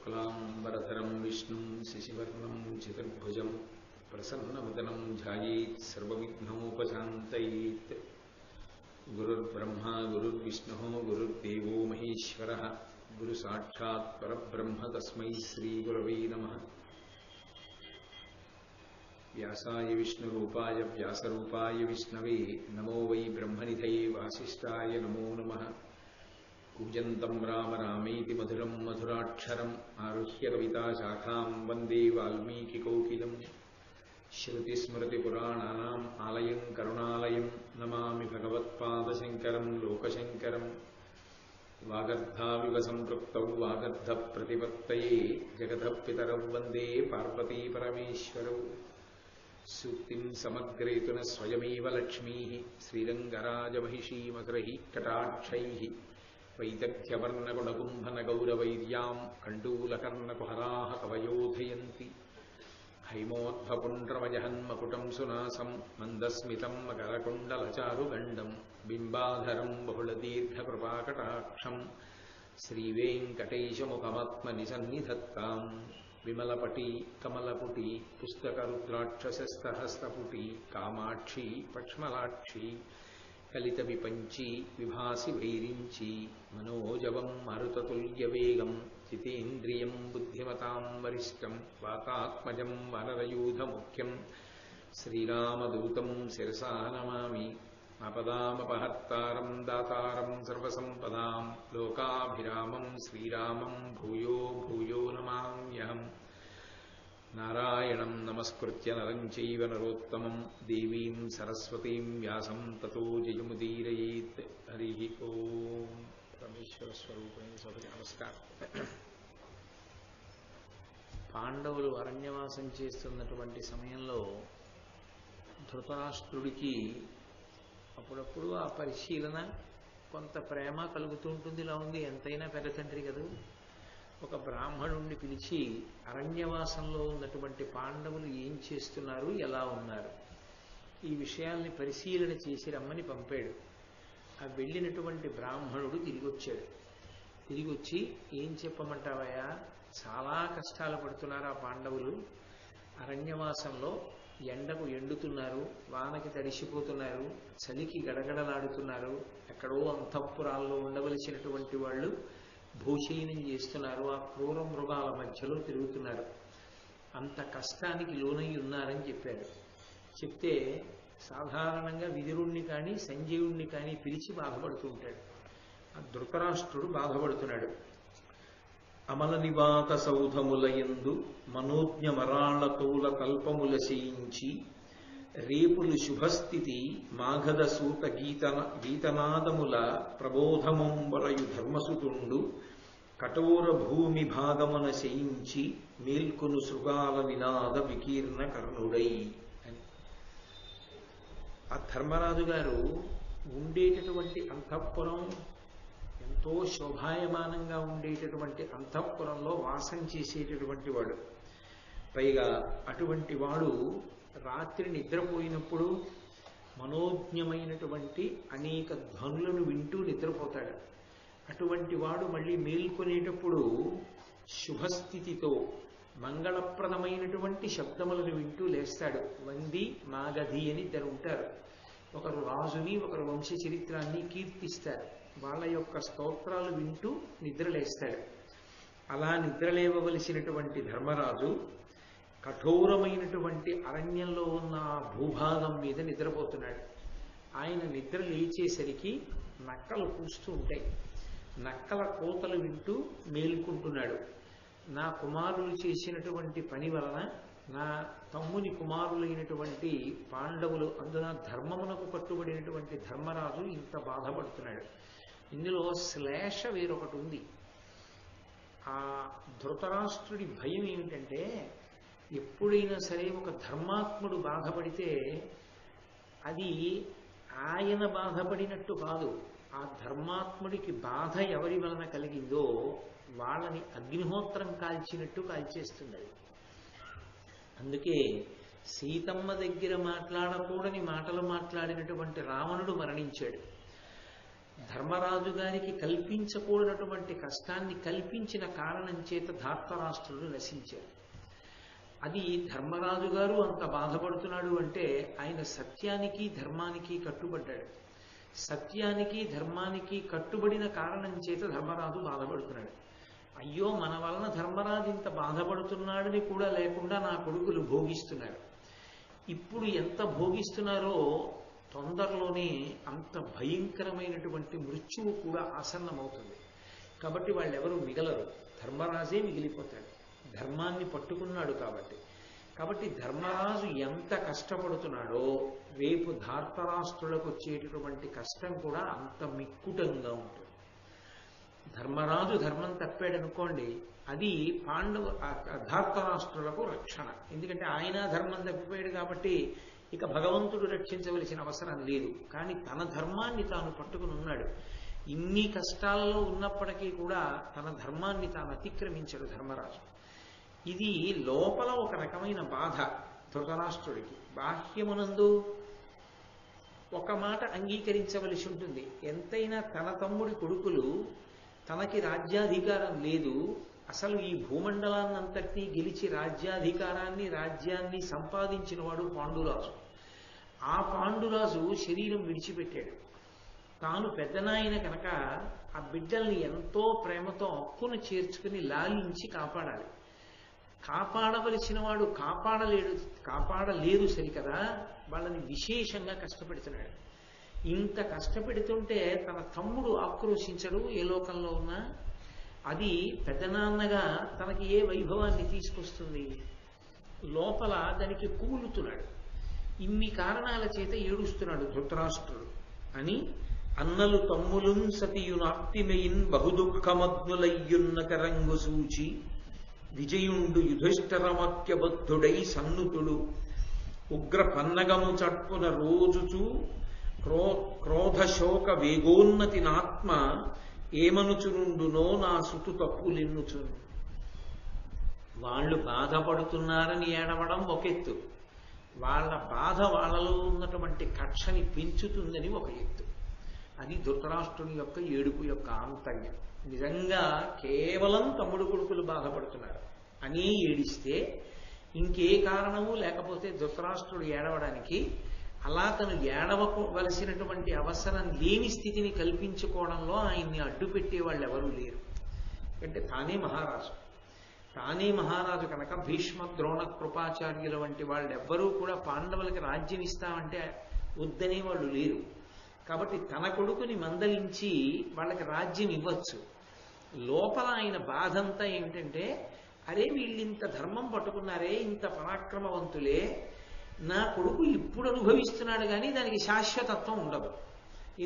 शुक्लांबरधरं विष्णुं शशिवर्णं चतुर्भुजं प्रसन्नवदनं ध्यायेत् सर्वविघ्नोपशान्तयेत्। गुरुर्ब्रह्मा गुरुर्विष्णुः गुरुर्देवो महेश्वरः गुरुसाक्षात् परब्रह्म तस्मै श्रीगुरवे नमः। व्यासाय विष्णुरूपाय व्यासरूपाय विष्णवे नमो वै ब्रह्मनिधये वासिष्ठाय नमो नमः। कूजन्तं राम रामेति मधुरं मधुराक्षरम् आरुह्य कविताशाखां वन्दे वाल्मीकिकोकिलं। श्रुतिस्मृतिपुराणानाम् आलयं करुणालयं नमामि भगवत्पादशङ्करं लोकशङ्करं। वागर्धाविव सम्पृक्तौ वागर्धप्रतिपत्तये जगतः पितरौ वन्दे पार्वतीपरमेश्वरौ। सूक्तिं समग्रेतु न स्वयमेव लक्ष्मीः श्रीरङ्गराजमहिषीमधुरैः कटाक्षैः। वैदग्ध्यवर्णगुणकुम्भनगौरवैर्यां कण्डूलकर्णकुहराः कवयोधयन्ति। हैमोद्भपुण्ड्रमजहन्मकुटं सुनासं मन्दस्मितं मकरकुण्डलचारुगण्डं बिम्बाधरं बहुलदीर्घकृपाकटाक्षं श्रीवेङ्कटेशमुखमात्मनिसन्निधत्तां। विमलपटी कमलपुटी पुस्तकरुद्राक्षसस्तहस्तपुटी कामाक्षी पक्ष्मलाक्षी कलितविपञ्ची विभासि वैरिञ्ची मनोजवं मरुततुल्यवेगं जितेन्द्रियं बुद्धिमतां वरिष्ठं वातात्मजं वनरयूथमुख्यं श्रीरामदूतं शिरसा नमामि। आपदामपहर्तारं दातारं सर्वसम्पदां लोकाभिरामं श्रीरामं भूयो भूयो नमाम्यहम्। नारायणं नमस्कृत्य नरं चैव नरोत्तमं देवीं सरस्वतीं व्यासं ततो जयमुदीरयेत्। हरिः ओम्। परमेश्वर स्वरूपिणी सभకి నమస్కారం। పాండవులు అరణ్యవాసం చేస్తున్నటువంటి సమయంలో ధృతరాష్ట్రుడికి అప్పుడప్పుడు ఆ పరిశీలన కొంత ప్రేమ కలుగుతూ ఉంటుంది. ఇలా ఉంది, ఎంతైనా పెద్ద తండ్రి కదా. ఒక బ్రాహ్మణుణ్ణి పిలిచి అరణ్యవాసంలో ఉన్నటువంటి పాండవులు ఏం చేస్తున్నారు, ఎలా ఉన్నారు, ఈ విషయాల్ని పరిశీలన చేసి రమ్మని పంపాడు. ఆ వెళ్ళినటువంటి బ్రాహ్మణుడు తిరిగి వచ్చాడు. తిరిగి వచ్చి ఏం చెప్పమంటావయ్యా, చాలా కష్టాలు పడుతున్నారు ఆ పాండవులు. అరణ్యవాసంలో ఎండకు ఎండుతున్నారు, వానకి తడిసిపోతున్నారు, చలికి గడగడలాడుతున్నారు, ఎక్కడో అంతఃపురాల్లో ఉండవలసినటువంటి వాళ్ళు భూషయనం చేస్తున్నారు, ఆ క్రూర మృగాల మధ్యలో తిరుగుతున్నారు, అంత కష్టానికి లోనై ఉన్నారని చెప్పారు. చెప్తే సాధారణంగా విదురుణ్ణి కానీ సంజయుణ్ణి కానీ పిలిచి బాధపడుతూ ఉంటాడు. ఆ ధృతరాష్ట్రుడు బాధపడుతున్నాడు. అమల నివాత సౌధములయందు మనోజ్ఞమరాళతోల కల్పముల చేయించి రేపులు శుభస్థితి మాఘద సూత గీతనాదముల ప్రబోధమంబరయు ధర్మసుతుండు కఠోర భూమి భాగమున చేయించి మేల్కొను శృగాల నినాద వికీర్ణ కర్ణుడై అని. ఆ ధర్మరాజు గారు ఉండేటటువంటి అంతఃపురం ఎంతో శోభాయమానంగా ఉండేటటువంటి అంతఃపురంలో వాసం చేసేటటువంటి వాడు. పైగా అటువంటి వాడు రాత్రి నిద్రపోయినప్పుడు మనోజ్ఞమైనటువంటి అనేక ధ్వనులను వింటూ నిద్రపోతాడు. అటువంటి వాడు మళ్ళీ మేల్కొనేటప్పుడు శుభస్థితితో మంగళప్రదమైనటువంటి శబ్దములను వింటూ లేస్తాడు. వంది మాగధి అని ఇద్దరు ఉంటారు. ఒకరు రాజుని, ఒకరు వంశ చరిత్రాన్ని కీర్తిస్తారు. వాళ్ళ యొక్క స్తోత్రాలు వింటూ నిద్రలేస్తాడు. అలా నిద్రలేవవలసినటువంటి ధర్మరాజు కఠోరమైనటువంటి అరణ్యంలో ఉన్న ఆ భూభాగం మీద నిద్రపోతున్నాడు. ఆయన నిద్ర లేచేసరికి నక్కలు కూస్తూ ఉంటాయి. నక్కల కోతలు వింటూ మేలుకుంటున్నాడు. నా కుమారులు చేసినటువంటి పని వలన నా తమ్ముని కుమారులైనటువంటి పాండవులు, అందున ధర్మమునకు కట్టుబడినటువంటి ధర్మరాజు ఇంత బాధపడుతున్నాడు. ఇందులో శ్లేష వేరొకటి ఉంది. ఆ ధృతరాష్ట్రుడి భయం ఏమిటంటే, ఎప్పుడైనా సరే ఒక ధర్మాత్ముడు బాధపడితే అది ఆయన బాధపడినట్టు కాదు, ఆ ధర్మాత్ముడికి బాధ ఎవరి వలన కలిగిందో వాళ్ళని అగ్నిహోత్రం కాల్చినట్టు కాల్చేస్తుంది. అందుకే సీతమ్మ దగ్గర మాట్లాడకూడని మాటలు మాట్లాడినటువంటి రావణుడు మరణించాడు. ధర్మరాజు గారికి కల్పించకూడనటువంటి కష్టాన్ని కల్పించిన కారణం చేత ధార్తరాష్ట్రులు నశించారు. అది ధర్మరాజు గారు అంత బాధపడుతున్నాడు అంటే ఆయన సత్యానికి ధర్మానికి కట్టుబడ్డాడు. సత్యానికి ధర్మానికి కట్టుబడిన కారణం చేత ధర్మరాజు బాధపడుతున్నాడు. అయ్యో మన వలన ధర్మరాజు ఇంత బాధపడుతున్నాడని కూడా లేకుండా నా కొడుకులు భోగిస్తున్నారు. ఇప్పుడు ఎంత భోగిస్తున్నారో తొందరలోనే అంత భయంకరమైనటువంటి మృత్యువు కూడా ఆసన్నమవుతుంది. కాబట్టి వాళ్ళెవరూ మిగలరు, ధర్మరాజే మిగిలిపోతాడు. ధర్మాన్ని పట్టుకున్నాడు కాబట్టి ధర్మరాజు ఎంత కష్టపడుతున్నాడో రేపు ధార్తరాష్ట్రులకు వచ్చేటటువంటి కష్టం కూడా అంత మిక్కుటంగా ఉంటుంది. ధర్మరాజు ధర్మం తప్పాడనుకోండి, అది ధార్తరాష్ట్రులకు రక్షణ. ఎందుకంటే ఆయన ధర్మం తప్పిపోయాడు కాబట్టి ఇక భగవంతుడు రక్షించవలసిన అవసరం లేదు. కానీ తన ధర్మాన్ని తాను పట్టుకుని ఉన్నాడు. ఇన్ని కష్టాలలో ఉన్నప్పటికీ కూడా తన ధర్మాన్ని తాను అతిక్రమించాడు ధర్మరాజు. ఇది లోపల ఒక రకమైన బాధ ధృతరాష్ట్రుడికి. బాహ్యమునందు ఒక మాట అంగీకరించవలసి ఉంటుంది. ఎంతైనా తన తమ్ముడి కొడుకులు, తనకి రాజ్యాధికారం లేదు, అసలు ఈ భూమండలాన్నంతటినీ గెలిచి రాజ్యాన్ని సంపాదించిన వాడు పాండురాజు. ఆ పాండురాజు శరీరం విడిచిపెట్టాడు. తాను పెద్దనాయన కనుక ఆ బిడ్డల్ని ఎంతో ప్రేమతో హక్కును చేర్చుకుని లాలించి కాపాడాలి. కాపాడవలసిన వాడు కాపాడలేదు సరికదా, వాళ్ళని విశేషంగా కష్టపెడుతున్నాడు. ఇంత కష్టపెడుతుంటే తన తమ్ముడు ఆక్రోశించడు ఏ లోకంలో ఉన్నా. అది పెద్దనాన్నగా తనకి ఏ వైభవాన్ని తీసుకొస్తుంది? లోపల దానికి కూలుతున్నాడు. ఇన్ని కారణాల చేత ఏడుస్తున్నాడు ధృతరాష్ట్రుడు అని. అన్నలు తమ్ములున్ సతియునాప్తిమయిన్ బహుదుఃఖమగ్నులయ్యున్న కరంగు సూచి విజయుండు యుధిష్ఠిరమక్యబద్ధుడై సన్నుతుడు ఉగ్ర పన్నగము చట్పున రోజుచూ క్రోధశోక వేగోన్నతి నాత్మ ఏమనుచునుండునో నా సుతు తప్పులెన్నుచును. వాళ్ళు బాధపడుతున్నారని ఏడవడం ఒక ఎత్తు, వాళ్ళ బాధ వాళ్ళలో ఉన్నటువంటి కక్షని పెంచుతుందని ఒక ఎత్తు. అది ధృతరాష్ట్రుని యొక్క ఏడుపు యొక్క ఆంతర్యం. నిజంగా కేవలం తమ్ముడు కొడుకులు బాధపడుతున్నారు అని ఏడిస్తే ఇంకే కారణము లేకపోతే ధృతరాష్ట్రుడు ఏడవడానికి, అలా తను ఏడవవలసినటువంటి అవసరం లేని స్థితిని కల్పించుకోవడంలో ఆయన్ని అడ్డు పెట్టే వాళ్ళు ఎవరూ లేరు. అంటే తానే మహారాజు కనుక భీష్మ ద్రోణ కృపాచార్యుల వంటి వాళ్ళు ఎవ్వరూ కూడా పాండవులకి రాజ్యం ఇస్తామంటే వద్దనే వాళ్ళు లేరు. కాబట్టి తన కొడుకుని మందలించి వాళ్ళకి రాజ్యం ఇవ్వచ్చు. లోపల ఆయన బాధంతా ఏమిటంటే, అరే వీళ్ళింత ధర్మం పట్టుకున్నారే, ఇంత పరాక్రమవంతులే, నా కొడుకు ఇప్పుడు అనుభవిస్తున్నాడు కానీ దానికి శాశ్వతత్వం ఉండదు.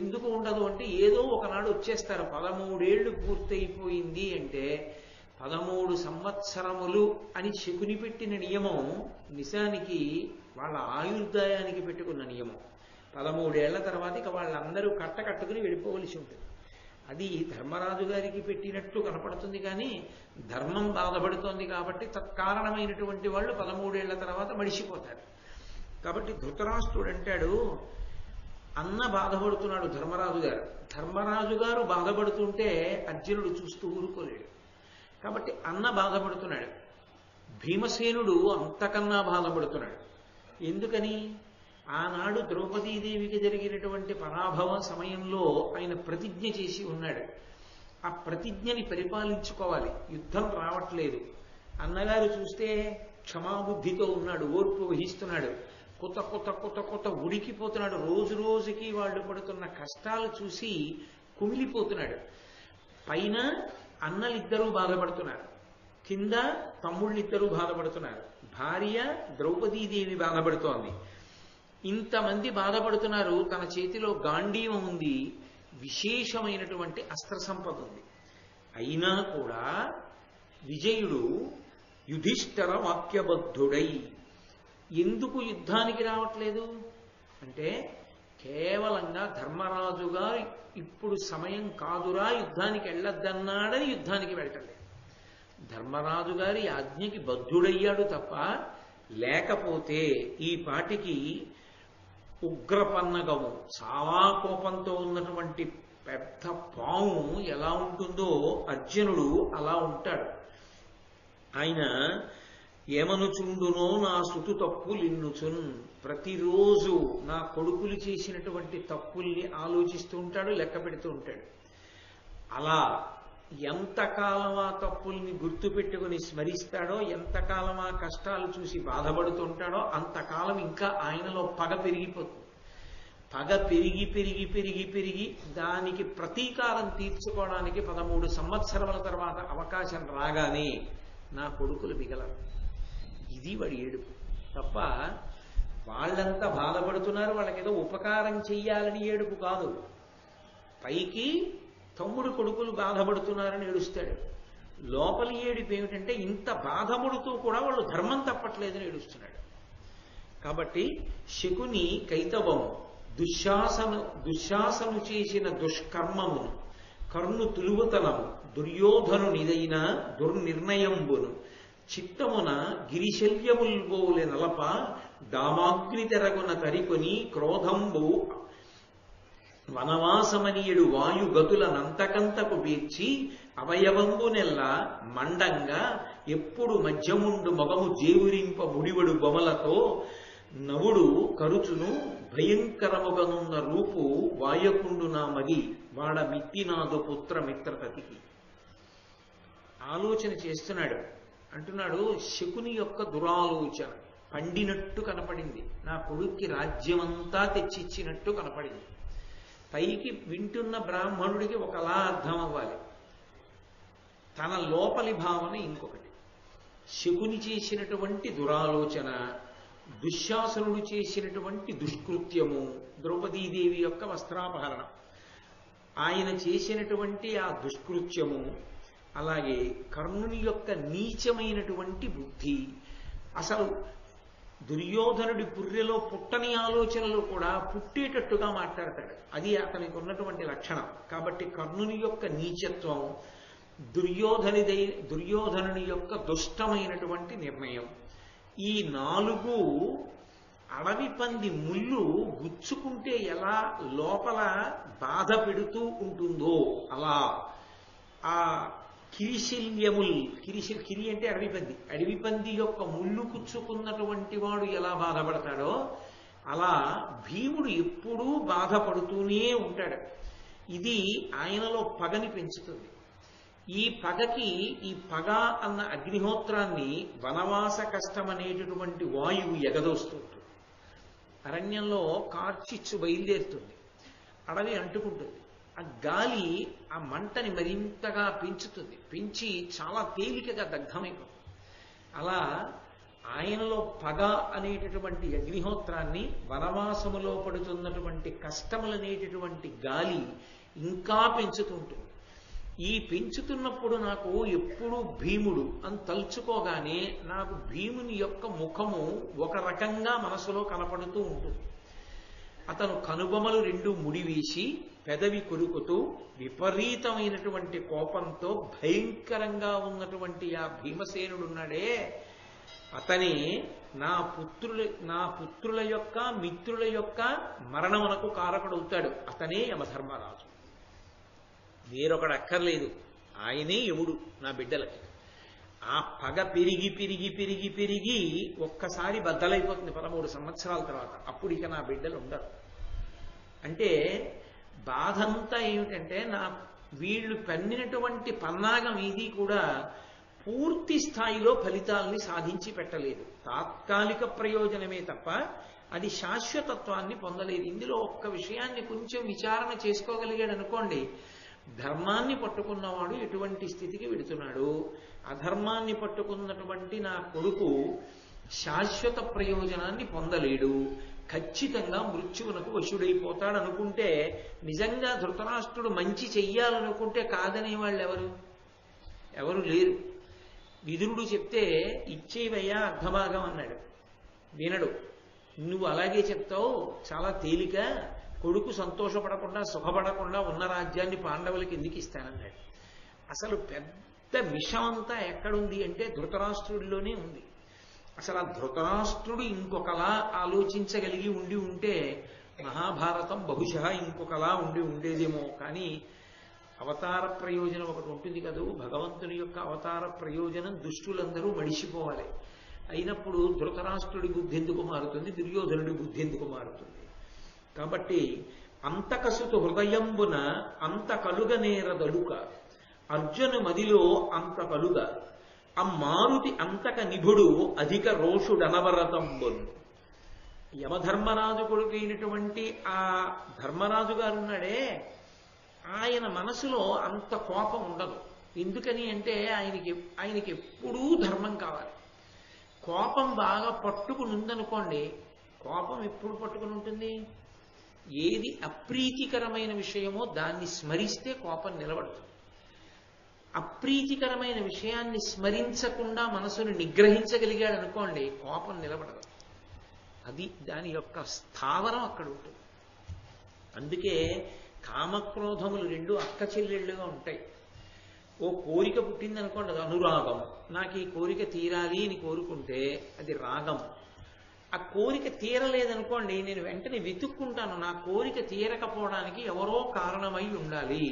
ఎందుకు ఉండదు అంటే, ఏదో ఒకనాడు వచ్చేస్తారు. 13 ఏళ్ళు పూర్తయిపోయింది అంటే 13 సంవత్సరములు అని శకుని పెట్టిన నియమం నిజానికి వాళ్ళ ఆయుర్దాయానికి పెట్టుకున్న నియమం. 13 ఏళ్ల తర్వాత ఇక వాళ్ళందరూ కట్టుకుని వెళ్ళిపోవలసి ఉంటుంది. అది ధర్మరాజు గారికి పెట్టినట్లు కనపడుతుంది కానీ ధర్మం బాధపడుతోంది కాబట్టి తత్కారణమైనటువంటి వాళ్ళు 13 ఏళ్ల తర్వాత మడిసిపోతారు. కాబట్టి ధృతరాష్ట్రుడు అంటాడు, అన్న బాధపడుతున్నాడు ధర్మరాజు గారు బాధపడుతుంటే అర్జునుడు చూస్తూ ఊరుకోలేడు. కాబట్టి అన్న బాధపడుతున్నాడు. భీమసేనుడు అంతకన్నా బాధపడుతున్నాడు. ఎందుకని? ఆనాడు ద్రౌపదీదేవికి జరిగినటువంటి పరాభవ సమయంలో ఆయన ప్రతిజ్ఞ చేసి ఉన్నాడు. ఆ ప్రతిజ్ఞని పరిపాలించుకోవాలి. యుద్ధం రావట్లేదు. అన్నగారు చూస్తే క్షమాబుద్ధితో ఉన్నాడు, ఓర్పు వహిస్తున్నాడు. కొత్త ఉడికిపోతున్నాడు. రోజు రోజుకి వాళ్ళు పడుతున్న కష్టాలు చూసి కుమిలిపోతున్నాడు. పైన అన్నలిద్దరూ బాధపడుతున్నారు, కింద తమ్ముళ్ళిద్దరూ బాధపడుతున్నారు, భార్య ద్రౌపదీదేవి బాధపడుతోంది. ఇంతమంది బాధపడుతున్నారు. తన చేతిలో గాంధీవం ఉంది, విశేషమైనటువంటి అస్త్ర సంపద ఉంది. అయినా కూడా విజయుడు యుధిష్ఠిర వాక్యబద్ధుడై ఎందుకు యుద్ధానికి రావట్లేదు అంటే, కేవలంగా ధర్మరాజు గారు ఇప్పుడు సమయం కాదురా యుద్ధానికి వెళ్ళొద్దన్నాడని యుద్ధానికి వెళ్ళటలేదు. ధర్మరాజు గారి ఆజ్ఞకి బద్ధుడయ్యాడు తప్ప, లేకపోతే ఈ పాటికి ఉగ్రపన్నగము చాలా కోపంతో ఉన్నటువంటి పెద్ద పాము ఎలా ఉంటుందో అర్జునుడు అలా ఉంటాడు. ఆయన ఏమనుచుండునో నా సుతు తప్పులిన్నుచున్, ప్రతిరోజు నా కొడుకులు చేసినటువంటి తప్పుల్ని ఆలోచిస్తూ ఉంటాడు, లెక్క పెడుతూ ఉంటాడు. అలా ఎంతకాలం ఆ తప్పుల్ని గుర్తుపెట్టుకుని స్మరిస్తాడో, ఎంతకాలం ఆ కష్టాలు చూసి బాధపడుతుంటాడో అంతకాలం ఇంకా ఆయనలో పగ పెరిగిపోతుంది. పగ పెరిగి పెరిగి పెరిగి పెరిగి దానికి ప్రతీకారం తీర్చుకోవడానికి 13 సంవత్సరాల తర్వాత అవకాశం రాగానే నా కొడుకులు మిగలరు. ఇది వాడి ఏడుపు తప్ప వాళ్ళంతా బాధపడుతున్నారు, వాళ్ళకేదో ఉపకారం చెయ్యాలని ఏడుపు కాదు. పైకి తమ్ముడు కొడుకులు బాధపడుతున్నారని ఏడుస్తాడు. లోపలి ఏడుపు ఏమిటంటే ఇంత బాధపడుతూ కూడా వాళ్ళు ధర్మం తప్పట్లేదని ఏడుస్తున్నాడు. కాబట్టి శకుని కైతవము దుశ్శాసను చేసిన దుష్కర్మమును, కర్ణు తులువతనము, దుర్యోధనునిదైన దుర్నిర్ణయంబును, చిత్తమున గిరిశల్యముల్బోలె నలప, దామాగ్ని తెరగున తరికొని క్రోధంబు వనవాసమనియడు వాయుగతులనంతకంతకు బీర్చి, అవయవంబునెల్ల మండంగా ఎప్పుడు మధ్యముండు మొగము జేవురింప ముడివడు బొమలతో, నవుడు కరుచును భయంకరముగనున్న రూపు వాయకుండు నా మది, వాడ మిత్తినాదు పుత్ర మిత్రతతికి. ఆలోచన చేస్తున్నాడు. అంటున్నాడు, శకుని యొక్క దురాలోచన పండినట్టు కనపడింది, నా కొడుక్కి రాజ్యమంతా తెచ్చిచ్చినట్టు కనపడింది. పైకి వింటున్న బ్రాహ్మణుడికి ఒకలా అర్థం అవ్వాలి, తన లోపలి భావన ఇంకొకటి. శకుని చేసినటువంటి దురాలోచన, దుశ్శాసనుడు చేసినటువంటి దుష్కృత్యము, ద్రౌపదీదేవి యొక్క వస్త్రాపహరణం, ఆయన చేసినటువంటి ఆ దుష్కృత్యము, అలాగే కర్ణుని యొక్క నీచమైనటువంటి బుద్ధి. అసలు దుర్యోధనుడి పుర్రెలో పుట్టని ఆలోచనలు కూడా పుట్టేటట్టుగా మాట్లాడతాడు. అది అతనికి ఉన్నటువంటి లక్షణం. కాబట్టి కర్ణుని యొక్క నీచత్వం, దుర్యోధనుని యొక్క దుష్టమైనటువంటి నిర్ణయం, ఈ 4 అడవి పంది ముళ్ళు గుచ్చుకుంటే ఎలా లోపల బాధ పెడుతూ ఉంటుందో అలా ఆ కిరి అంటే అడవి పంది యొక్క ముళ్ళు కుచ్చుకున్నటువంటి వాడు ఎలా బాధపడతాడో అలా భీముడు ఎప్పుడూ బాధపడుతూనే ఉంటాడు. ఇది ఆయనలో పగని పెంచుతుంది. ఈ పగకి, ఈ పగ అన్న అగ్నిహోత్రాన్ని వనవాస కష్టం అనేటటువంటి వాయువు ఎగదోస్తూ ఉంటుంది. అరణ్యంలో కార్చిచ్చు బయలుదేరుతుంది, అడవి అంటుకుంటుంది. ఆ గాలి ఆ మంటని మరింతగా పెంచుతుంది, పెంచి చాలా తేలికగా దగ్ధమైపోతుంది. అలా ఆయనలో పగ అనేటటువంటి అగ్నిహోత్రాన్ని, వనవాసములో పడుతున్నటువంటి కష్టములనేటటువంటి గాలి ఇంకా పెంచుతుంటుంది. ఈ పెంచుతున్నప్పుడు నాకు ఎప్పుడూ భీముడు అని తలుచుకోగానే నాకు భీముని యొక్క ముఖము ఒక రకంగా మనసులో కనపడుతూ ఉంటుంది. అతను కనుబొమలు 2 ముడివేసి పెదవి కొరుకుతూ విపరీతమైనటువంటి కోపంతో భయంకరంగా ఉన్నటువంటి ఆ భీమసేనుడున్నాడే, అతనే నా పుత్రుల యొక్క మిత్రుల యొక్క మరణమునకు కారకుడవుతాడు. అతనే యమధర్మరాజు, వేరొకడు అక్కర్లేదు. ఆయనే యముడు నా బిడ్డలకి. ఆ పగ పెరిగి పెరిగి పెరిగి పెరిగి ఒక్కసారి బద్దలైపోతుంది 13 సంవత్సరాల తర్వాత. అప్పుడు ఇక నా బిడ్డలు ఉండరు. అంటే బాధంతా ఏమిటంటే వీళ్ళు పన్నినటువంటి పన్నాగం ఇది కూడా పూర్తి స్థాయిలో ఫలితాల్ని సాధించి పెట్టలేదు. తాత్కాలిక ప్రయోజనమే తప్ప అది శాశ్వతత్వాన్ని పొందలేదు. ఇందులో ఒక్క విషయాన్ని కొంచెం విచారణ చేసుకోగలిగాడు అనుకోండి, ధర్మాన్ని పట్టుకున్నవాడు ఎటువంటి స్థితికి వెడుతున్నాడు, అధర్మాన్ని పట్టుకున్నటువంటి నా కొడుకు శాశ్వత ప్రయోజనాన్ని పొందలేడు, ఖచ్చితంగా మృత్యువునకు వశుడైపోతాడు అనుకుంటే, నిజంగా ధృతరాష్ట్రుడు మంచి చెయ్యాలనుకుంటే కాదనే వాళ్ళు ఎవరు లేరు. విదురుడు చెప్తే ఇచ్చేవయ్యా అర్ధభాగం అన్నాడు, వినడు. నువ్వు అలాగే చెప్తావు, చాలా తేలిక, కొడుకు సంతోషపడకుండా సుఖపడకుండా ఉన్న రాజ్యాన్ని పాండవులకి ఎందుకు ఇస్తానన్నాడు. అసలు పెద్ద విషం అంతా ఎక్కడుంది అంటే ధృతరాష్ట్రుడిలోనే ఉంది. అసలు ఆ ధృతరాష్ట్రుడు ఇంకొకలా ఆలోచించగలిగి ఉండి ఉంటే మహాభారతం బహుశా ఇంకొకలా ఉండేదేమో, కానీ అవతార ప్రయోజనం ఒకటి ఉంటుంది కదూ. భగవంతుని యొక్క అవతార ప్రయోజనం దుష్టులందరూ మడిసిపోవాలి. అయినప్పుడు ధృతరాష్ట్రుడి బుద్ధి ఎందుకు మారుతుంది, దుర్యోధనుడి బుద్ధి ఎందుకు మారుతుంది? కాబట్టి అంతకసుతు హృదయంబున అంత కలుగనేరదడుక, అర్జును మదిలో అంత కలుగ, అమ్మారుతి అంతక నిభుడు అధిక రోషుడనవరతంబున్. యమధర్మరాజు కొడుకైనటువంటి ఆ ధర్మరాజు గారు ఉన్నాడే, ఆయన మనసులో అంత కోపం ఉండదు. ఎందుకని అంటే ఆయనకి ఎప్పుడూ ధర్మం కావాలి. కోపం బాగా పట్టుకుని ఉందనుకోండి, కోపం ఎప్పుడు పట్టుకుని ఉంటుంది? ఏది అప్రీతికరమైన విషయమో దాన్ని స్మరిస్తే కోపం నిలబడుతుంది. అప్రీతికరమైన విషయాన్ని స్మరించకుండా మనసును నిగ్రహించగలిగాడు అనుకోండి, కోపం నిలబడదు. అది దాని యొక్క స్థావరం అక్కడ ఉంటుంది. అందుకే కామక్రోధములు రెండు అక్క చెల్లెళ్ళుగా ఉంటాయి. ఓ కోరిక పుట్టిందనుకోండి, అది అనురాగం. నాకు ఈ కోరిక తీరాలి అని కోరుకుంటే అది రాగం. ఆ కోరిక తీరలేదనుకోండి, నేను వెంటనే వెతుక్కుంటాను, నా కోరిక తీరకపోవడానికి ఎవరో కారణమై ఉండాలి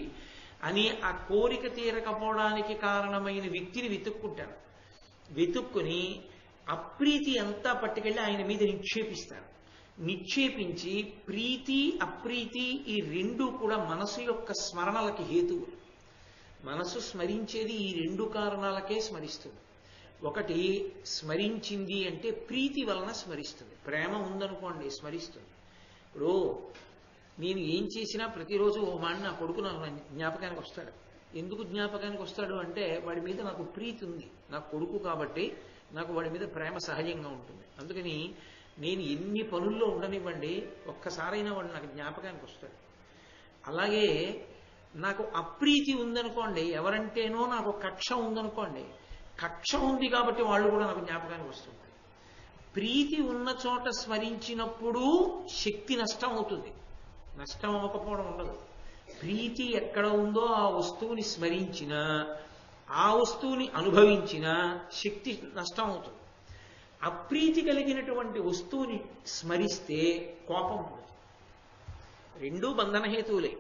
అని. ఆ కోరిక తీరకపోవడానికి కారణమైన వ్యక్తిని వెతుక్కుంటాను. వెతుక్కుని అప్రీతి అంతా పట్టుకెళ్ళి ఆయన మీద నిక్షేపిస్తాను. నిక్షేపించి ప్రీతి అప్రీతి ఈ రెండు కూడా మనసు యొక్క స్మరణలకి హేతువులు. మనసు స్మరించేది ఈ రెండు కారణాలకే స్మరిస్తుంది. ఒకటి స్మరించింది అంటే ప్రీతి వలన స్మరిస్తుంది. ప్రేమ ఉందనుకోండి స్మరిస్తుంది. ఇప్పుడు నేను ఏం చేసినా ప్రతిరోజు ఓ మాట నా కొడుకు నాకు జ్ఞాపకానికి వస్తాడు. ఎందుకు జ్ఞాపకానికి వస్తాడు అంటే వాడి మీద నాకు ప్రీతి ఉంది. నా కొడుకు కాబట్టి నాకు వాడి మీద ప్రేమ సహజంగా ఉంటుంది. అందుకని నేను ఎన్ని పనుల్లో ఉండనివ్వండి, ఒక్కసారైనా వాడు నాకు జ్ఞాపకానికి వస్తాడు. అలాగే నాకు అప్రీతి ఉందనుకోండి, ఎవరంటేనో నాకు కక్ష ఉందనుకోండి, కక్ష ఉంది కాబట్టి వాళ్ళు కూడా నాకు జ్ఞాపకానికి వస్తుంటారు. ప్రీతి ఉన్న చోట స్మరించినప్పుడు శక్తి నష్టం అవుతుంది, నష్టం అవ్వకపోవడం ఉండదు. ప్రీతి ఎక్కడ ఉందో ఆ వస్తువుని స్మరించినా, ఆ వస్తువుని అనుభవించినా శక్తి నష్టం అవుతుంది. అప్రీతి కలిగినటువంటి వస్తువుని స్మరిస్తే కోపం పుడుతుంది. రెండూ బంధనహేతువులే.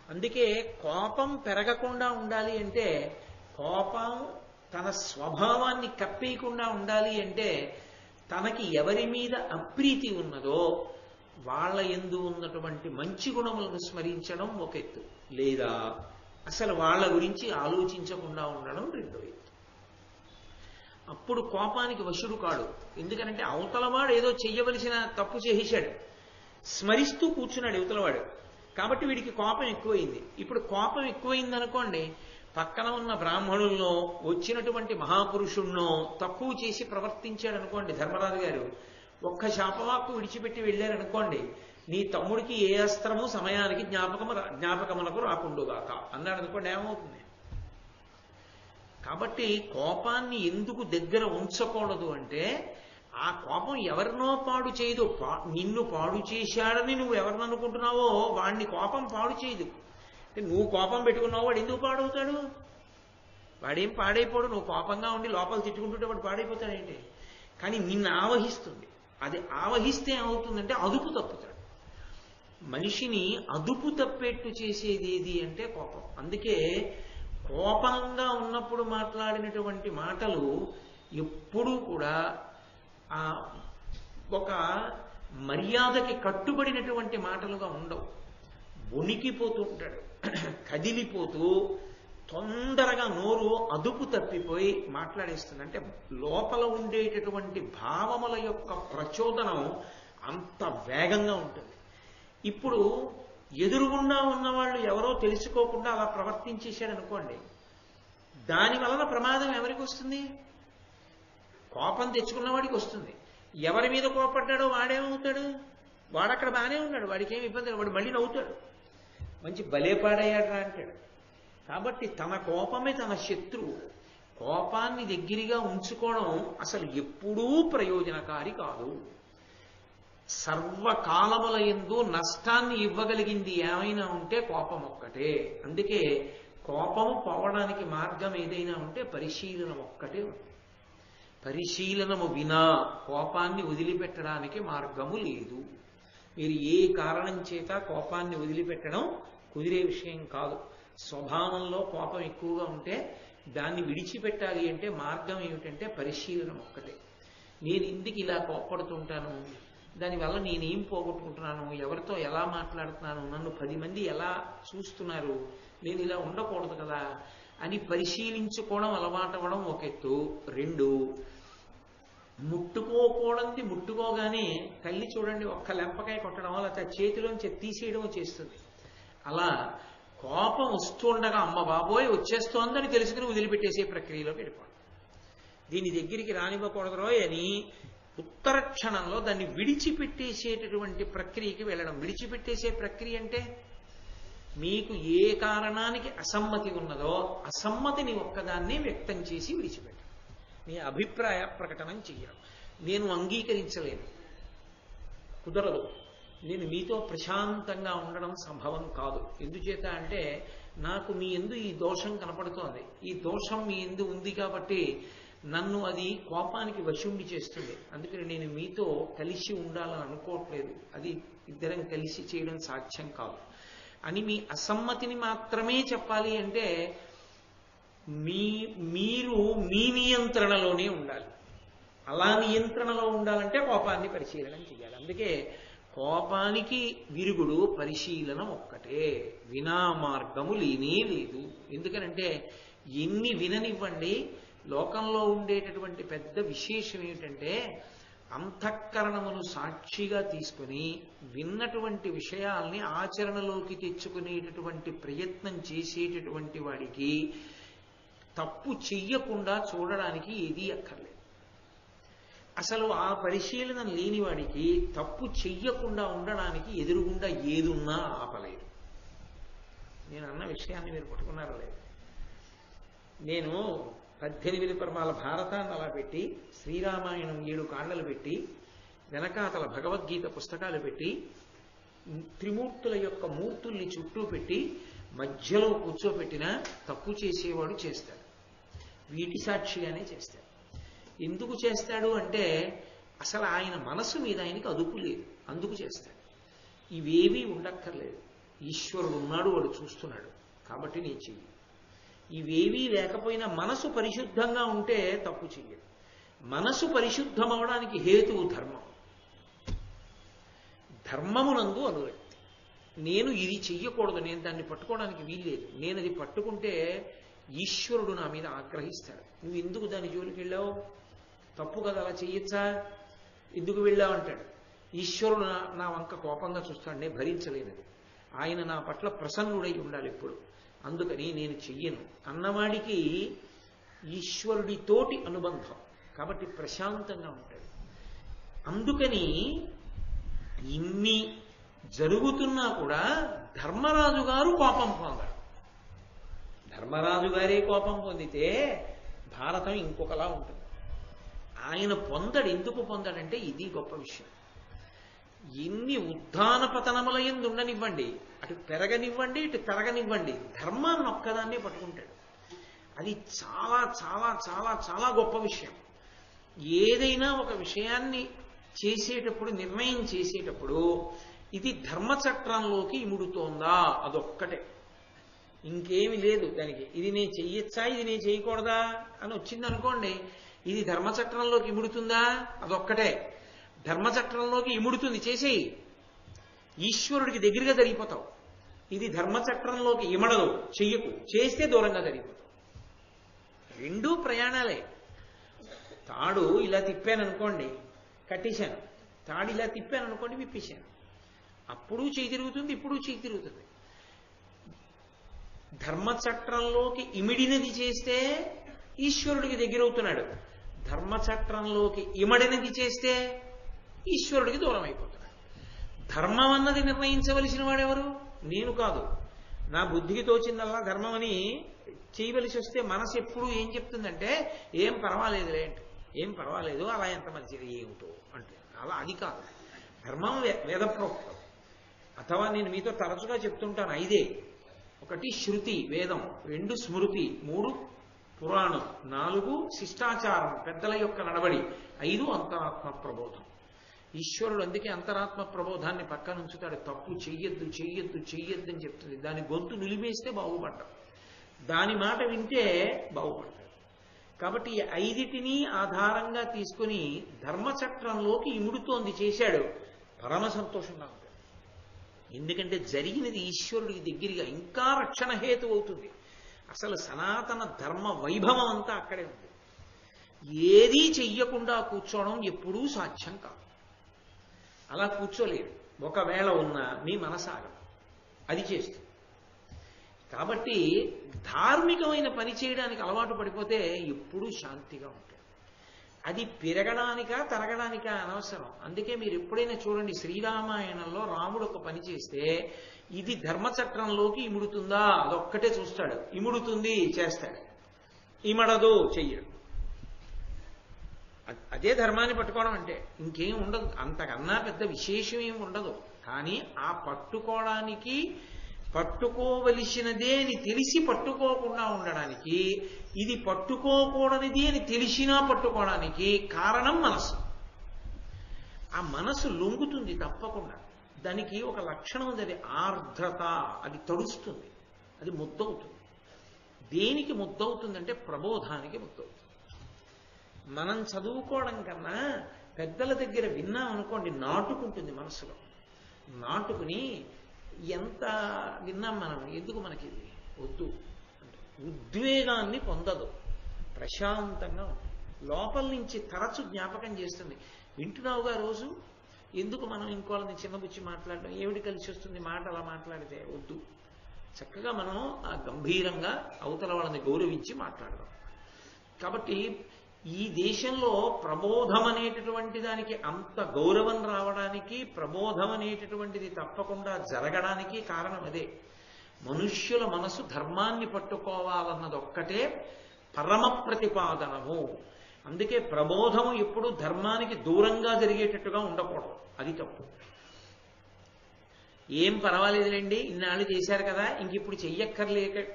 అందుకే కోపం పెరగకుండా ఉండాలి అంటే, కోపం తన స్వభావాన్ని కప్పేయకుండా ఉండాలి అంటే, తనకి ఎవరి మీద అప్రీతి ఉన్నదో వాళ్ళ యందు ఉన్నటువంటి మంచి గుణములను స్మరించడం ఒక ఎత్తు, లేదా అసలు వాళ్ళ గురించి ఆలోచించకుండా ఉండడం రెండో ఎత్తు. అప్పుడు కోపానికి వశుడు కాడు. ఎందుకనంటే అవతలవాడు ఏదో చెయ్యవలసిన తప్పు చేసేశాడు, స్మరిస్తూ కూర్చున్నాడు యువతలవాడు, కాబట్టి వీడికి కోపం ఎక్కువైంది. ఇప్పుడు కోపం ఎక్కువైంది అనుకోండి, పక్కన ఉన్న బ్రాహ్మణుల్లో వచ్చినటువంటి మహాపురుషుణ్ణో తక్కువ చేసి ప్రవర్తించాడు అనుకోండి ధర్మరాజు గారు, ఒక్క శాపవాక్కు విడిచిపెట్టి వెళ్ళారనుకోండి, నీ తమ్ముడికి ఏ అస్త్రము సమయానికి జ్ఞాపకమునకు రాకుండుగాక అన్నాడు అనుకోండి, ఏమవుతుంది? కాబట్టి కోపాన్ని ఎందుకు దగ్గర ఉంచకూడదు అంటే, ఆ కోపం ఎవరినో పాడు చేయదు. నిన్ను పాడు చేశాడని నువ్వు ఎవరిని అనుకుంటున్నావో వాడిని కోపం పాడు చేయదు. నువ్వు కోపం పెట్టుకున్నావు, వాడు ఎందుకు పాడవుతాడు? వాడేం పాడైపోడు. నువ్వు కోపంగా ఉండి లోపల తిట్టుకుంటుంటే వాడు పాడైపోతాడేంటి? కానీ నిన్ను ఆవహిస్తుంది. అది ఆవహిస్తే ఏమవుతుందంటే అదుపు తప్పుతాడు. మనిషిని అదుపు తప్పేట్టు చేసేది ఏది అంటే కోపం. అందుకే కోపంగా ఉన్నప్పుడు మాట్లాడినటువంటి మాటలు ఎప్పుడూ కూడా ఒక మర్యాదకి కట్టుబడినటువంటి మాటలుగా ఉండవు. వణికిపోతూ ఉంటాడు, కదిలిపోతూ తొందరగా నోరు అదుపు తప్పిపోయి మాట్లాడేస్తుంది. అంటే లోపల ఉండేటటువంటి భావముల యొక్క ప్రచోదనం అంత వేగంగా ఉంటుంది. ఇప్పుడు ఎదురుగుండా ఉన్నవాళ్ళు ఎవరో తెలుసుకోకుండా అలా ప్రవర్తించేశాడు అనుకోండి, దాని వలన ప్రమాదం ఎవరికి వస్తుంది? కోపం తెచ్చుకున్నవాడికి వస్తుంది. ఎవరి మీద కోపడ్డాడో వాడేమవుతాడు? వాడక్కడ బాగానే ఉన్నాడు, వాడికి ఏమి ఇబ్బంది లేదు, వాడు మళ్ళీ నవ్వుతాడు, మంచి బలేపాడయ్యాడ్రా అంటాడు. కాబట్టి తన కోపమే తన శత్రువు. కోపాన్ని దగ్గరగా ఉంచుకోవడం అసలు ఎప్పుడూ ప్రయోజనకారి కాదు. సర్వకాలముల యందు నష్టాన్ని ఇవ్వగలిగింది ఏమైనా ఉంటే కోపం ఒక్కటే. అందుకే కోపము పోవడానికి మార్గం ఏదైనా ఉంటే పరిశీలన ఒక్కటే ఉంది. పరిశీలనము వినా కోపాన్ని వదిలిపెట్టడానికి మార్గము లేదు. మీరు ఏ కారణం చేత కోపాన్ని వదిలిపెట్టడం కుదిరే విషయం కాదు. స్వభావంలో కోపం ఎక్కువగా ఉంటే దాన్ని విడిచిపెట్టాలి అంటే మార్గం ఏమిటంటే పరిశీలన ఒక్కటే. నేను ఎందుకు ఇలా కోపడుతుంటాను, దానివల్ల నేనేం పోగొట్టుకుంటున్నాను, ఎవరితో ఎలా మాట్లాడుతున్నాను, నన్ను 10 మంది ఎలా చూస్తున్నారు, నేను ఇలా ఉండకూడదు కదా అని పరిశీలించుకోవడం అలవాటవడం ఒక ఎత్తు. 2, ముట్టుకోకూడదు ముట్టుకోగానే తల్లి చూడండి ఒక్క లెంపకాయ కొట్టడం లేకపోతే చేతిలోంచి తీసేయడం చేస్తుంది. అలా కోపం వస్తుండగా అమ్మ బాబోయ్ వచ్చేస్తోందని తెలుసుకుని వదిలిపెట్టేసే ప్రక్రియలోకి వెళ్ళిపోవడం. దీని దగ్గరికి రానివ్వకూడదురో అని ఉత్తర క్షణంలో దాన్ని విడిచిపెట్టేసేటటువంటి ప్రక్రియకి వెళ్ళడం. విడిచిపెట్టేసే ప్రక్రియ అంటే మీకు ఏ కారణానికి అసమ్మతి ఉన్నదో అసమ్మతిని ఒక్కదాన్నే వ్యక్తం చేసి విడిచిపెట్టడం, మీ అభిప్రాయ ప్రకటన చెయ్యడం. నేను అంగీకరించలేను, కుదరదు, నేను మీతో ప్రశాంతంగా ఉండడం సంభవం కాదు. ఎందుచేత అంటే నాకు మీ యందు ఈ దోషం కనపడుతోంది, ఈ దోషం మీ యందు ఉంది కాబట్టి నన్ను అది కోపానికి వశుండి చేస్తుంది, అందుకని నేను మీతో కలిసి ఉండాలని అనుకోవట్లేదు, అది ఇద్దరం కలిసి చేయడం సాధ్యం కాదు అని మీ అసమ్మతిని మాత్రమే చెప్పాలి అంటే మీరు మీ నియంత్రణలోనే ఉండాలి. అలా నియంత్రణలో ఉండాలంటే కోపాన్ని పరిశీలన చేయాలి. అందుకే కోపానికి విరుగుడు పరిశీలన ఒక్కటే, వినా మార్గము లేనే లేదు. ఎందుకనంటే ఎన్ని విననివ్వండి, లోకంలో ఉండేటటువంటి పెద్ద విశేషం ఏమిటంటే అంతఃకరణమును సాక్షిగా తీసుకుని విన్నటువంటి విషయాల్ని ఆచరణలోకి తెచ్చుకునేటటువంటి ప్రయత్నం చేసేటటువంటి వాడికి తప్పు చెయ్యకుండా చూడడానికి ఏదీ అక్కర్లేదు. అసలు ఆ పరిశీలన లేని వాడికి తప్పు చెయ్యకుండా ఉండడానికి ఎదురుగుండా ఏదున్నా ఆపలేదు. నేను అన్న విషయాన్ని మీరు పట్టుకున్నారా లేదు? నేను 18 పర్వాల భారతాన్ని అలా పెట్టి, శ్రీరామాయణం 7 కాండలు పెట్టి, వెనకాతల భగవద్గీత పుస్తకాలు పెట్టి, త్రిమూర్తుల యొక్క మూర్తుల్ని చుట్టూ పెట్టి మధ్యలో కూర్చోపెట్టినా తప్పు చేసేవాడు చేస్తాడు, వీటి సాక్షిగానే చేస్తాడు. ఎందుకు చేస్తాడు అంటే అసలు ఆయన మనసు మీద ఆయనకి అదుపు లేదు, అందుకు చేస్తాడు. ఇవేవీ ఉండక్కర్లేదు, ఈశ్వరుడు ఉన్నాడు, వాడు చూస్తున్నాడు కాబట్టి నేను చెయ్యి. ఇవేవీ లేకపోయినా మనసు పరిశుద్ధంగా ఉంటే తప్పు చెయ్యదు. మనసు పరిశుద్ధమవడానికి హేతువు ధర్మం. ధర్మమునందు అనురక్తి. నేను ఇది చెయ్యకూడదు, నేను దాన్ని పట్టుకోవడానికి వీల్లేదు, నేను అది పట్టుకుంటే ఈశ్వరుడు నా మీద ఆగ్రహిస్తాడు. నువ్వు ఎందుకు దాని జోలికి వెళ్ళావు, తప్పు కదా, అలా చెయ్యొచ్చా, ఎందుకు వెళ్ళావు అంటాడు. ఈశ్వరుడు నా వంక కోపంగా చూస్తాడు, నేను భరించలేనది. ఆయన నా పట్ల ప్రసన్నుడై ఉండాలి ఎప్పుడు, అందుకని నేను చెయ్యను అన్నవాడికి ఈశ్వరుడితోటి అనుబంధం కాబట్టి ప్రశాంతంగా ఉంటాడు. అందుకని ఇన్ని జరుగుతున్నా కూడా ధర్మరాజు గారు కోపం పొందారు. ధర్మరాజు గారే కోపం పొందితే భారతం ఇంకొకలా ఉంటుంది. ఆయన పొందడు. ఎందుకు పొందడంటే ఇది గొప్ప విషయం. ఎన్ని ఉత్థాన పతనముల యందు ఉండనివ్వండి, అటు పెరగనివ్వండి ఇటు తరగనివ్వండి, ధర్మాన్ని ఒక్కదాన్నే పట్టుకుంటాడు. అది చాలా చాలా చాలా చాలా గొప్ప విషయం. ఏదైనా ఒక విషయాన్ని చేసేటప్పుడు, నిర్ణయం చేసేటప్పుడు ఇది ధర్మచక్రంలోకి ఇముడుతోందా అదొక్కటే, ఇంకేమి లేదు దానికి. ఇది నేను చెయ్యొచ్చా ఇది నేను చేయకూడదా అని వచ్చింది అనుకోండి, ఇది ధర్మచక్రంలోకి ఇముడుతుందా అదొక్కటే. ధర్మచక్రంలోకి ఇముడుతుంది, చేసేయి, ఈశ్వరుడికి దగ్గరగా జరిగిపోతావు. ఇది ధర్మచక్రంలోకి ఇమడదు, చెయ్యకు, చేస్తే దూరంగా జరిగిపోతావు. రెండూ ప్రయాణాలే. తాడు ఇలా తిప్పాను అనుకోండి, కట్టేశాను, తాడు ఇలా తిప్పాను అనుకోండి, విప్పేశాను, అప్పుడు చేయి తిరుగుతుంది, ఇప్పుడు చేయి తిరుగుతుంది. ధర్మచక్రంలోకి ఇమిడినది చేస్తే ఈశ్వరుడికి దగ్గరవుతున్నాడు, ధర్మచక్రంలోకి ఇమడినది చేస్తే ఈశ్వరుడికి దూరం అయిపోతున్నాడు. ధర్మం అన్నది నిర్ణయించవలసిన వాడెవరు? నేను కాదు. నా బుద్ధికి తోచిందల్లా ధర్మం అని చేయవలసి వస్తే మనసు ఎప్పుడు ఏం చెప్తుందంటే ఏం పర్వాలేదులే అంటే, ఏం పర్వాలేదు, అలా ఎంత మంచిది ఏమిటో అంటే, అలా అది కాదు. ధర్మం వేదప్రోక్తం. అథవా నేను మీతో తరచుగా చెప్తుంటాను, 5. 1 శృతి వేదం, 2 స్మృతి, 3 పురాణం, 4 శిష్టాచారం పెద్దల యొక్క నడవడి, 5 అంతరాత్మ ప్రబోధం. ఈశ్వరుడు అందుకే అంతరాత్మ ప్రబోధాన్ని పక్కన ఉంచుతాడు. తప్పు చెయ్యొద్దు చెయ్యొద్దు చెయ్యొద్దు అని చెప్తుంది. దాని గొంతు నిలిమేస్తే బాగుపడ్డాం, దాని మాట వింటే బాగుపడ్డాడు. కాబట్టి ఈ ఐదిటిని ఆధారంగా తీసుకుని ధర్మచక్రంలోకి ఇముడుతోంది చేశాడు. పరమ సంతోషంగా ఉంటాడు. ఎందుకంటే జరిగినది ఈశ్వరుడికి దగ్గరగా ఇంకా రక్షణ హేతు అవుతుంది. అసలు సనాతన ధర్మ వైభవం అంతా అక్కడే ఉంది. ఏదీ చెయ్యకుండా కూర్చోవడం ఎప్పుడూ సాధ్యం కాదు. అలా కూర్చోలేదు. ఒకవేళ ఉన్నా మీ మనసాగం అది చేస్తుంది. కాబట్టి ధార్మికమైన పని చేయడానికి అలవాటు పడిపోతే ఎప్పుడూ శాంతిగా ఉంటాడు. అది పెరగడానికా తరగడానికా అనవసరం. అందుకే మీరు ఎప్పుడైనా చూడండి, శ్రీరామాయణంలో రాముడు ఒక పని చేస్తే ఇది ధర్మచక్రంలోకి ఇముడుతుందా అదొక్కటే చూస్తాడు. ఇముడుతుంది చేస్తాడు, ఇమడదు చెయ్యడు. అదే ధర్మాన్ని పట్టుకోవడం అంటే. ఇంకేం ఉండదు, అంతకన్నా పెద్ద విశేషం ఏమి ఉండదు. కానీ ఆ పట్టుకోవడానికి, పట్టుకోవలసినదే అని తెలిసి పట్టుకోకుండా ఉండడానికి, ఇది పట్టుకోకూడనిది అని తెలిసినా పట్టుకోవడానికి కారణం మనసు. ఆ మనసు లొంగుతుంది తప్పకుండా. దానికి ఒక లక్షణం ఉంది, అది ఆర్ద్రత. అది తడుస్తుంది, అది ముద్దవుతుంది. దేనికి ముద్దవుతుందంటే ప్రబోధానికి ముద్దవుతుంది. మనం చదువుకోవడం కన్నా పెద్దల దగ్గర విన్నాం అనుకోండి, నాటుకుంటుంది మనసులో. నాటుకుని ఎంత విన్నాం మనం, ఎందుకు మనకి ఇది వద్దు అంటే ఉద్వేగాన్ని పొందదు, ప్రశాంతంగా ఉంటుంది. లోపల నుంచి తరచు జ్ఞాపకం చేస్తుంది. వింటున్నావుగా రోజు, ఎందుకు మనం ఇంకోళ్ళని చిన్నబుచ్చి మాట్లాడడం, ఏమిటి కలిసి వస్తుంది మాట అలా మాట్లాడితే, వద్దు. చక్కగా మనం ఆ గంభీరంగా అవతల వాళ్ళని గౌరవించి మాట్లాడదాం. కాబట్టి ఈ దేశంలో ప్రబోధం అనేటటువంటి దానికి అంత గౌరవం రావడానికి, ప్రబోధం అనేటటువంటిది తప్పకుండా జరగడానికి కారణం అదే. మనుష్యుల మనసు ధర్మాన్ని పట్టుకోవాలన్నది ఒక్కటే పరమ ప్రతిపాదనము. అందుకే ప్రబోధము ఎప్పుడు ధర్మానికి దూరంగా జరిగేటట్టుగా ఉండకూడదు, అది తప్పు. ఏం పర్వాలేదులేండి, ఇన్నాళ్ళు చేశారు కదా, ఇంక ఇప్పుడు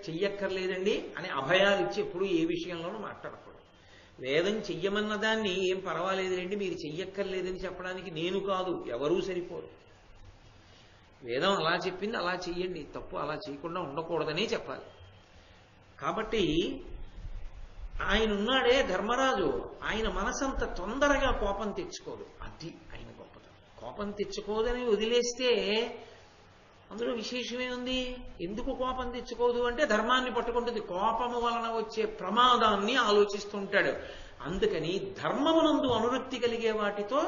చెయ్యక్కర్లేదండి అని అభయాలు ఇచ్చి ఎప్పుడు ఏ విషయంలోనూ మాట్లాడకూడదు. వేదం చెయ్యమన్న దాన్ని ఏం పర్వాలేదులేండి మీరు చెయ్యక్కర్లేదని చెప్పడానికి నేను కాదు, ఎవరూ సరిపోరు. వేదం అలా చెప్పింది అలా చెయ్యండి, తప్పు అలా చేయకుండా ఉండకూడదనే చెప్పాలి. కాబట్టి ఆయన ఉన్నాడే ధర్మరాజు, ఆయన మనసంత తొందరగా కోపం తెచ్చుకోదు. అది ఆయన గొప్పతనం. కోపం తెచ్చుకోదని వదిలేస్తే అందులో విశేషమే ఉంది. ఎందుకు కోపం తెచ్చుకోదు అంటే ధర్మాన్ని పట్టుకుంటుంది. కోపము వలన వచ్చే ప్రమాదాన్ని ఆలోచిస్తుంటాడు. అందుకని ధర్మమునందు అనురక్తి కలిగే వాటితో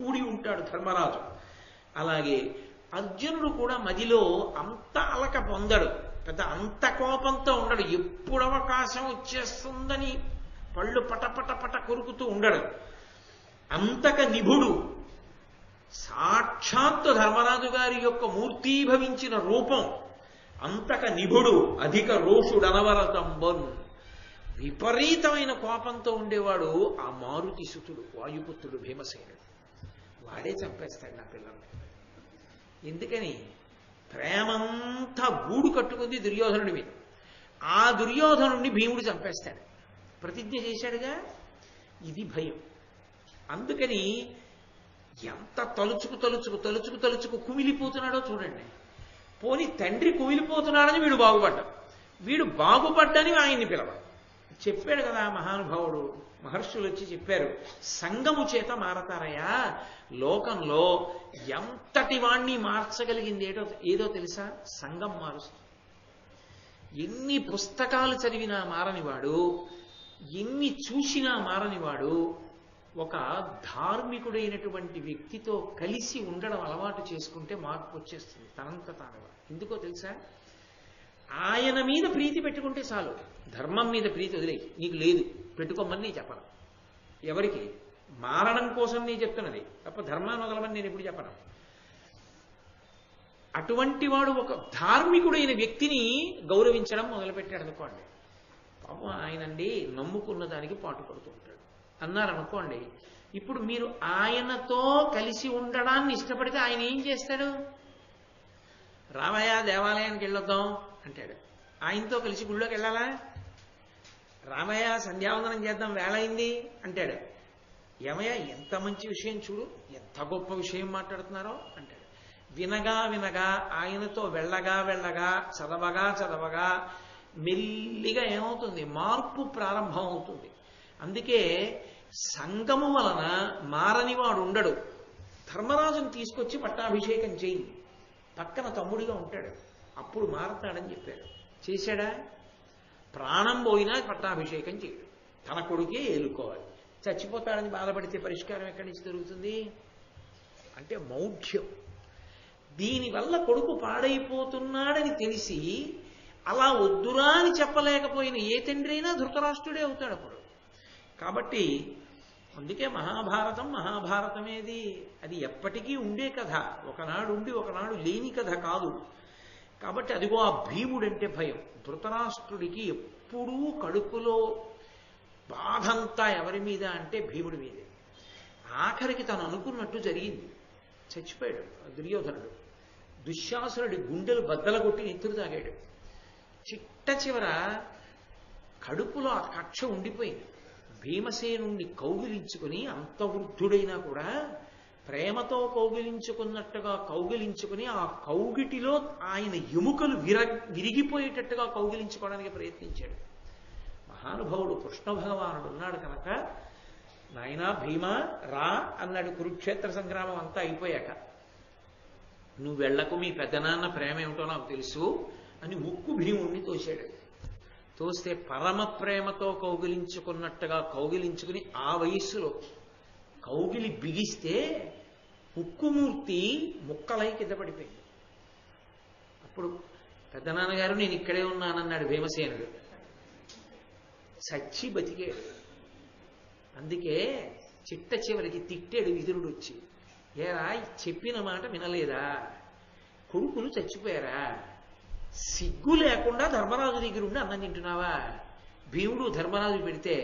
కూడి ఉంటాడు ధర్మరాజు. అలాగే అర్జునుడు కూడా మదిలో అంత అలక పొందడు, పెద్ద అంత కోపంతో ఉండడు. ఎప్పుడు అవకాశం వచ్చేస్తుందని పళ్ళు పటపట పట కొరుకుతూ ఉండడు. అంతక నిభుడు, సాక్షాత్తు ధర్మరాజు గారి యొక్క మూర్తీభవించిన రూపం. అంతక నిభుడు అధిక రోషుడనవరతంబన్, విపరీతమైన కోపంతో ఉండేవాడు ఆ మారుతి సుతుడు, వాయుపుత్రుడు భీమసేనుడు. వాడే చంపేస్తాడు నా పిల్లల్ని. ఎందుకని? ప్రేమంతా గూడు కట్టుకుంది దుర్యోధనుడి మీద. ఆ దుర్యోధనుడిని భీముడు చంపేస్తాడు, ప్రతిజ్ఞ చేశాడుగా. ఇది భయం. అందుకని ఎంత తలుచుకు తలుచుకు తలుచుకు తలుచుకు కుమిలిపోతున్నాడో చూడండి. పోని తండ్రి కుమిలిపోతున్నాడని వీడు బాగుపడ్డాడు, వీడు బాగుపడ్డని ఆయన్ని పిలవాలి. చెప్పాడు కదా మహానుభావుడు, మహర్షులు వచ్చి చెప్పారు, సంగము చేత మారతారయ్యా. లోకంలో ఎంతటి వాణ్ణి మార్చగలిగింది ఏదో తెలుసా? సంగం మారుస్తుంది. ఎన్ని పుస్తకాలు చదివినా మారనివాడు, ఎన్ని చూసినా మారనివాడు ఒక ధార్మికుడైనటువంటి వ్యక్తితో కలిసి ఉండడం అలవాటు చేసుకుంటే మార్పు వచ్చేస్తుంది తనంత తానుగా. ఎందుకో తెలుసా? ఆయన మీద ప్రీతి పెట్టుకుంటే చాలు. ధర్మం మీద ప్రీతి వదిలేయి, నీకు లేదు పెట్టుకోమని నేను చెప్పను. ఎవరికి? మారడం కోసం నేను చెప్తున్నది తప్ప ధర్మాన్ని వదలమని నేను ఎప్పుడు చెప్పను. అటువంటి వాడు ఒక ధార్మికుడైన వ్యక్తిని గౌరవించడం మొదలుపెట్టాడు అనుకోండి, పాపం ఆయనండి నమ్ముకున్న దానికి పాటుపడుతూ ఉంటాడు అన్నారనుకోండి. ఇప్పుడు మీరు ఆయనతో కలిసి ఉండడాన్ని ఇష్టపడితే ఆయన ఏం చేస్తాడు? రామయ్య దేవాలయానికి వెళ్ళొద్దాం అంటాడు. ఆయనతో కలిసి గుళ్ళోకి వెళ్ళాలా? రామయ్య సంధ్యావందనం చేద్దాం వేళ అయింది అంటాడు. ఏమయ్యా ఎంత మంచి విషయం చూడు, ఎంత గొప్ప విషయం మాట్లాడుతున్నారో అంటాడు. వినగా వినగా ఆయనతో వెళ్ళగా వెళ్ళగా చదవగా చదవగా మెల్లిగా ఏమవుతుంది, మార్పు ప్రారంభం అవుతుంది. అందుకే సంగము వలన మారనివాడు ఉండడు. ధర్మరాజుని తీసుకొచ్చి పట్టాభిషేకం చేయి, పక్కన తమ్ముడిగా ఉంటాడు, అప్పుడు మారతాడని చెప్పాడు. చేశాడా? ప్రాణం పోయినా పట్టాభిషేకం చేయడు, తన కొడుకే ఏలుకోవాలి. చచ్చిపోతాడని బాధపడితే పరిష్కారం ఎక్కడి నుంచి దొరుకుతుంది? అంటే మౌఢ్యం. దీనివల్ల కొడుకు పాడైపోతున్నాడని తెలిసి అలా వద్దురా అని చెప్పలేకపోయిన ఏ తండ్రి అయినా ధృతరాష్ట్రుడే అవుతాడు అప్పుడు. కాబట్టి అందుకే మహాభారతమేది అది ఎప్పటికీ ఉండే కథ, ఒకనాడు ఉండి ఒకనాడు లేని కథ కాదు. కాబట్టి అదిగో ఆ భీముడంటే భయం. ధృతరాష్ట్రుడికి ఎప్పుడూ కడుపులో బాధంతా ఎవరి మీద అంటే భీముడి మీదే. ఆఖరికి తను అనుకున్నట్టు జరిగింది, చచ్చిపోయాడు దుర్యోధనుడు. దుశ్శాసనుడి గుండెలు బద్దల కొట్టి నెత్తురు తాగాడు. చిట్ట చివర కడుపులో ఆ కక్ష ఉండిపోయింది. భీమసేనుణ్ణి కౌగిలించుకుని, అంత వృద్ధుడైనా కూడా ప్రేమతో కౌగిలించుకున్నట్టుగా కౌగిలించుకుని, ఆ కౌగిటిలో ఆయన ఎముకలు విరిగిపోయేటట్టుగా కౌగిలించుకోవడానికి ప్రయత్నించాడు. మహానుభావుడు కృష్ణ భగవానుడు ఉన్నాడు కనుక, నాయనా భీమా రా అన్నాడు. కురుక్షేత్ర సంగ్రామం అంతా అయిపోయాక, నువ్వు వెళ్లకు, మీ పెద్దనాన్న ప్రేమ ఏమిటో నాకు తెలుసు అని ఉక్కు భీముణ్ణి తోశాడు. తోస్తే పరమ ప్రేమతో కౌగిలించుకున్నట్టుగా కౌగిలించుకుని ఆ వయస్సులో కౌగిలి బిగిస్తే ఉక్కుమూర్తి ముక్కలై కింద పడిపోయింది. అప్పుడు పెద్దనాన్నగారు నేను ఇక్కడే ఉన్నానన్నాడు భీమసేనుడు. చచ్చి బతికాడు. అందుకే చిట్ట చివరికి తిట్టాడు విదురుడు వచ్చి, ఏరా చెప్పిన మాట వినలేదా, కొడుకులు చచ్చిపోయారా, సిగ్గు లేకుండా ధర్మరాజు దగ్గర ఉండి అన్నం తింటున్నావా, భీముడు ధర్మరాజు పెడితే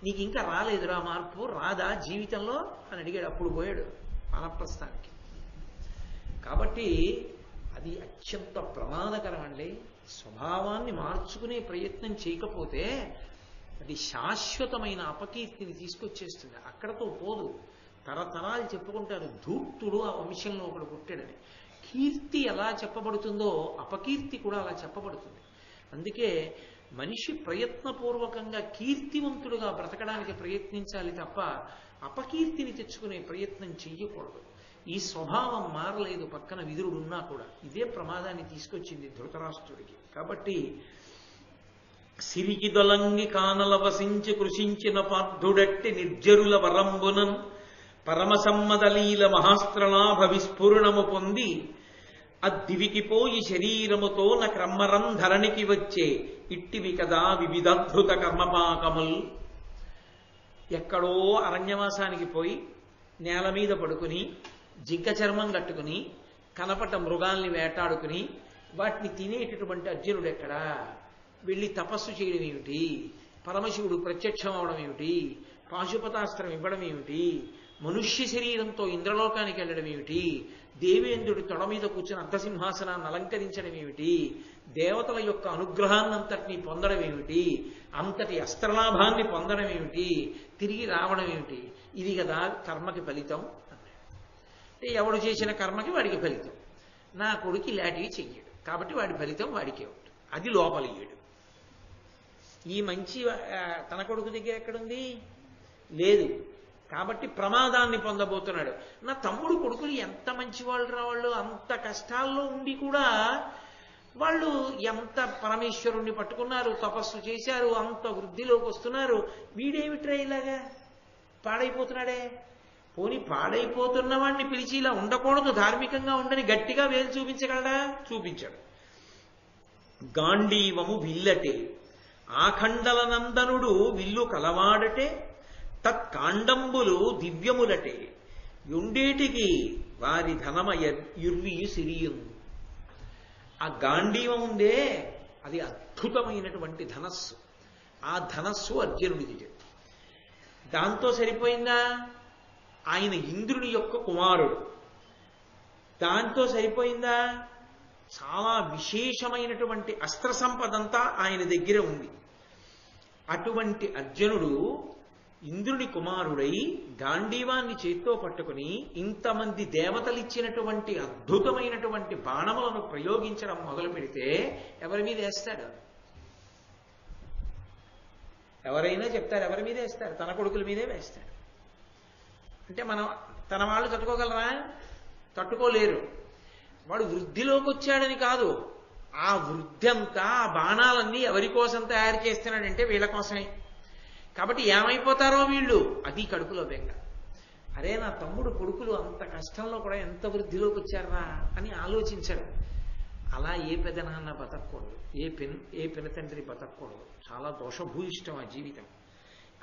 నీకు ఇంకా రాలేదురా మార్పు, రాదా జీవితంలో అని అడిగాడు. అప్పుడు పోయాడు వానప్రస్థానికి. కాబట్టి అది అత్యంత ప్రమాదకరం అండి. స్వభావాన్ని మార్చుకునే ప్రయత్నం చేయకపోతే అది శాశ్వతమైన అపకీర్తిని తీసుకొచ్చేస్తుంది. అక్కడతో పోదు, తరతరాలు చెప్పుకుంటారు ధూర్తుడు ఆ వంశంలో ఒకడు పుట్టాడని. కీర్తి ఎలా చెప్పబడుతుందో అపకీర్తి కూడా అలా చెప్పబడుతుంది. అందుకే మనిషి ప్రయత్నపూర్వకంగా కీర్తివంతుడుగా బ్రతకడానికి ప్రయత్నించాలి తప్ప అపకీర్తిని తెచ్చుకునే ప్రయత్నం చెయ్యకూడదు. ఈ స్వభావం మారలేదు పక్కన విదురుడున్నా కూడా. ఇదే ప్రమాదాన్ని తీసుకొచ్చింది ధృతరాష్ట్రుడికి. కాబట్టి సిరికి దొలంగి కానల వసించి కృషించిన పార్థుడట్టి నిర్జరుల వరంబునన్ పరమసమ్మదలీల మహాస్త్రలాభ విస్ఫురణము పొంది అద్దివికి పోయి శరీరముతో న క్రమ్మరం ధరణికి వచ్చే ఇట్టివి కదా వివిధద్భుత కర్మపాకముల్. ఎక్కడో అరణ్యవాసానికి పోయి నేల మీద పడుకుని జింక చర్మం కట్టుకుని కనపట మృగాల్ని వేటాడుకుని వాటిని తినేటటువంటి అర్జునుడు ఎక్కడా, వెళ్ళి తపస్సు చేయడం ఏమిటి, పరమశివుడు ప్రత్యక్షం అవడం ఏమిటి, పాశుపతాస్త్రం ఇవ్వడం ఏమిటి, మనుష్య శరీరంతో ఇంద్రలోకానికి వెళ్ళడం ఏమిటి, దేవేంద్రుడి తొడ మీద కూర్చుని అర్ధసింహాసనాన్ని అలంకరించడం ఏమిటి, దేవతల యొక్క అనుగ్రహాన్నంతటినీ పొందడం ఏమిటి, అంతటి అస్త్రలాభాన్ని పొందడం ఏమిటి, తిరిగి రావడం ఏమిటి, ఇది కదా కర్మకి ఫలితం అన్నాడు. అంటే ఎవడు చేసిన కర్మకి వాడికి ఫలితం. నా కొడుకు ఇలాంటివి చెయ్యడు కాబట్టి వాడి ఫలితం వాడికే ఉంటుంది. అది లోపలియ్యడు. ఈ మంచి తన కొడుకు దగ్గర ఎక్కడుంది? లేదు. కాబట్టి ప్రమాదాన్ని పొందబోతున్నాడు. నా తమ్ముడు కొడుకులు ఎంత మంచి వాళ్ళు రావాళ్ళు, అంత కష్టాల్లో ఉండి కూడా వాళ్ళు ఎంత పరమేశ్వరుణ్ణి పట్టుకున్నారు, తపస్సు చేశారు, అంత వృద్ధిలోకి వస్తున్నారు. వీడేమిట్రా ఇలాగా పాడైపోతున్నాడే? పోనీ పాడైపోతున్న వాడిని పిలిచి ఇలా ఉండకూడదు, ధార్మికంగా ఉండని గట్టిగా వేలు చూపించగలడా? చూపించాడు. గాంధీవము విల్లటే ఆఖండల నందనుడు విల్లు కలవాడటే తత్కాండంబులు దివ్యములటే యుండేటికి వారి ధనమయ యుర్వియు సిరియుం. ఆ గాంధీవం ఉందే అది అద్భుతమైనటువంటి ధనస్సు. ఆ ధనస్సు అర్జునుడిది. దాంతో సరిపోయిందా? ఆయన ఇంద్రుని యొక్క కుమారుడు. దాంతో సరిపోయిందా? చాలా విశేషమైనటువంటి అస్త్ర సంపదంతా ఆయన దగ్గర ఉంది. అటువంటి అర్జునుడు ఇంద్రుని కుమారుడై గాంధీవాన్ని చేత్తో పట్టుకుని ఇంతమంది దేవతలిచ్చినటువంటి అద్భుతమైనటువంటి బాణములను ప్రయోగించడం మొదలు పెడితే ఎవరి మీద వేస్తాడు? ఎవరైనా చెప్తారు ఎవరి మీద వేస్తారు? తన కొడుకుల మీదే వేస్తాడు. అంటే తన వాళ్ళు తట్టుకోగలరా? తట్టుకోలేరు. వాడు వృద్ధిలోకి వచ్చాడని కాదు, ఆ వృద్ధి అంతా ఆ బాణాలన్నీ ఎవరి కోసం తయారు చేస్తున్నాడంటే వీళ్ళ కోసమే. కాబట్టి ఏమైపోతారో వీళ్ళు, అది కడుపులో బెంగ. అరే నా తమ్ముడు కొడుకులు అంత కష్టంలో కూడా ఎంత వృద్ధిలోకి వచ్చారా అని ఆలోచించరు. అలా ఏ పెదనాన్న బతకూడదు, ఏ పినతండ్రి బతకూడదు. చాలా దోషభూయిష్టం ఆ జీవితం.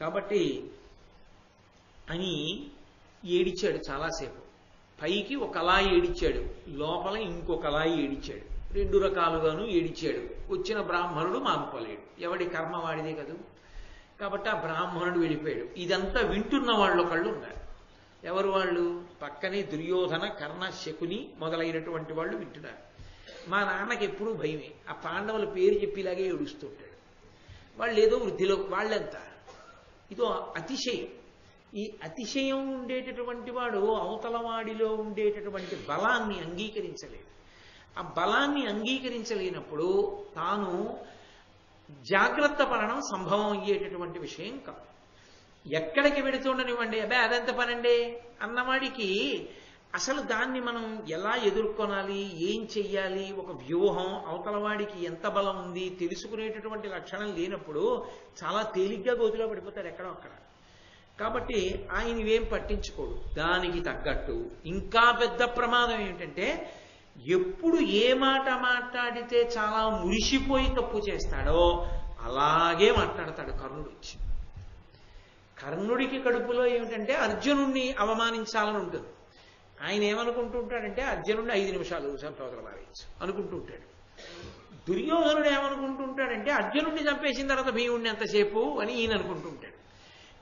కాబట్టి అని ఏడిచాడు చాలాసేపు. పైకి ఒకలా ఏడిచాడు, లోపల ఇంకొకలా ఏడిచాడు. 2 రకాలుగాను ఏడిచాడు. వచ్చిన బ్రాహ్మణుడు మానుకోలేడు, ఎవడి కర్మ వాడిదే కదూ. కాబట్టి ఆ బ్రాహ్మణుడు వెళ్ళిపోయాడు. ఇదంతా వింటున్న వాళ్ళు ఒకళ్ళు ఉన్నారు. ఎవరు వాళ్ళు? పక్కనే దుర్యోధన, కర్ణ, శకుని మొదలైనటువంటి వాళ్ళు వింటున్నారు. మా నాన్నకి ఎప్పుడూ భయమే, ఆ పాండవుల పేరు చెప్పిలాగే ఏడుస్తుంటాడు. వాళ్ళు ఏదో వృద్ధిలో, వాళ్ళంతా ఇదో అతిశయం. ఈ అతిశయం ఉండేటటువంటి వాడు అవతలవాడిలో ఉండేటటువంటి బలాన్ని అంగీకరించలేడు. ఆ బలాన్ని అంగీకరించలేనప్పుడు తాను జాగ్రత్త పడడం సంభవం అయ్యేటటువంటి విషయం కాదు. ఎక్కడికి వెడుతుండనివ్వండి, అబ్బే అదంత పనండి అన్నవాడికి అసలు దాన్ని మనం ఎలా ఎదుర్కొనాలి, ఏం చెయ్యాలి, ఒక వ్యూహం, అవతలవాడికి ఎంత బలం ఉంది తెలుసుకునేటటువంటి లక్షణం లేనప్పుడు చాలా తేలిగ్గా గోతులో పడిపోతాడు ఎక్కడో అక్కడ. కాబట్టి ఆయన ఇవేం పట్టించుకోడు. దానికి తగ్గట్టు ఇంకా పెద్ద ప్రమాదం ఏంటంటే, ఎప్పుడు ఏ మాట మాట్లాడితే చాలా మురిసిపోయి తప్పు చేస్తాడో అలాగే మాట్లాడతాడు కర్ణుడు వచ్చి. కర్ణుడికి కడుపులో ఏమిటంటే అర్జునుడిని అవమానించాలని ఉంటుంది. ఆయన ఏమనుకుంటూ ఉంటాడంటే అర్జునుడిని 5 నిమిషాలు చంపవతల మారేయచ్చు అనుకుంటూ ఉంటాడు. దుర్యోధనుడు ఏమనుకుంటూ ఉంటాడంటే అర్జునుడిని చంపేసిన తర్వాత భీముడిని ఎంతసేపు అని ఈయన అనుకుంటూ ఉంటాడు.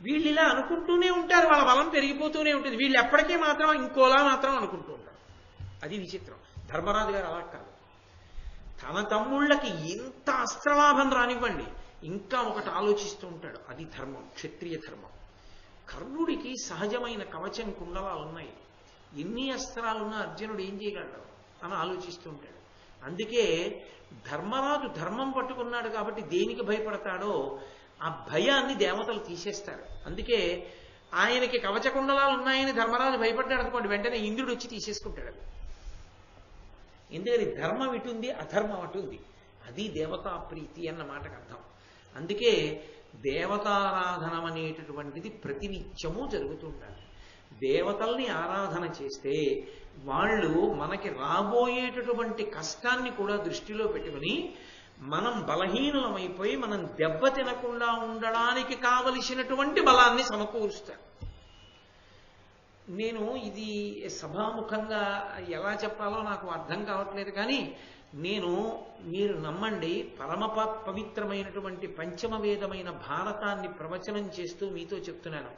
వీళ్ళు ఇలా అనుకుంటూనే ఉంటారు, వాళ్ళ బలం పెరిగిపోతూనే ఉంటుంది. వీళ్ళు ఎప్పటికీ మాత్రం ఇంకోలా మాత్రం అనుకుంటూ ఉంటారు. అది విచిత్రం. ధర్మరాజు గారు అలా కాదు. తన తమ్ముళ్ళకి ఎంత అస్త్రలాభం రానివ్వండి, ఇంకా ఒకటి ఆలోచిస్తూ ఉంటాడు. అది ధర్మం, క్షత్రియ ధర్మం. కర్ణుడికి సహజమైన కవచం కుండలాలు ఉన్నాయి. ఎన్ని అస్త్రాలున్నా అర్జునుడు ఏం చేయగలడు అని ఆలోచిస్తూ ఉంటాడు. అందుకే ధర్మరాజు ధర్మం పట్టుకున్నాడు కాబట్టి దేనికి భయపడతాడో ఆ భయాన్ని దేవతలు తీసేస్తారు. అందుకే ఆయనకి కవచ కుండలాలు ఉన్నాయని ధర్మరాజు భయపడ్డాడు అనుకోండి, వెంటనే ఇంద్రుడు వచ్చి తీసేసుకుంటాడు. ఎందుకని ధర్మం ఇటుంది, అధర్మం అటుంది. అది దేవతా ప్రీతి అన్న మాటకు అర్థం. అందుకే దేవతారాధన అనేటటువంటిది ప్రతినిత్యము జరుగుతుండాలి. దేవతల్ని ఆరాధన చేస్తే వాళ్ళు మనకి రాబోయేటటువంటి కష్టాన్ని కూడా దృష్టిలో పెట్టుకుని మనం బలహీనమైపోయి మనం దెబ్బ తినకుండా ఉండడానికి కావలసినటువంటి బలాన్ని సమకూరుస్తారు. నేను ఇది సభాముఖంగా ఎలా చెప్పాలో నాకు అర్థం కావట్లేదు, కానీ మీరు నమ్మండి, పరమ పవిత్రమైనటువంటి పంచమ వేదమైన భారతాన్ని ప్రవచనం చేస్తూ మీతో చెప్తున్నాను.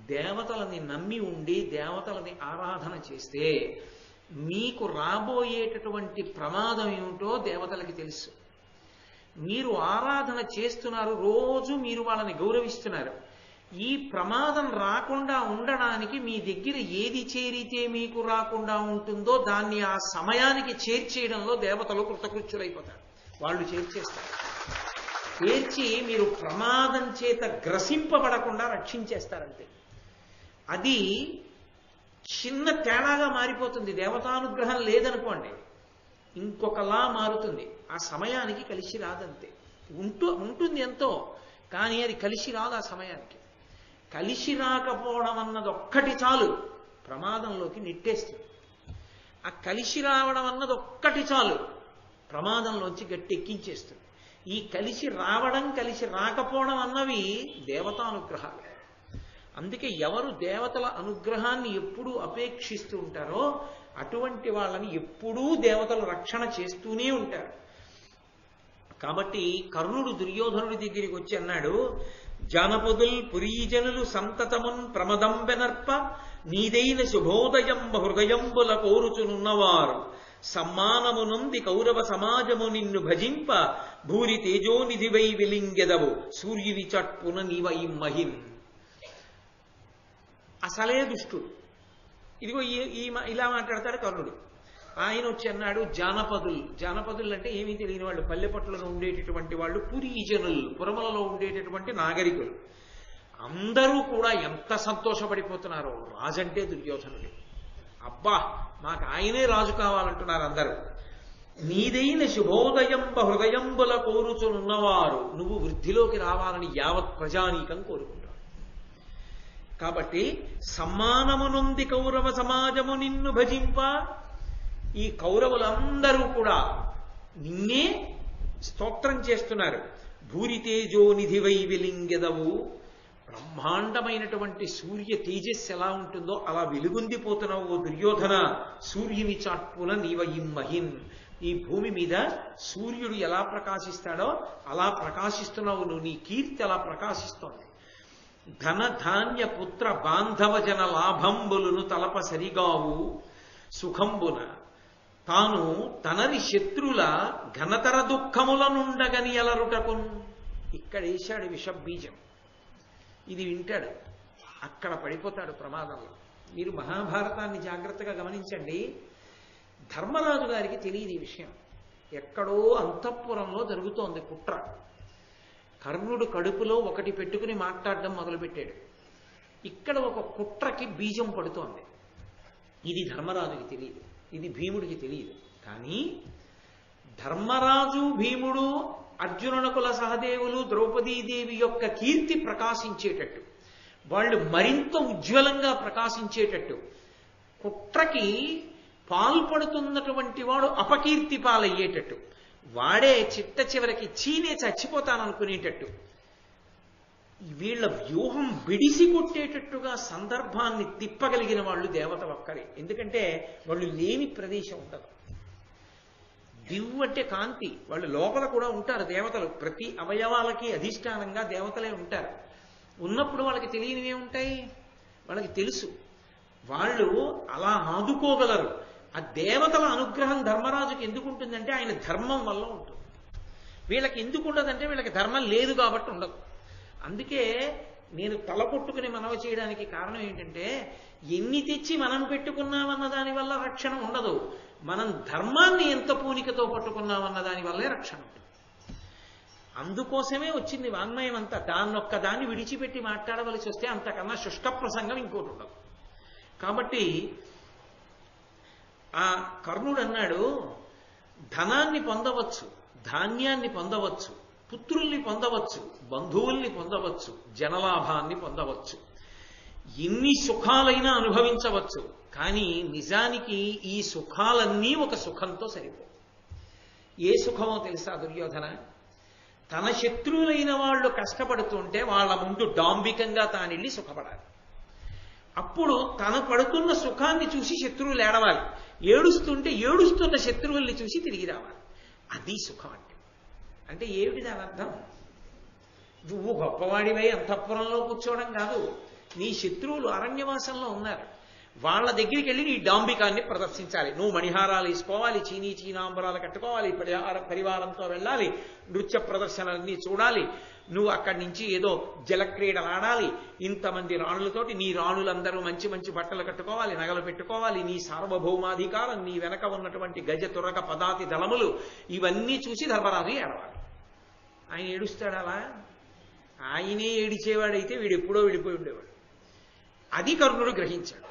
దేవతలని నమ్మి ఉండి దేవతలని ఆరాధన చేస్తే మీకు రాబోయేటటువంటి ప్రమాదం ఏమిటో దేవతలకి తెలుసు. మీరు ఆరాధన చేస్తున్నారు, రోజు మీరు వాళ్ళని గౌరవిస్తున్నారు. ఈ ప్రమాదం రాకుండా ఉండడానికి మీ దగ్గర ఏది చేరితే మీకు రాకుండా ఉంటుందో దాన్ని ఆ సమయానికి చేర్చేయడంలో దేవతలు కృతకృత్యులైపోతారు. వాళ్ళు చేర్చేస్తారు. చేర్చి మీరు ప్రమాదం చేత గ్రసింపబడకుండా రక్షించేస్తారంతే. అది చిన్న తేడాగా మారిపోతుంది. దేవతానుగ్రహం లేదనుకోండి, ఇంకొకలా మారుతుంది. ఆ సమయానికి కలిసి రాదంతే. ఉంటుంది ఎంతో, కానీ అది కలిసి రాదు. ఆ సమయానికి కలిసి రాకపోవడం అన్నది ఒక్కటి చాలు ప్రమాదంలోకి నెట్టేస్తుంది. ఆ కలిసి రావడం అన్నది ఒక్కటి చాలు ప్రమాదంలోంచి గట్టెక్కించేస్తుంది. ఈ కలిసి రావడం, కలిసి రాకపోవడం అన్నవి దేవతానుగ్రహాలు. అందుకే ఎవరు దేవతల అనుగ్రహాన్ని ఎప్పుడూ అపేక్షిస్తూ ఉంటారో అటువంటి వాళ్ళని ఎప్పుడూ దేవతలు రక్షణ చేస్తూనే ఉంటారు. కాబట్టి కర్ణుడు దుర్యోధనుడి దగ్గరికి వచ్చి అన్నాడు, జానపదుల్ పురీజనులు సంతతమున్ ప్రమదంబెనర్ప నీదైన శుభోదయంబ హృదయంబుల కోరుచునున్నవారు సమ్మానమునుంది కౌరవ సమాజము నిన్ను భజింప భూరి తేజోనిధివై వెలింగెదవు సూర్యుని చట్పున నీవై మహిన్. అసలే దుష్టుడు. ఇదిగో ఇలా మాట్లాడతాడు కర్ణుడు. ఆయన వచ్చి అన్నాడు, జానపదులు అంటే ఏమీ తెలియని వాళ్ళు, పల్లెపట్లలో ఉండేటటువంటి వాళ్ళు, పురీజనులు, పురమలలో ఉండేటటువంటి నాగరికులు అందరూ కూడా ఎంత సంతోషపడిపోతున్నారో. రాజంటే దుర్యోధనుడు, అబ్బా మాకు ఆయనే రాజు కావాలంటున్నారు అందరూ. నీదైన శుభోదయంబ హృదయంబుల కోరుచునున్నవారు నువ్వు వృద్ధిలోకి రావాలని యావత్ ప్రజానీకం కోరుకుంటారు. కాబట్టి సమ్మానమునుంది కౌరవ సమాజము నిన్ను భజింప. ఈ కౌరవులందరూ కూడా నిన్నే స్తోత్రం చేస్తున్నారు. భూరితేజో నిధి వై విలింగెదవు. బ్రహ్మాండమైనటువంటి సూర్య తేజస్సు ఎలా ఉంటుందో అలా వెలుగొందిపోతున్నావు ఓ దుర్యోధన. సూర్యుని చాట్పున నీవయిమ్మహిన్. ఈ భూమి మీద సూర్యుడు ఎలా ప్రకాశిస్తాడో అలా ప్రకాశిస్తున్నావు నువ్వు. నీ కీర్తి అలా ప్రకాశిస్తోంది. ధన ధాన్య పుత్ర బాంధవ జన లాభంబులను తలప సరిగావు సుఖంబున. తాను తనని శత్రుల ఘనతర దుఃఖములనుండగని అలరుటకున్. ఇక్కడ వేశాడు విషబీజం. ఇది వింటాడు, అక్కడ పడిపోతాడు ప్రమాదంలో. మీరు మహాభారతాన్ని జాగ్రత్తగా గమనించండి. ధర్మరాజు గారికి తెలియదు ఈ విషయం. ఎక్కడో అంతఃపురంలో జరుగుతోంది కుట్ర. కర్ణుడు కడుపులో ఒకటి పెట్టుకుని మాట్లాడడం మొదలుపెట్టాడు. ఇక్కడ ఒక కుట్రకి బీజం పడుతోంది. ఇది ధర్మరాజుకి తెలియదు, ఇది భీముడికి తెలియదు. కానీ ధర్మరాజు, భీముడు, అర్జునునకుల సహదేవులు, ద్రౌపదీదేవి యొక్క కీర్తి ప్రకాశించేటట్టు, వాళ్ళు మరింత ఉజ్వలంగా ప్రకాశించేటట్టు, కుట్రకి పాల్పడుతున్నటువంటి వాడు అపకీర్తి పాలయ్యేటట్టు, వాడే చిట్ట చివరికి చీనే చచ్చిపోతాననుకునేటట్టు, వీళ్ళ వ్యూహం బిడిసి కొట్టేటట్టుగా సందర్భాన్ని తిప్పగలిగిన వాళ్ళు దేవత ఒక్కరే. ఎందుకంటే వాళ్ళు లేని ప్రదేశం ఉండదు. దివ్వు అంటే కాంతి. వాళ్ళు లోపల కూడా ఉంటారు దేవతలు. ప్రతి అవయవాలకి అధిష్టానంగా దేవతలే ఉంటారు. ఉన్నప్పుడు వాళ్ళకి తెలియనివే ఉంటాయి, వాళ్ళకి తెలుసు. వాళ్ళు అలా ఆదుకోగలరు. ఆ దేవతల అనుగ్రహం ధర్మరాజుకి ఎందుకు ఉంటుందంటే ఆయన ధర్మం వల్ల ఉంటుంది. వీళ్ళకి ఎందుకు ఉండదంటే వీళ్ళకి ధర్మం లేదు కాబట్టి ఉండదు. అందుకే నేను తల కొట్టుకుని మనవి చేయడానికి కారణం ఏంటంటే, ఎన్ని తెచ్చి మనం పెట్టుకున్నామన్న దాని వల్ల రక్షణ ఉండదు, మనం ధర్మాన్ని ఎంత పూనికతో పట్టుకున్నామన్న దాని వల్లే రక్షణ ఉంటుంది. అందుకోసమే వచ్చింది వాంగ్మయం అంతా. దాన్ని విడిచిపెట్టి మాట్లాడవలసి వస్తే అంతకన్నా శుష్క ప్రసంగం ఇంకోటి ఉండదు. కాబట్టి ఆ కర్ణుడు అన్నాడు, ధనాన్ని పొందవచ్చు, ధాన్యాన్ని పొందవచ్చు, పుత్రుల్ని పొందవచ్చు, బంధువుల్ని పొందవచ్చు, జనలాభాన్ని పొందవచ్చు, ఎన్ని సుఖాలైనా అనుభవించవచ్చు. కానీ నిజానికి ఈ సుఖాలన్నీ ఒక సుఖంతో సరిపో. ఏ సుఖమో తెలుసా దుర్యోధన? తన శత్రువులైన వాళ్ళు కష్టపడుతుంటే వాళ్ళ ముందు డాంబికంగా తానెళ్ళి సుఖపడాలి. అప్పుడు తన పడుతున్న సుఖాన్ని చూసి శత్రువులు ఏడవాలి. ఏడుస్తుంటే ఏడుస్తున్న శత్రువుల్ని చూసి తిరిగి రావాలి. అది సుఖం అంటే. అంటే ఏమిటి దాని అర్థం? నువ్వు గొప్పవాడివై అంతఃపురంలో కూర్చోవడం కాదు. నీ శత్రువులు అరణ్యవాసంలో ఉన్నారు, వాళ్ళ దగ్గరికి వెళ్ళి నీ డాంబికాన్ని ప్రదర్శించాలి. నువ్వు మణిహారాలు వేసుకోవాలి, చీనాంబరాలు కట్టుకోవాలి, పరివారంతో వెళ్ళాలి, నృత్య ప్రదర్శనలన్నీ చూడాలి, నువ్వు అక్కడి నుంచి ఏదో జలక్రీడలు ఆడాలి, ఇంతమంది రాణులతోటి నీ రాణులందరూ మంచి మంచి బట్టలు కట్టుకోవాలి, నగలు పెట్టుకోవాలి, నీ సార్వభౌమాధికారం, నీ వెనక ఉన్నటువంటి గజ తురక పదాతి దళములు, ఇవన్నీ చూసి ధర్మరాజు ఏడవాలి. ఆయన ఏడుస్తాడు అలా? ఆయనే ఏడిచేవాడైతే వీడు ఎప్పుడో విడిపోయి ఉండేవాడు. అది కర్ణుడు గ్రహించాడు.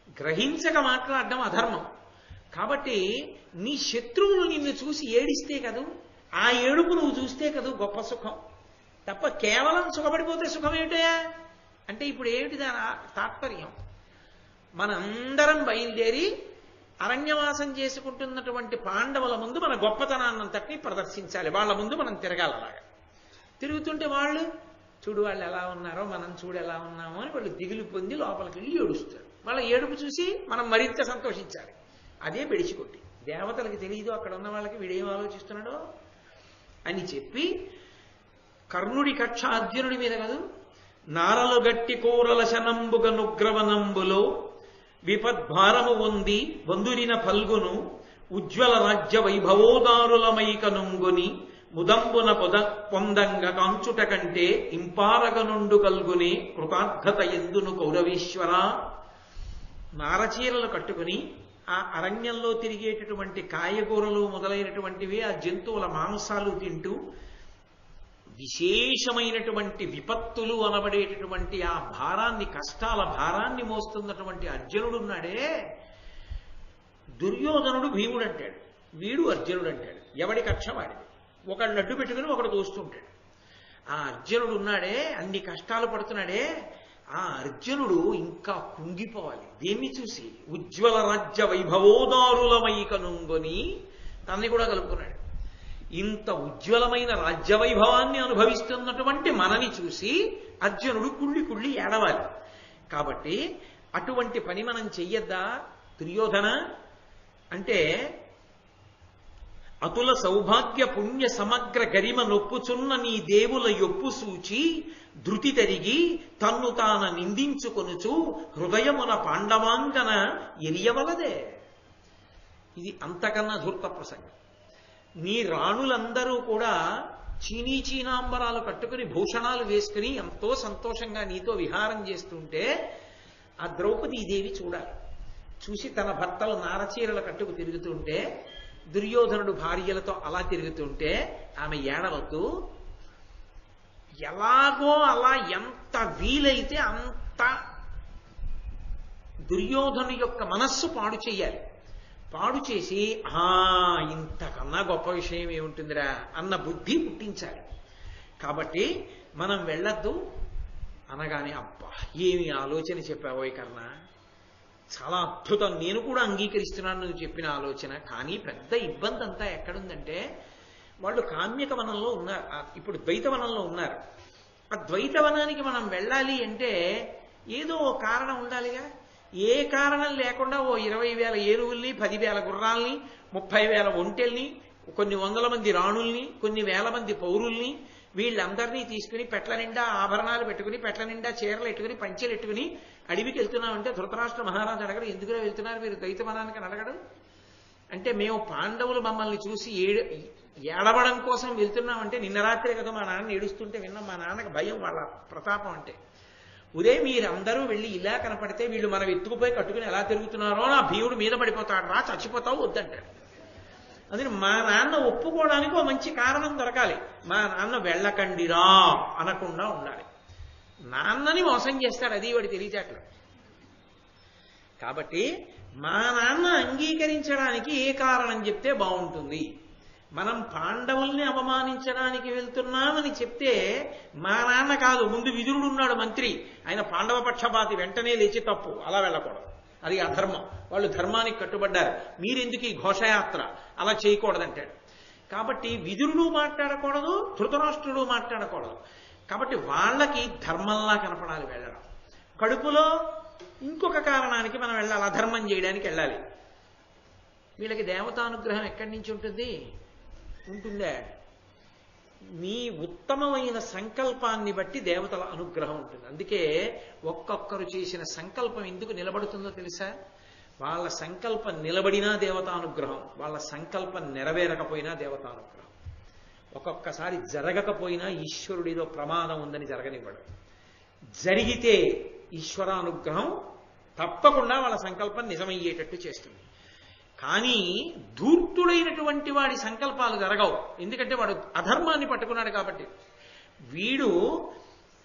గ్రహించక మాట్లాడడం అధర్మం. కాబట్టి నీ శత్రువులు నిన్ను చూసి ఏడిస్తే కదూ, ఆ ఏడుపు నువ్వు చూస్తే కదూ గొప్ప సుఖం. తప్ప కేవలం సుఖపడిపోతే సుఖం ఏమిటయా అంటే ఇప్పుడు ఏమిటి దాని తాత్పర్యం? మనందరం బయలుదేరి అరణ్యవాసం చేసుకుంటున్నటువంటి పాండవుల ముందు మన గొప్పతనాన్నంతటినీ ప్రదర్శించాలి. వాళ్ళ ముందు మనం తిరగాలి. అలాగా తిరుగుతుంటే వాళ్ళు చూడు వాళ్ళు ఎలా ఉన్నారో మనం చూడు ఎలా ఉన్నామో అని వాళ్ళు దిగులు పొంది లోపలికి వెళ్ళి ఏడుస్తారు. వాళ్ళ ఏడుపు చూసి మనం మరింత సంతోషించాలి. అదే బెడిచికొట్టి. దేవతలకు తెలియదు అక్కడ ఉన్న వాళ్ళకి వీడేం ఆలోచిస్తున్నాడో అని చెప్పి కర్ణుడి కక్ష అర్జునుడి మీద కాదు. నారలు గట్టి కూరల శనంబుగ నుగ్రవనంబులో విపద్భారము ఉంది వందురిన ఫల్గును ఉజ్వల రాజ్య వైభవోదారులమైక నొంగుని ముదంబున పొందంగ కాంచుట కంటే ఇంపారగ నుండు కల్గుని కృతార్థత ఎందును కౌరవీశ్వర. నారచీరలు కట్టుకుని ఆ అరణ్యంలో తిరిగేటటువంటి కాయగూరలు మొదలైనటువంటివి ఆ జంతువుల మాంసాలు తింటూ విశేషమైనటువంటి విపత్తులు అనబడేటటువంటి ఆ భారాన్ని, కష్టాల భారాన్ని మోస్తున్నటువంటి అర్జునుడున్నాడే, దుర్యోధనుడు భీముడు అంటాడు, వీడు అర్జునుడు అంటాడు. ఎవడి కక్ష వాడిది. ఒకడు అడ్డు పెట్టుకుని ఒకడు తోస్తుంటాడు. ఆ అర్జునుడు ఉన్నాడే, అన్ని కష్టాలు పడుతున్నాడే, ఆ అర్జునుడు ఇంకా కుంగిపోవాలి. దేన్ని చూసి? ఉజ్వల రాజ్య వైభవోదారులమై కనుంగొని, తన్ని కూడా కలుపుకున్నాడు. ఇంత ఉజ్వలమైన రాజ్య వైభవాన్ని అనుభవిస్తున్నటువంటి మనని చూసి అర్జునుడు కుళ్ళి కుళ్ళి ఏడవాలి. కాబట్టి అటువంటి పని మనం చెయ్యొద్దా దుర్యోధన అంటే? అతుల సౌభాగ్య పుణ్య సమగ్ర గరిమ నొప్పుచున్న నీ దేవుల యొప్పు సూచి ధృతి తరిగి తన్ను తాన నిందించుకొనుచు హృదయమున పాండవాంగన ఎరియవలదే. ఇది అంతకన్నా ధూర్త ప్రసంగం. నీ రాణులందరూ కూడా చీనాంబరాలు కట్టుకుని భూషణాలు వేసుకుని ఎంతో సంతోషంగా నీతో విహారం చేస్తుంటే ఆ ద్రౌపదీదేవి చూడాలి. చూసి తన భర్తలు నారచీరలు కట్టుకు తిరుగుతుంటే, దుర్యోధనుడు భార్యలతో అలా తిరుగుతుంటే ఆమె ఏడవద్దు. ఎలాగో అలా ఎంత వీలైతే అంత దుర్యోధను యొక్క మనస్సు పాడు చెయ్యాలి. పాడు చేసి ఇంతకన్నా గొప్ప విషయం ఏముంటుందిరా అన్న బుద్ధి పుట్టించాలి. కాబట్టి మనం వెళ్ళొద్దు అనగానే, అబ్బా ఏమి ఆలోచన చెప్పావోయ్ కర్ణ, చాలా అద్భుతం, నేను కూడా అంగీకరిస్తున్నాను నువ్వు చెప్పిన ఆలోచన. కానీ పెద్ద ఇబ్బంది అంతా ఎక్కడుందంటే, వాళ్ళు కామ్యకవనంలో ఉన్నారు, ఇప్పుడు ద్వైతవనంలో ఉన్నారు. ఆ ద్వైతవనానికి మనం వెళ్ళాలి అంటే ఏదో ఓ కారణం ఉండాలిగా. ఏ కారణం లేకుండా ఓ 20,000 ఏనుగుల్ని, 10,000 గుర్రాల్ని, 30,000 ఒంటెల్ని, కొన్ని 100 మంది రాణుల్ని, కొన్ని 1,000 మంది పౌరుల్ని, వీళ్ళందరినీ తీసుకుని పెట్ల నిండా ఆభరణాలు పెట్టుకుని, పెట్ల నిండా చీరలు ఎట్టుకుని, పంచెలు ఎట్టుకుని అడవికి వెళ్తున్నామంటే ధృతరాష్ట్ర మహారాజు అడగడు, ఎందుకురా వెళ్తున్నారు మీరు ద్వైతవనానికి అని అడగడు. అంటే మేము పాండవులు మమ్మల్ని చూసి ఏడవడం కోసం వెళ్తున్నామంటే, నిన్న రాత్రే కదా మా నాన్న ఏడుస్తుంటే విన్నాం, మా నాన్నకి భయం వాళ్ళ ప్రతాపం అంటే. ఉదయం మీరందరూ వెళ్ళి ఇలా కనపడితే వీళ్ళు మనం ఎత్తుకుపోయి కట్టుకుని ఎలా తిరుగుతున్నారో నా భీముడు మీద పడిపోతాడు రా, చచ్చిపోతావు వద్దంటాడు. అందుకని మా నాన్న ఒప్పుకోవడానికి ఒక మంచి కారణం దొరకాలి. మా నాన్న వెళ్ళకండిరా అనకుండా ఉండాలి. నాన్నని మోసం చేస్తాడు, అది వాడి తెలియచేట్లు. కాబట్టి మా నాన్న అంగీకరించడానికి ఏ కారణం చెప్తే బాగుంటుంది? మనం పాండవుల్ని అవమానించడానికి వెళ్తున్నామని చెప్తే, మా నాన్న కాదు, ముందు విదురుడు ఉన్నాడు మంత్రి, ఆయన పాండవ పక్షపాతి, వెంటనే లేచి తప్పు, అలా వెళ్ళకూడదు, అది అధర్మం, వాళ్ళు ధర్మానికి కట్టుబడ్డారు, మీరెందుకు ఈ ఘోషయాత్ర, అలా చేయకూడదంటాడు. కాబట్టి విదురుడు మాట్లాడకూడదు, ధృతరాష్ట్రుడు మాట్లాడకూడదు. కాబట్టి వాళ్ళకి ధర్మంలా కనపడాలి వెళ్ళడం. కడుపులో ఇంకొక కారణానికి మనం వెళ్ళాలి, అధర్మం చేయడానికి వెళ్ళాలి. వీళ్ళకి దేవతానుగ్రహం ఎక్కడి నుంచి ఉంటుంది? ఉంటుందే, మీ ఉత్తమమైన సంకల్పాన్ని బట్టి దేవతల అనుగ్రహం ఉంటుంది. అందుకే ఒక్కొక్కరు చేసిన సంకల్పం ఎందుకు నిలబడుతుందో తెలుసా? వాళ్ళ సంకల్పం నిలబడినా దేవతానుగ్రహం, వాళ్ళ సంకల్పం నెరవేరకపోయినా దేవతానుగ్రహం. ఒక్కొక్కసారి జరగకపోయినా ఈశ్వరుడిలో ప్రమాదం ఉందని జరగనివ్వడు, జరిగితే ఈశ్వరానుగ్రహం తప్పకుండా వాళ్ళ సంకల్పం నిజమయ్యేటట్టు చేస్తుంది. కానీ ధూర్తుడైనటువంటి వాడి సంకల్పాలు జరగవు, ఎందుకంటే వాడు అధర్మాన్ని పట్టుకున్నాడు. కాబట్టి వీడు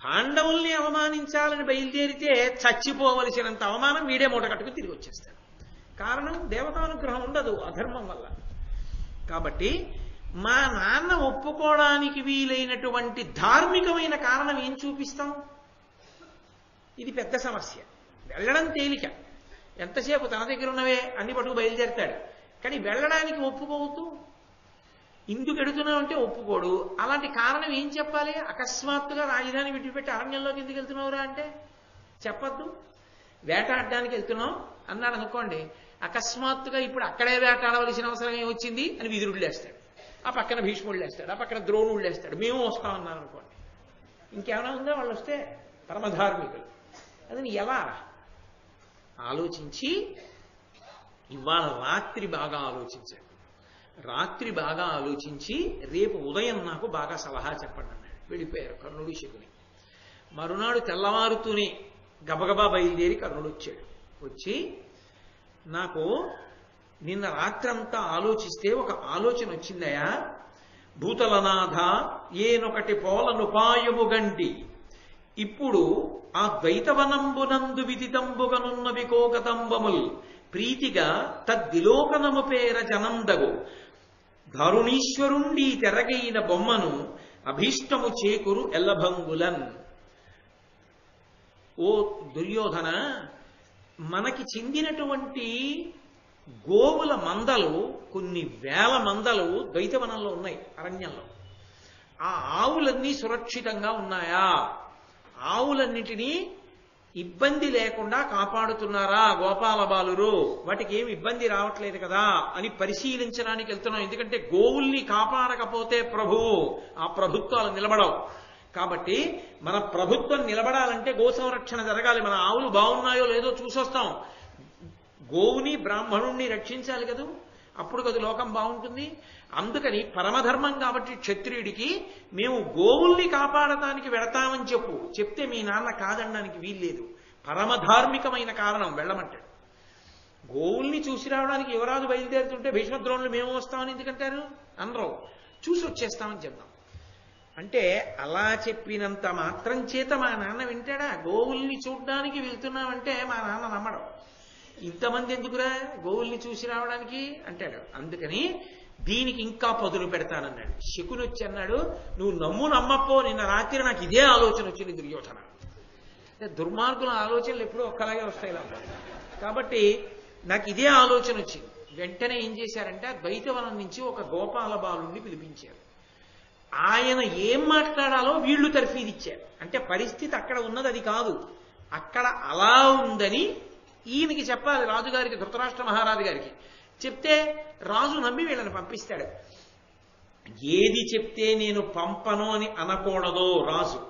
పాండవుల్ని అవమానించాలని బయలుదేరితే చచ్చిపోవలసినంత అవమానం వీడే మూట కట్టుకుని తిరిగి వచ్చేస్తాడు. కారణం దేవతానుగ్రహం ఉండదు, అధర్మం వల్ల. కాబట్టి మా నాన్న ఒప్పుకోవడానికి వీలైనటువంటి ధార్మికమైన కారణం ఏం చూపిస్తాం? ఇది పెద్ద సమస్య. వెళ్ళడం తేలిక, ఎంతసేపు తన దగ్గర ఉన్నవే అన్ని పట్టుకు బయలుదేరుతాడు. కానీ వెళ్ళడానికి ఒప్పుకోవద్దు. ఇందుకు ఎడుతున్నావంటే ఒప్పుకోడు. అలాంటి కారణం ఏం చెప్పాలి? అకస్మాత్తుగా రాజధాని విడిచిపెట్టి అరణ్యంలోకి ఎందుకు వెళ్తున్నావురా అంటే చెప్పద్దు. వేటాడడానికి వెళ్తున్నాం అన్నాడు అనుకోండి, అకస్మాత్తుగా ఇప్పుడు అక్కడే వేటాడవలసిన అవసరం ఏమొచ్చింది అని విదురుడు లేస్తాడు, ఆ పక్కన భీష్ముడు లేస్తాడు, ఆ పక్కన ద్రోణుడు లేస్తాడు, మేము వస్తామన్నాను అనుకోండి. ఇంకేమైనా ఉందా? వాళ్ళు వస్తే పరమధార్మికులు. అది ఎలా ఆలోచించి, ఇవాళ రాత్రి బాగా ఆలోచించాడు. రాత్రి బాగా ఆలోచించి రేపు ఉదయం నాకు బాగా సలహా చెప్పండి అన్నాడు. వెళ్ళిపోయారు కర్ణుడు శకుని. మరునాడు తెల్లవారుతూనే గబగబా బయలుదేరి కర్ణుడు వచ్చాడు. వచ్చి నాకు నిన్న రాత్రంతా ఆలోచిస్తే ఒక ఆలోచన వచ్చిందయా, భూతలనాథ ఏనొకటి పోలనుపాయము గంటి ఇప్పుడు ఆ ద్వైతవనంబునందు విదితంబుగనున్న వికోగతంబముల్ ప్రీతిగా తద్విలోకనము పేర జనందగు ధరుణీశ్వరుండి తెరగైన బొమ్మను అభీష్టము చేకురు ఎల్లభంగులన్. ఓ దుర్యోధన, మనకి చెందినటువంటి గోవుల మందలు కొన్ని వేల మందలు ద్వైతవనంలో ఉన్నాయి, అరణ్యంలో. ఆ ఆవులన్నీ సురక్షితంగా ఉన్నాయా? ఆవులన్నిటినీ ఇబ్బంది లేకుండా కాపాడుతున్నారా గోపాల బాలురు? వాటికి ఏమి ఇబ్బంది రావట్లేదు కదా అని పరిశీలించడానికి వెళ్తున్నాం. ఎందుకంటే గోవుల్ని కాపాడకపోతే ప్రభువు ఆ ప్రభుత్వాలు నిలబడవు. కాబట్టి మన ప్రభుత్వం నిలబడాలంటే గో సంరక్షణ జరగాలి. మన ఆవులు బాగున్నాయో లేదో చూసొస్తాం. గోవుని బ్రాహ్మణుణ్ణి రక్షించాలి కదా, అప్పుడు కదా లోకం బాగుంటుంది. అందుకని పరమధర్మం కాబట్టి క్షత్రియుడికి మేము గోవుల్ని కాపాడటానికి వెడతామని చెప్తే మీ నాన్న కాదనడానికి వీల్లేదు. పరమధార్మికమైన కారణం వెళ్ళమంటాడు. గోవుల్ని చూసి రావడానికి యువరాజు బయలుదేరుతుంటే భీష్మద్రోణులు మేము వస్తామని ఎందుకంటారు? అనరు, చూసి వచ్చేస్తామని చెప్తాం. అంటే అలా చెప్పినంత మాత్రం చేత మా నాన్న వింటాడా? గోవుల్ని చూడ్డానికి వెళ్తున్నామంటే మా నాన్న నమ్మడం. ఇంతమంది ఎందుకురా గోవుల్ని చూసి రావడానికి అంటాడు. అందుకని దీనికి ఇంకా పదులు పెడతానన్నాడు. శకుని వచ్చి అన్నాడు, నువ్వు నమ్మప్పో నిన్న రాత్రి నాకు ఇదే ఆలోచన వచ్చింది దుర్యోధన. దుర్మార్గుల ఆలోచనలు ఎప్పుడూ ఒక్కలాగే వస్తాయి కాబట్టి నాకు ఇదే ఆలోచన వచ్చింది. వెంటనే ఏం చేశారంటే ద్వైతవనం నుంచి ఒక గోపాల బాలుణ్ణి పిలిపించారు. ఆయన ఏం మాట్లాడాలో వీళ్ళు తర్ఫీదిచ్చారు. అంటే పరిస్థితి అక్కడ ఉన్నది అది కాదు, అక్కడ అలా ఉందని ఈయనకి చెప్పాలి రాజుగారికి, ధృతరాష్ట్ర మహారాజు గారికి. చెప్తే రాజు నమ్మి వీళ్ళని పంపిస్తాడు. ఏది చెప్తే నేను పంపను అని అనకూడదో రాజు,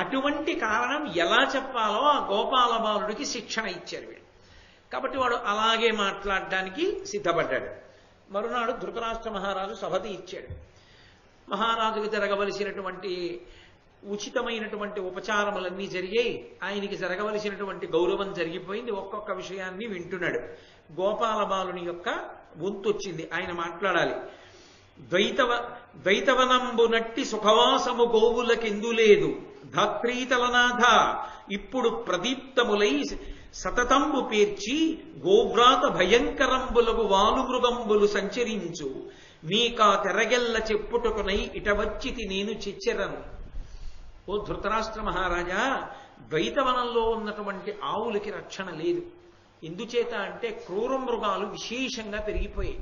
అటువంటి కారణం ఎలా చెప్పాలో ఆ గోపాల బాలుడికి శిక్షణ ఇచ్చారు వీళ్ళు. కాబట్టి వాడు అలాగే మాట్లాడడానికి సిద్ధపడ్డాడు. మరునాడు ధృతరాష్ట్ర మహారాజు సభతి ఇచ్చాడు. మహారాజుకు జరగవలసినటువంటి ఉచితమైనటువంటి ఉపచారములన్నీ జరిగాయి. ఆయనకి జరగవలసినటువంటి గౌరవం జరిగిపోయింది. ఒక్కొక్క విషయాన్ని వింటున్నాడు. గోపాల బాలుని యొక్క వంతొచ్చింది, ఆయన మాట్లాడాలి. ద్వైతవనంబు నట్టి సుఖవాసము గోవులకెందు లేదు, ధాత్రీతలనాథ ఇప్పుడు ప్రదీప్తములై సతతంబు పేర్చి గోవ్రాత భయంకరంబులకు వాలు మృగంబులు సంచరించు, మీకా తెరగెల్ల చెప్పుటకునై ఇటవచ్చితి నేను చెచ్చెరను. ఓ ధృతరాష్ట్ర మహారాజా, ద్వైతవనంలో ఉన్నటువంటి ఆవులకి రక్షణ లేదు. ఎందుచేత అంటే క్రూర మృగాలు విశేషంగా పెరిగిపోయాయి.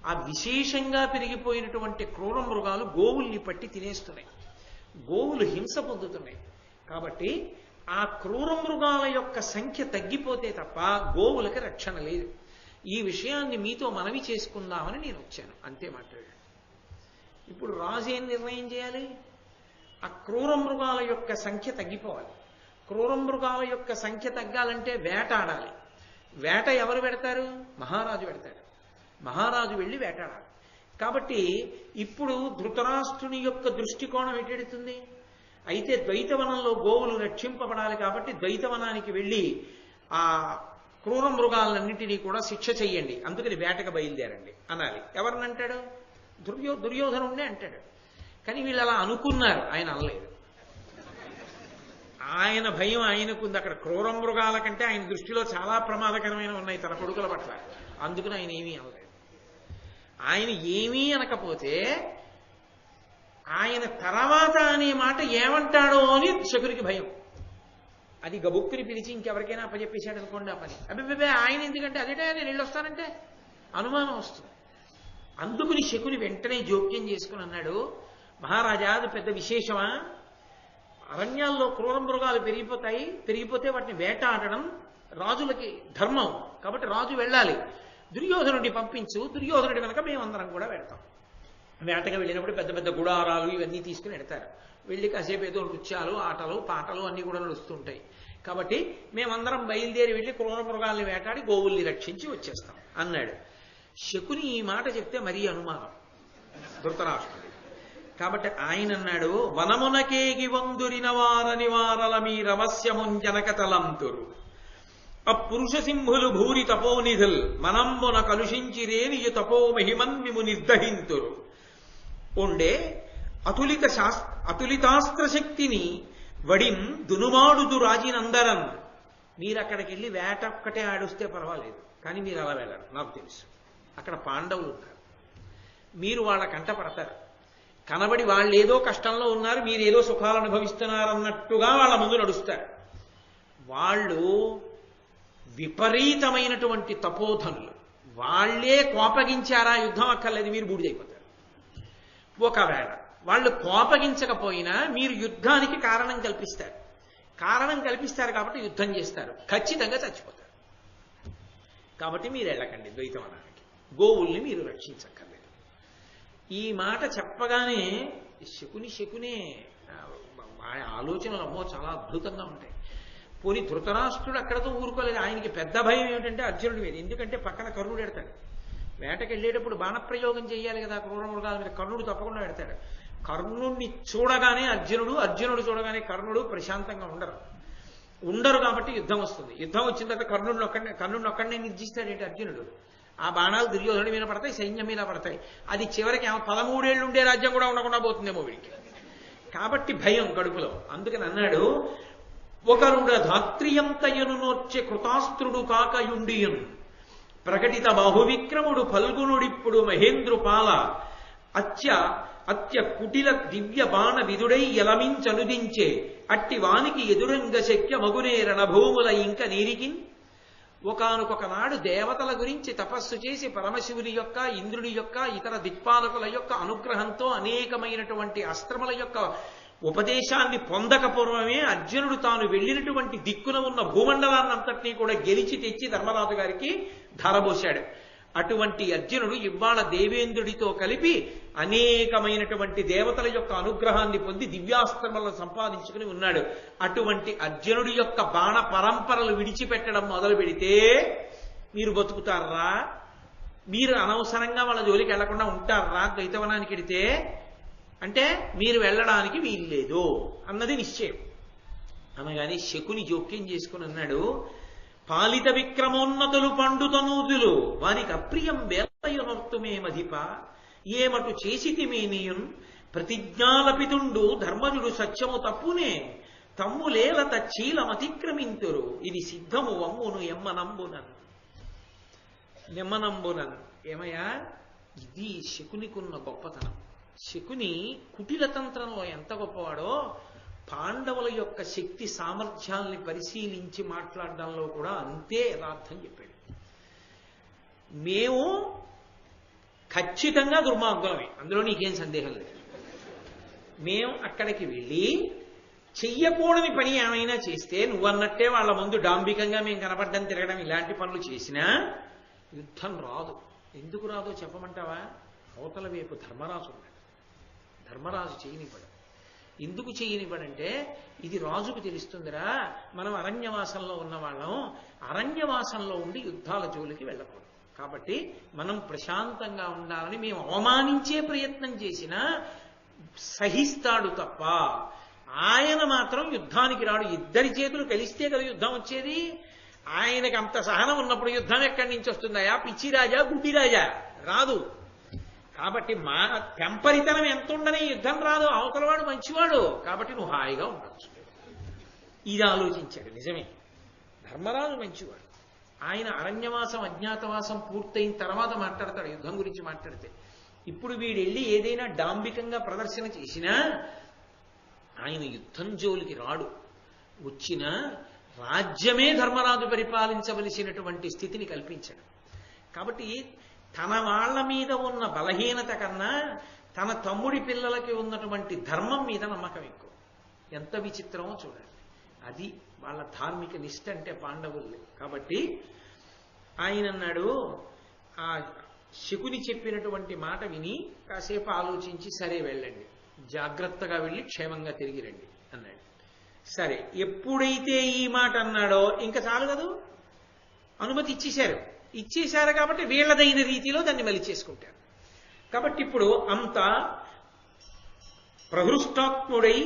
ఆ విశేషంగా పెరిగిపోయినటువంటి క్రూర మృగాలు గోవుల్ని పట్టి తినేస్తున్నాయి. గోవులు హింస పొందుతున్నాయి. కాబట్టి ఆ క్రూర మృగాల యొక్క సంఖ్య తగ్గిపోతే తప్ప గోవులకి రక్షణ లేదు. ఈ విషయాన్ని మీతో మనవి చేసుకుందామని నేను వచ్చాను, అంతే మాట్లాడాడు. ఇప్పుడు రాజు ఏం నిర్ణయం చేయాలి? ఆ క్రూర మృగాల యొక్క సంఖ్య తగ్గిపోవాలి. క్రూర మృగాల యొక్క సంఖ్య తగ్గాలంటే వేటాడాలి. వేట ఎవరు పెడతారు? మహారాజు పెడతాడు. మహారాజు వెళ్ళి వేటాడాలి. కాబట్టి ఇప్పుడు ధృతరాష్ట్రుని యొక్క దృష్టికోణం ఎటెడుతుంది? అయితే ద్వైతవనంలో గోవులు రక్షింపబడాలి కాబట్టి ద్వైతవనానికి వెళ్ళి ఆ క్రూర మృగాలన్నింటినీ కూడా శిక్ష చెయ్యండి, అందుకని వేటకు బయలుదేరండి అనాలి. ఎవరినంటాడు? దుర్యోధనుడే అంటాడు. కానీ వీళ్ళు అలా అనుకున్నారు, ఆయన అనలేదు. ఆయన భయం ఆయనకుంది. అక్కడ క్రూర మృగాల కంటే ఆయన దృష్టిలో చాలా ప్రమాదకరమైన ఉన్నాయి తన కొడుకుల పట్ల. అందుకని ఆయన ఏమీ అనలేదు. ఆయన ఏమీ అనకపోతే ఆయన తర్వాత అనే మాట ఏమంటాడో అని శకునికి భయం. అది గబుక్కుని పిలిచి ఇంకెవరికైనా అప్పచెప్పేశాడు అనుకోండి ఆ పని. అబ్బే ఆయన ఎందుకంటే అదేటే నేను వెళ్ళొస్తానంటే అనుమానం వస్తుంది. అందుకుని శకుని వెంటనే జోక్యం చేసుకుని అన్నాడు, మహారాజా అది పెద్ద విశేషమా? అరణ్యాల్లో క్రూర మృగాలు పెరిగిపోతే వాటిని వేటాడడం రాజులకి ధర్మం. కాబట్టి రాజు వెళ్ళాలి. దుర్యోధనుడిని పంపించు, దుర్యోధనుడి కనుక మేమందరం కూడా వెళ్తాం. వేటగా వెళ్ళినప్పుడు పెద్ద పెద్ద గుడారాలు ఇవన్నీ తీసుకుని వెడతారు. వెళ్ళి కాసేపు ఏదో నృత్యాలు, ఆటలు, పాటలు అన్నీ కూడా నడుస్తుంటాయి. కాబట్టి మేమందరం బయలుదేరి వెళ్ళి క్రూర మృగాల్ని వేటాడి గోవుల్ని రక్షించి వచ్చేస్తాం అన్నాడు. శకుని ఈ మాట చెప్తే మరీ అనుమానం ధృతరాష్ట్రుడు. కాబట్టి ఆయన అన్నాడు, వనమునకేగి వందురిన వారని వారల మీ రమస్యముంజనక తలంతురు అపురుష సింహులు భూరి తపోనిధుల్ మనంబున కలుషించిరేనియు తపో మహిమన్ విము నిర్దహింతురు ఉండే అతులితాస్త్ర శక్తిని వడిం దునుమాడుదు రాజినందరన్. మీరు అక్కడికి వెళ్ళి వేట ఒక్కటే ఆడొస్తే పర్వాలేదు, కానీ మీరు అలా వెళ్ళరు. నాకు తెలుసు అక్కడ పాండవులు ఉన్నారు, మీరు వాళ్ళ కంట పడతారు. కనబడి వాళ్ళు ఏదో కష్టంలో ఉన్నారు, మీరు ఏదో సుఖాలు అనుభవిస్తున్నారన్నట్టుగా వాళ్ళ ముందు నడుస్తారు. వాళ్ళు విపరీతమైనటువంటి తపోధనులు. వాళ్లే కోపగించారా యుద్ధం అక్కర్లేదు, మీరు బూడిదైపోతారు. ఒకవేళ వాళ్ళు కోపగించకపోయినా మీరు యుద్ధానికి కారణం కల్పిస్తారు. కారణం కల్పిస్తారు కాబట్టి యుద్ధం చేస్తారు, ఖచ్చితంగా చచ్చిపోతారు. కాబట్టి మీరు వెళ్ళకండి ద్వైతవనానికి, గోవుల్ని మీరు రక్షించక్కర్లేదు. ఈ మాట చెప్పగానే శకునే ఆలోచనలు అమ్మో చాలా అద్భుతంగా ఉంటాయి. పోనీ ధృతరాష్ట్రుడు అక్కడతో ఊరుకోలేదు. ఆయనకి పెద్ద భయం ఏమిటంటే అర్జునుడి మీద. ఎందుకంటే పక్కన కర్ణుడు ఎడతాడు. వేటకి వెళ్ళేటప్పుడు బాణప్రయోగం చేయాలి కదా, క్రూర మృగాల మీద. కర్ణుడు తప్పకుండా ఎడతాడు. కర్ణుడిని చూడగానే అర్జునుడు చూడగానే కర్ణుడు ప్రశాంతంగా ఉండరు కాబట్టి యుద్ధం వస్తుంది. యుద్ధం వచ్చిన తర్వాత కర్ణుడిని ఒక్కడనే నిర్జిస్తాడేంటి అర్జునుడు. ఆ బాణాలు దుర్యోధనుడి మీద పడతాయి, సైన్యం మీద పడతాయి. అది చివరికి 13 ఏళ్ళు ఉండే రాజ్యం కూడా ఉండకుండా పోతుందేమో వీడికి. కాబట్టి భయం కడుపులో. అందుకని అన్నాడు, ఒకరుడ ధాత్రియంతయను నోర్చె కృతాస్త్రుడు కాకయుండియున్ ప్రకటిత బాహువిక్రముడు ఫల్గునుడిప్పుడు మహేంద్రుపాల అత్య కుటిల దివ్య బాణ విదుడై ఎలమించనుదించే అట్టి వానికి ఎదురంగ శక్య మగునే రణభూముల ఇంక నీరికిన్. ఒకానొక నాడు దేవతల గురించి తపస్సు చేసి పరమశివుని యొక్క, ఇంద్రుని యొక్క, ఇతర దిక్పాలకుల యొక్క అనుగ్రహంతో అనేకమైనటువంటి అస్త్రముల యొక్క ఉపదేశాన్ని పొందకపూర్వమే అర్జునుడు తాను వెళ్ళినటువంటి దిక్కున ఉన్న భూమండలాన్నంతటినీ కూడా గెలిచి తెచ్చి ధర్మరాజు గారికి ధారబోశాడు. అటువంటి అర్జునుడు ఇవాళ దేవేంద్రుడితో కలిపి అనేకమైనటువంటి దేవతల యొక్క అనుగ్రహాన్ని పొంది దివ్యాస్త్రములను సంపాదించుకుని ఉన్నాడు. అటువంటి అర్జునుడి యొక్క బాణ పరంపరలు విడిచిపెట్టడం మొదలు పెడితే మీరు బతుకుతారా? మీరు అనవసరంగా వాళ్ళ జోలికి వెళ్లకుండా ఉంటారా? ద్వైతవనానికి వెడితే అంటే మీరు వెళ్ళడానికి వీల్లేదు అన్నది నిశ్చయం. అనగానే శకుని జోక్యం చేసుకుని అన్నాడు, పాలిత విక్రమోన్నతులు పండుతనూదులు వారికి అప్రియం వేలయునర్తుమే మధిప ఏమటు చేసితిమేనియున్ ప్రతిజ్ఞాలపితుండు ధర్మజుడు సత్యము తప్పునే తమ్ములేల తచ్చీలమతిక్రమింతురు ఇది సిద్ధము వమ్మును నెమ్మనంబునన్. ఏమయ్యా, ఇది శకునికున్న గొప్పతనం. శకుని కుటిలతంత్రంలో ఎంత గొప్పవాడో పాండవుల యొక్క శక్తి సామర్థ్యాల్ని పరిశీలించి మాట్లాడడంలో కూడా అంతే యథార్థం చెప్పాడు. మేము ఖచ్చితంగా దుర్మార్గులమే, అందులో నీకేం సందేహం లేదు. మేము అక్కడికి వెళ్ళి చెయ్యకూడని పని ఏమైనా చేస్తే నువ్వన్నట్టే వాళ్ళ ముందు డాంబికంగా మేము కనపడ్డం, తిరగడం, ఇలాంటి పనులు చేసినా యుద్ధం రాదు. ఎందుకు రాదో చెప్పమంటావా? అవతల వైపు ధర్మరాజు ఉన్నాడు. ధర్మరాజు చేయనివ్వడు. ఎందుకు చేయనివ్వడంటే ఇది రాజుకు తెలుస్తుందిరా, మనం అరణ్యవాసంలో ఉన్నవాళ్ళం, అరణ్యవాసంలో ఉండి యుద్ధాల జోలికి వెళ్ళకూడదు. కాబట్టి మనం ప్రశాంతంగా ఉండాలని మేము అవమానించే ప్రయత్నం చేసినా సహిస్తాడు తప్ప ఆయన మాత్రం యుద్ధానికి రాడు. ఇద్దరి చేతులు కలిస్తే కదా యుద్ధం వచ్చేది. ఆయనకి అంత సహనం ఉన్నప్పుడు యుద్ధం ఎక్కడి నుంచి వస్తుందయా? పిచ్చిరాజా, గుడ్డిరాజా? రాదు. కాబట్టి మా పెంపరితనం ఎంత ఉండని యుద్ధం రాదు. అవతలవాడు మంచివాడు కాబట్టి నువ్వు హాయిగా ఉండొచ్చు. ఇది ఆలోచించాడు. నిజమే, ధర్మరాజు మంచివాడు. ఆయన అరణ్యవాసం, అజ్ఞాతవాసం పూర్తయిన తర్వాత మాట్లాడతాడు యుద్ధం గురించి. మాట్లాడితే ఇప్పుడు వీడెళ్ళి ఏదైనా డాంబికంగా ప్రదర్శన చేసినా ఆయన యుద్ధం జోలికి రాడు. వచ్చిన రాజ్యమే ధర్మరాజు పరిపాలించవలసినటువంటి స్థితిని కల్పించాడు. కాబట్టి తన వాళ్ళ మీద ఉన్న బలహీనత కన్నా తన తమ్ముడి పిల్లలకి ఉన్నటువంటి ధర్మం మీద నమ్మకం ఎక్కువ. ఎంత విచిత్రమో చూడండి. అది వాళ్ళ ధార్మిక నిష్ఠ అంటే పాండవులు. కాబట్టి ఆయన అన్నాడు, ఆ శకుని చెప్పినటువంటి మాట విని కాసేపు ఆలోచించి సరే వెళ్ళండి, జాగ్రత్తగా వెళ్ళి క్షేమంగా తిరిగి రండి అన్నాడు. సరే, ఎప్పుడైతే ఈ మాట అన్నాడో ఇంకా చాలు కదూ, అనుమతి ఇచ్చేశారు. ఇచ్చేశారు కాబట్టి వీళ్ళదైన రీతిలో దాన్ని మలిచేసుకుంటారు. కాబట్టి ఇప్పుడు అంత ప్రహృష్టాత్ముడై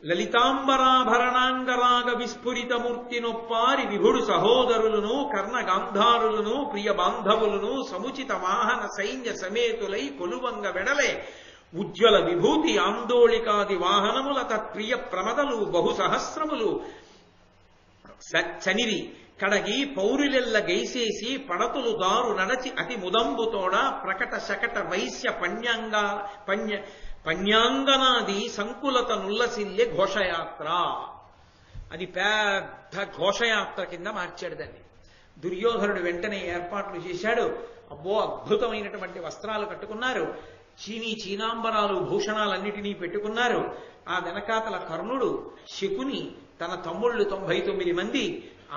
లలితాంబరాభరణాంగరాగ విస్ఫురితమూర్తి నొప్పారి విభుడు సహోదరులను కర్ణగాంధారులను ప్రియ బాంధవులను సముచిత వాహన సైన్య సమేతులై కొలువంగ వెడలే ఉజ్వల విభూతి ఆందోళికాది వాహనముల తత్ప్రియ ప్రమదలు బహు సహస్రములు చనిరి కడగి పౌరులెల్ల గైసేసి పడతులు దారు నడచి అతి ముదంబుతోడ ప్రకట శకట వైశ్య పణ్యాంగనాది సంకులత నుల్లసిల్లె ఘోషయాత్ర. అది పెద్ద ఘోషయాత్ర కింద మార్చాడు దాన్ని. దుర్యోధనుడు వెంటనే ఏర్పాట్లు చేశాడు. అబ్బో, అద్భుతమైనటువంటి వస్త్రాలు కట్టుకున్నారు, చీనాంబరాలు భూషణాలన్నిటినీ పెట్టుకున్నారు. ఆ వెనకాతల కర్ణుడు, శకుని, తన తమ్ముళ్ళు 99 మంది,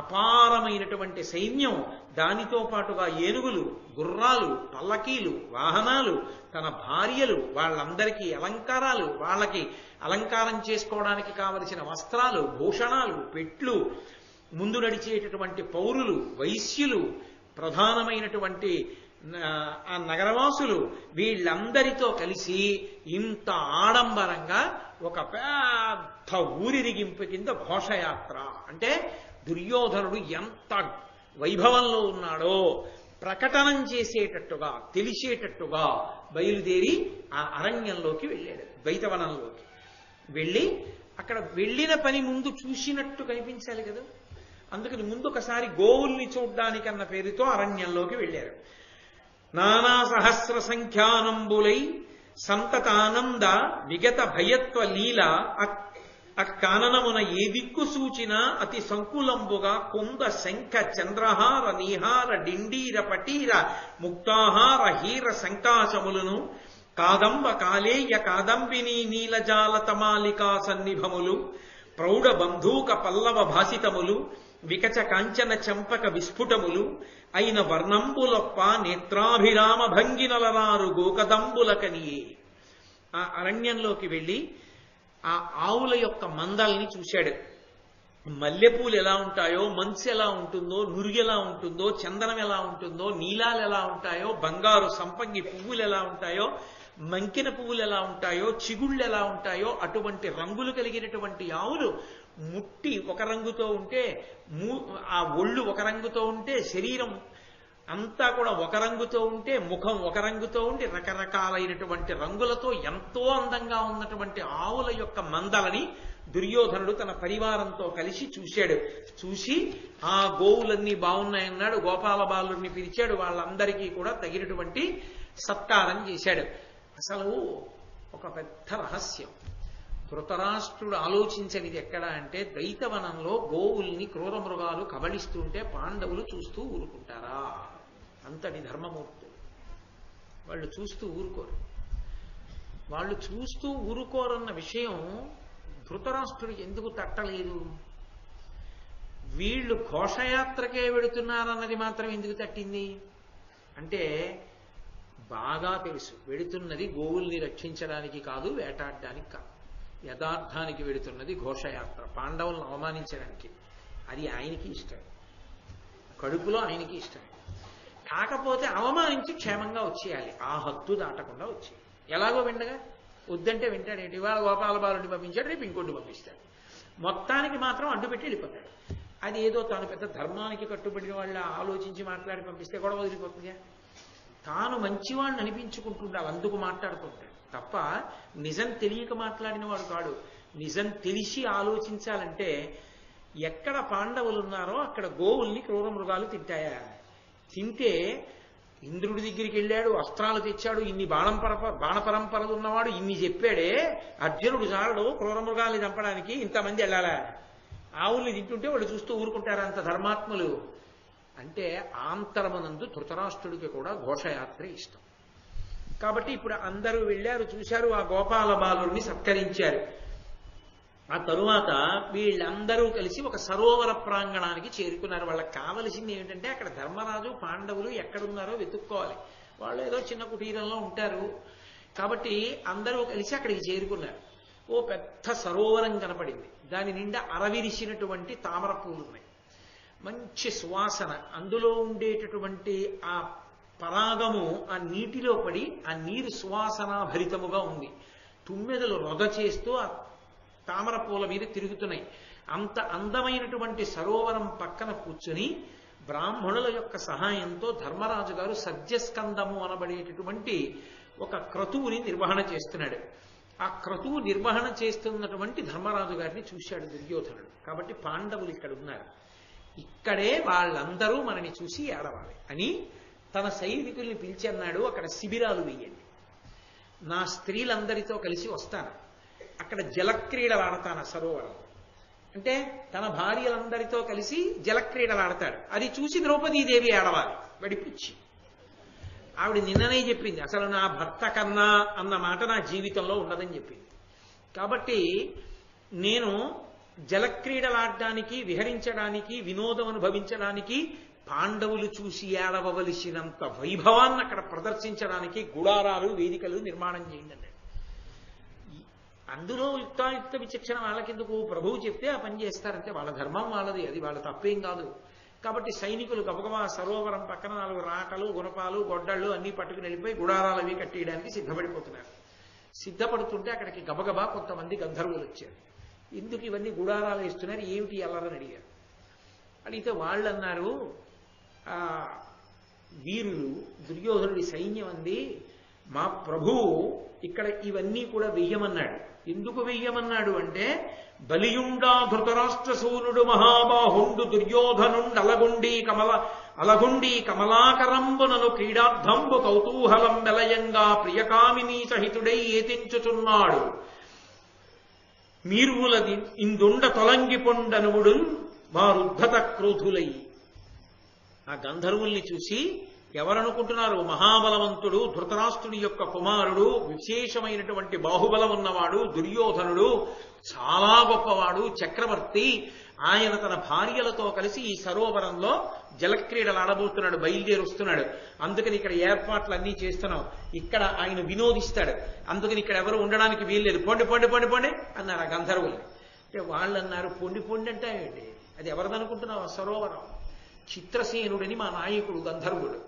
అపారమైనటువంటి సైన్యం, దానితో పాటుగా ఏనుగులు, గుర్రాలు, పల్లకీలు, వాహనాలు, తన భార్యలు, వాళ్ళందరికీ అలంకారాలు, వాళ్ళకి అలంకారం చేసుకోవడానికి కావలసిన వస్త్రాలు, భూషణాలు, పెట్లు, ముందు నడిచేటటువంటి పౌరులు, వైశ్యులు, ప్రధానమైనటువంటి ఆ నగరవాసులు, వీళ్ళందరితో కలిసి ఇంత ఆడంబరంగా ఒక పెద్ద ఊరిరిగింపు కింద ఘోషయాత్ర. అంటే దుర్యోధనుడు ఎంత వైభవంలో ఉన్నాడో ప్రకటనం చేసేటట్టుగా, తెలిసేటట్టుగా బయలుదేరి ఆ అరణ్యంలోకి వెళ్ళాడు, ద్వైతవనంలోకి వెళ్ళి అక్కడ వెళ్ళిన పని ముందు చూసినట్టు కనిపించాలి కదా. అందుకని ముందు ఒకసారి గోవుల్ని చూడ్డానికన్న పేరుతో అరణ్యంలోకి వెళ్ళారు. నానా సహస్ర సంఖ్యానంబులై సంతతానంద విగత భయత్వ లీల అక్కాననమున ఏ దిక్కు సూచిన అతి సంకులంబుగా కుంద శంఖ చంద్రహార నీహార డిండీర పటీర ముక్తాహార హీర సంకాశములను కాదంబ కాలేయ కాదంబిని నీలజాల తమాలికా సన్నిభములు ప్రౌఢ బంధూక పల్లవ భాసితములు వికచ కాంచన చంపక విస్ఫుటములు అయిన వర్ణంబులొప్ప నేత్రాభిరామ భంగినలరారు గోకదంబులకనియే. ఆ అరణ్యంలోకి వెళ్ళి ఆ ఆవుల యొక్క మందల్ని చూశాడు. మల్లెపూలు ఎలా ఉంటాయో, మంచు ఎలా ఉంటుందో, నురుగు ఎలా ఉంటుందో, చందనం ఎలా ఉంటుందో, నీలాలు ఎలా ఉంటాయో, బంగారు సంపంగి పువ్వులు ఎలా ఉంటాయో, మంకిన పువ్వులు ఎలా ఉంటాయో, చిగుళ్ళు ఎలా ఉంటాయో, అటువంటి రంగులు కలిగినటువంటి ఆవులు ముట్టి ఒక రంగుతో ఉంటే, ఆ ఒళ్ళు ఒక రంగుతో ఉంటే, శరీరం అంతా కూడా ఒక రంగుతో ఉంటే, ముఖం ఒక రంగుతో ఉండి రకరకాలైనటువంటి రంగులతో ఎంతో అందంగా ఉన్నటువంటి ఆవుల యొక్క మందలని దుర్యోధనుడు తన పరివారంతో కలిసి చూశాడు. చూసి ఆ గోవులన్నీ బాగున్నాయన్నాడు. గోపాల బాలుడిని పిలిచాడు. వాళ్ళందరికీ కూడా తగినటువంటి సత్కారం చేశాడు. అసలు ఒక పెద్ద రహస్యం ధృతరాష్ట్రుడు ఆలోచించనిది ఎక్కడ అంటే, ద్వైతవనంలో గోవుల్ని క్రూర మృగాలు కబళిస్తుంటే పాండవులు చూస్తూ ఊరుకుంటారా? అంతటి ధర్మమూర్తులు వాళ్ళు చూస్తూ ఊరుకోరు. వాళ్ళు చూస్తూ ఊరుకోరన్న విషయం ధృతరాష్ట్రుడికి ఎందుకు తట్టలేదు? వీళ్ళు ఘోషయాత్రకే వెడుతున్నారన్నది మాత్రం ఎందుకు తట్టింది అంటే, బాగా తెలుసు వెడుతున్నది గోవుల్ని రక్షించడానికి కాదు, వేటాడడానికి కాదు. యథార్థానికి వెడుతున్నది ఘోషయాత్ర, పాండవులను అవమానించడానికి. అది ఆయనకి ఇష్టం, కడుపులో ఆయనకి ఇష్టం. కాకపోతే అవమానించి క్షేమంగా వచ్చేయాలి, ఆ హద్దు దాటకుండా వచ్చేయాలి. ఎలాగో విండగా వద్దంటే వింటాడేంటి? ఇవాళ గోపాల బాలుడిని పంపించాడు, రేపు ఇంకోటి పంపిస్తాడు. మొత్తానికి మాత్రం అడ్డుపెట్టి వెళ్ళిపోతాడు. అది ఏదో తాను పెద్ద ధర్మానికి కట్టుబడిన వాళ్ళ ఆలోచించి మాట్లాడి పంపిస్తే గొడవ వదిలిపోతుందా? తాను మంచివాడిని అనిపించుకుంటుండాలి, అందుకు మాట్లాడుతుంటాడు తప్ప నిజం తెలియక మాట్లాడిన వాడు కాడు. నిజం తెలిసి ఆలోచించాలంటే, ఎక్కడ పాండవులు ఉన్నారో అక్కడ గోవుల్ని క్రూర మృగాలు తింటాయా? తింటే ఇంద్రుడి దగ్గరికి వెళ్ళాడు, అస్త్రాలు తెచ్చాడు, ఇన్ని బాణ పరంపరలు ఉన్నవాడు ఇన్ని చెప్పాడే, అర్జునుడు చాలడు క్రూర మృగాల్ని చంపడానికి, ఇంతమంది వెళ్ళాలా? ఆవుల్ని తింటుంటే వాళ్ళు చూస్తూ ఊరుకుంటారా అంత ధర్మాత్ములు? అంటే ఆంతరమనందు ధృతరాష్ట్రుడికి కూడా ఘోషయాత్ర ఇష్టం. కాబట్టి ఇప్పుడు అందరూ వెళ్ళారు, చూశారు, ఆ గోపాల బాలుడిని సత్కరించారు. ఆ తరువాత వీళ్ళందరూ కలిసి ఒక సరోవర ప్రాంగణానికి చేరుకున్నారు. వాళ్ళకి కావలసింది ఏమిటంటే, అక్కడ ధర్మరాజు పాండవులు ఎక్కడున్నారో వెతుక్కోవాలి. వాళ్ళు ఏదో చిన్న కుటీరంలో ఉంటారు కాబట్టి అందరూ కలిసి అక్కడికి చేరుకున్నారు. ఓ పెద్ద సరోవరం కనపడింది. దాని నిండా అరవిరిసినటువంటి తామర పూలు ఉన్నాయి. మంచి సువాసన, అందులో ఉండేటటువంటి ఆ పరాగము ఆ నీటిలో పడి ఆ నీరు సువాసనాభరితముగా ఉంది. తుమ్మెదలు రొద చేస్తూ ఆ తామర పూల మీద తిరుగుతున్నాయి. అంత అందమైనటువంటి సరోవరం పక్కన కూర్చుని బ్రాహ్మణుల యొక్క సహాయంతో ధర్మరాజు గారు సద్యస్కందము అనబడేటటువంటి ఒక క్రతువుని నిర్వహణ చేస్తున్నాడు. ఆ క్రతువు నిర్వహణ చేస్తున్నటువంటి ధర్మరాజు గారిని చూశాడు దుర్యోధనుడు. కాబట్టి పాండవులు ఇక్కడ ఉన్నారు, ఇక్కడే వాళ్ళందరూ మనని చూసి ఏడవాలి అని తన సైనికుల్ని పిలిచి అన్నాడు, అక్కడ శిబిరాలు వేయండి, నా స్త్రీలందరితో కలిసి వస్తాను, అక్కడ జలక్రీడలు ఆడతాను సరోవరం. అంటే తన భార్యలందరితో కలిసి జలక్రీడలు ఆడతాడు. అది చూసి ద్రౌపదీదేవి ఏడవాలి వడిపిచ్చి. ఆవిడ నిన్ననే చెప్పింది, అసలు నా భర్త కన్నా అన్న మాట నా జీవితంలో ఉండదని చెప్పింది. కాబట్టి నేను జలక్రీడలాడడానికి, విహరించడానికి, వినోదం అనుభవించడానికి, పాండవులు చూసి ఏడవలసినంత వైభవాన్ని అక్కడ ప్రదర్శించడానికి గుడారాలు, వేదికలు నిర్మాణం చేయండి అన్నాడు. అందులో యుక్తాయుక్త విచక్షణ వాళ్ళకెందుకు? ప్రభువు చెప్తే ఆ పని చేస్తారంటే వాళ్ళ ధర్మం వాళ్ళది, అది వాళ్ళ తప్పేం కాదు. కాబట్టి సైనికులు గబగబా సరోవరం పక్కన 4 రాటలు, గుణపాలు, గొడ్డళ్ళు అన్నీ పట్టుకుని వెళ్ళిపోయి గుడారాలు అవి కట్టేయడానికి సిద్ధపడిపోతున్నారు. సిద్ధపడుతుంటే అక్కడికి గబగబా కొంతమంది గంధర్వులు వచ్చారు. ఎందుకు ఇవన్నీ గుడారాలు వేస్తున్నారు, ఏమిటి అల్లరని అడిగారు. అడిగితే వాళ్ళు అన్నారు, వీరులు దుర్యోధనుడి సైన్యం అంది, మా ప్రభువు ఇక్కడ ఇవన్నీ కూడా వెయ్యమన్నాడు. ఎందుకు వెయ్యమన్నాడు అంటే, బలియుండా ధృతరాష్ట్ర సూనుడు మహాబాహుండు దుర్యోధనుండు అలగుండి కమలాకరంబునను క్రీడార్థంబు కౌతూహలం వెలయంగా ప్రియకామినీ సహితుడై ఏతించుచున్నాడు. మీరువులది ఇందుండ తొలంగి పొండనువుడు వారుద్ధత క్రోధులై. ఆ గంధర్వుల్ని చూసి ఎవరనుకుంటున్నారు? మహాబలవంతుడు ధృతరాష్ట్రుడి యొక్క కుమారుడు, విశేషమైనటువంటి బాహుబలం ఉన్నవాడు దుర్యోధనుడు, చాలా గొప్పవాడు, చక్రవర్తి. ఆయన తన భార్యలతో కలిసి ఈ సరోవరంలో జలక్రీడలు ఆడబోతున్నాడు, బయలుదేరి వస్తున్నాడు. అందుకని ఇక్కడ ఏర్పాట్లు అన్నీ చేస్తున్నాం, ఇక్కడ ఆయన వినోదిస్తాడు, అందుకని ఇక్కడ ఎవరు ఉండడానికి వీల్లేదు, పొండి పొండి పొండి పొండి అన్నారు ఆ గంధర్వుల్ని. అంటే వాళ్ళు అన్నారు, పొండి పొండి అంటే ఏంటి, అది ఎవరిదనుకుంటున్నావు? ఆ సరోవరం చిత్రసేనుడని మా నాయకుడు గంధర్వుడు,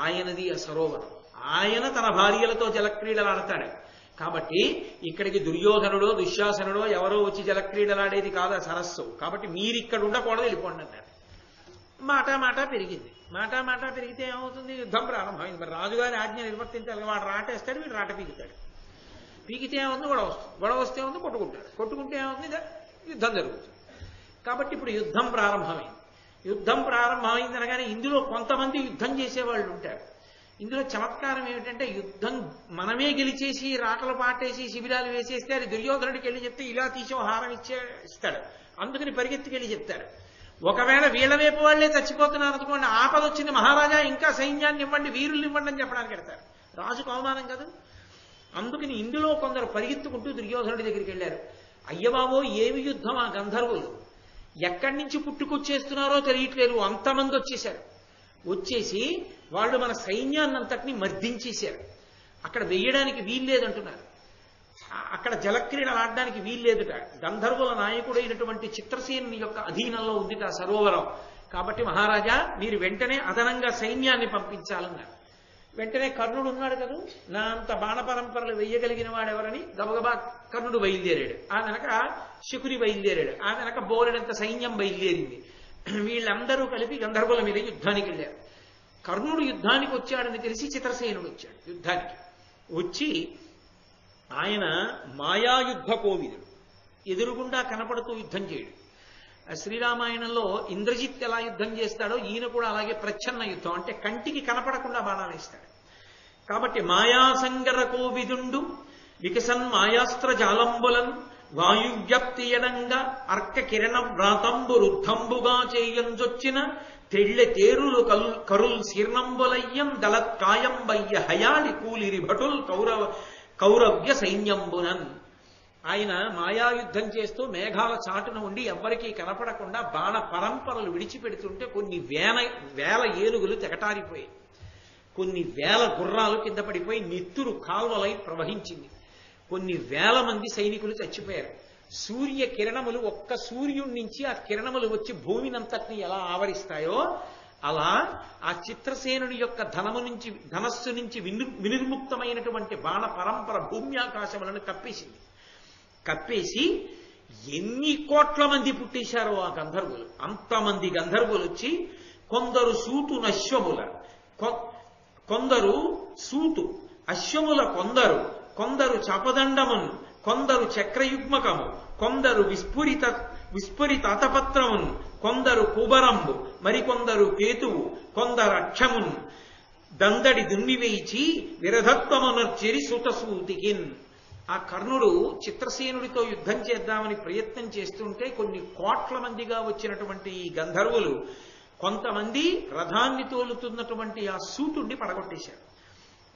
ఆయనది ఆ సరోవరం. ఆయన తన భార్యలతో జలక్రీడలు ఆడతాడు. కాబట్టి ఇక్కడికి దుర్యోధనుడో దుశ్శాసనుడో ఎవరో వచ్చి జలక్రీడలాడేది కాదా సరస్సు. కాబట్టి మీరు ఇక్కడ ఉండకూడదు, వెళ్ళిపోండి అన్నారు. మాట పెరిగింది. మాట పెరిగితే ఏమవుతుంది? యుద్ధం ప్రారంభమైంది. మరి రాజుగారి ఆజ్ఞ నిర్వర్తించాలి. వాడు రాటేస్తాడు, వీడు రాట పీకుతాడు. పీకితే ఏమవుతుంది? గొడవ వస్తుంది. గొడవ వస్తే ఏమవుతుంది? కొట్టుకుంటాడు. కొట్టుకుంటే ఏమవుతుంది? యుద్ధం జరుగుతుంది. కాబట్టి ఇప్పుడు యుద్ధం ప్రారంభమైంది. యుద్ధం ప్రారంభమైంది అనగానే ఇందులో కొంతమంది యుద్ధం చేసేవాళ్ళు ఉంటారు. ఇందులో చమత్కారం ఏమిటంటే, యుద్ధం మనమే గెలిచేసి రాటలు పాటేసి శిబిరాలు వేసేస్తే అది దుర్యోధనుడికి వెళ్ళి చెప్తే ఇలా తీసి హారం ఇస్తాడు. అందుకని పరిగెత్తుకెళ్ళి చెప్తారు. ఒకవేళ వీళ్ళ వైపు వాళ్లే చచ్చిపోతున్నారు అనుకోండి, ఆపద వచ్చింది, మహారాజా ఇంకా సైన్యాన్ని ఇవ్వండి, వీరుల్ని ఇవ్వండి అని చెప్పడానికి వెళ్తారు. రాజుకు అవమానం కదా. అందుకని ఇందులో కొందరు పరిగెత్తుకుంటూ దుర్యోధనుడి దగ్గరికి వెళ్ళారు. అయ్యబాబో ఏమి యుద్ధం! ఆ గంధర్వులు ఎక్కడి నుంచి పుట్టుకొచ్చేస్తున్నారో తెలియట్లేదు, అంతమంది వచ్చేశారు. వచ్చేసి వాళ్ళు మన సైన్యాన్నంతటినీ మర్దించేశారు. అక్కడ వెయ్యడానికి వీల్లేదంటున్నారు, అక్కడ జలక్రీడలు ఆడడానికి వీల్లేదుట. గంధర్వుల నాయకుడైనటువంటి చిత్రసేనుని యొక్క అధీనంలో ఉంది ఆ సరోవరం. కాబట్టి మహారాజా మీరు వెంటనే అదనంగా సైన్యాన్ని పంపించాలన్నారు. వెంటనే కర్ణుడు ఉన్నాడు కదా, నా అంత బాణ పరంపరలు వెయ్యగలిగిన వాడెవరని గబగబా కర్ణుడు బయలుదేరాడు. ఆ వెనక శకుని బయలుదేరాడు. ఆ వెనక బోలెడంత సైన్యం బయలుదేరింది. వీళ్ళందరూ కలిపి గంధర్వుల మీద యుద్ధానికి వెళ్ళారు. కర్ణుడు యుద్ధానికి వచ్చాడని తెలిసి చిత్రసేనుడు వచ్చాడు యుద్ధానికి. వచ్చి ఆయన మాయాయుద్ధ కోవిదుడు, ఎదురుగుండా కనపడుతూ యుద్ధం చేయడు. శ్రీరామాయణంలో ఇంద్రజిత్ ఎలా యుద్ధం చేస్తాడో ఈయన కూడా అలాగే ప్రచ్ఛన్న యుద్ధం, అంటే కంటికి కనపడకుండా బాణాలు వేస్తాడు. కాబట్టి మాయాసంగర కోవిదుండు వికసన్ మాయాస్త్ర జాలంబులన్ వాయువ్యప్తియడంగా అర్క కిరణ వ్రాతంబు రుద్ధంబుగా చేయంజొచ్చిన తెళ్ళె తేరులు కరుల్ శీర్ణంబులయ్యం దళత్కాయంబయ్య హయాలి కూలిరి భటుల్ కౌరవ్య సైన్యంబునన్. ఆయన మాయాయుద్ధం చేస్తూ మేఘాల చాటున ఉండి ఎవ్వరికీ కనపడకుండా బాణ పరంపరలు విడిచిపెడుతుంటే కొన్ని వేల ఏనుగులు తెగటారిపోయాయి, కొన్ని వేల గుర్రాలు కింద పడిపోయి నెత్తురు కాల్వలై ప్రవహించింది, కొన్ని వేల మంది సైనికులు చచ్చిపోయారు. సూర్య కిరణములు ఒక్క సూర్యుడి నుంచి ఆ కిరణములు వచ్చి భూమినంతటిని ఎలా ఆవరిస్తాయో అలా ఆ చిత్రసేనుడి యొక్క ధనస్సు నుంచి వినిర్ముక్తమైనటువంటి బాణ పరంపర భూమ్యాకాశములను కప్పేసింది. కప్పేసి ఎన్ని కోట్ల మంది పుట్టేశారో ఆ గంధర్వులు. అంతమంది గంధర్వులు వచ్చి కొందరు సూటు అశ్వముల, కొందరు సూటు అశ్వముల, కొందరు చాపదండమును, కొందరు చక్రయుగ్మకము, కొందరు విస్ఫురితాతపత్రమును, కొందరు కుబరంబు, మరికొందరు కేతువు, కొందరు అక్షమును దందడి దున్నివేయిచి విరధత్వమునర్చిరి సుతసూతికిన్. ఆ కర్ణుడు చిత్రసేనుడితో యుద్ధం చేద్దామని ప్రయత్నం చేస్తుంటే కొన్ని కోట్ల మందిగా వచ్చినటువంటి ఈ గంధర్వులు కొంతమంది రథాన్ని తోలుతున్నటువంటి ఆ సూతుడిని పడగొట్టేశారు.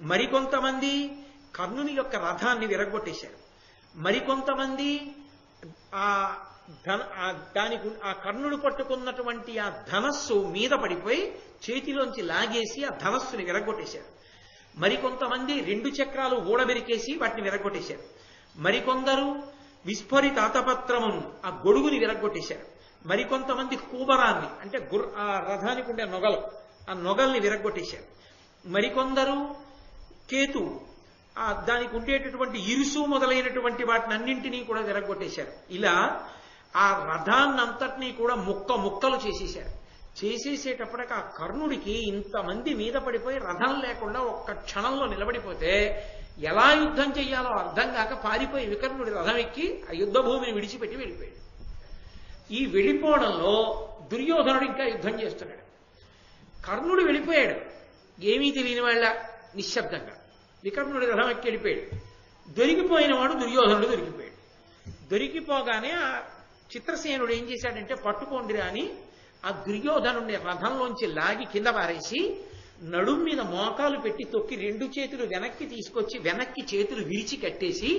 మరికొంతమంది కర్ణుని యొక్క రథాన్ని విరగొట్టేశారు. మరికొంతమంది ఆ కర్ణుడు పట్టుకున్నటువంటి ఆ ధనస్సు మీద పడిపోయి చేతిలోంచి లాగేసి ఆ ధనస్సుని విరగొట్టేశారు. మరికొంతమంది 2 చక్రాలు ఊడబెరికేసి వాటిని విరగొట్టేశారు. మరికొందరు విస్ఫురితాతపత్రమును, ఆ గొడుగుని విరగొట్టేశారు. మరికొంతమంది కూబరాన్ని, అంటే ఆ రథానికి ఉండే నొగలు, ఆ నొగల్ని విరగొట్టేశారు. మరికొందరు కేతువు, దానికి ఉండేటటువంటి ఇరుసు మొదలైనటువంటి వాటిని అన్నింటినీ కూడా విరగొట్టేశారు. ఇలా ఆ రథాన్నంతటినీ కూడా ముక్కలు చేసేశారు. చేసేసేటప్పటికి ఆ కర్ణుడికి ఇంతమంది మీద పడిపోయి రథం లేకుండా ఒక్క క్షణంలో నిలబడిపోతే ఎలా యుద్ధం చెయ్యాలో అర్థం కాక పారిపోయి వికర్ణుడి రథం ఎక్కి ఆ యుద్ధ భూమిని విడిచిపెట్టి వెళ్ళిపోయాడు. ఈ వెళ్ళిపోవడంలో దుర్యోధనుడు ఇంకా యుద్ధం చేస్తున్నాడు. కర్ణుడు వెళ్ళిపోయాడు, ఏమీ తెలియని వాళ్ళ నిశ్శబ్దంగా వికర్ణుడి రథం ఎక్కి వెళ్ళిపోయాడు. దొరికిపోయిన వాడు దుర్యోధనుడు దొరికిపోయాడు. దొరికిపోగానే ఆ చిత్రసేనుడు ఏం చేశాడంటే పట్టుకోండిరా అని ఆ దుర్యోధనుడిని రథంలోంచి లాగి కింద పారేసి నడుం మీద మోకాలు పెట్టి తొక్కి 2 చేతులు వెనక్కి తీసుకొచ్చి వెనక్కి చేతులు విరిచి కట్టేసి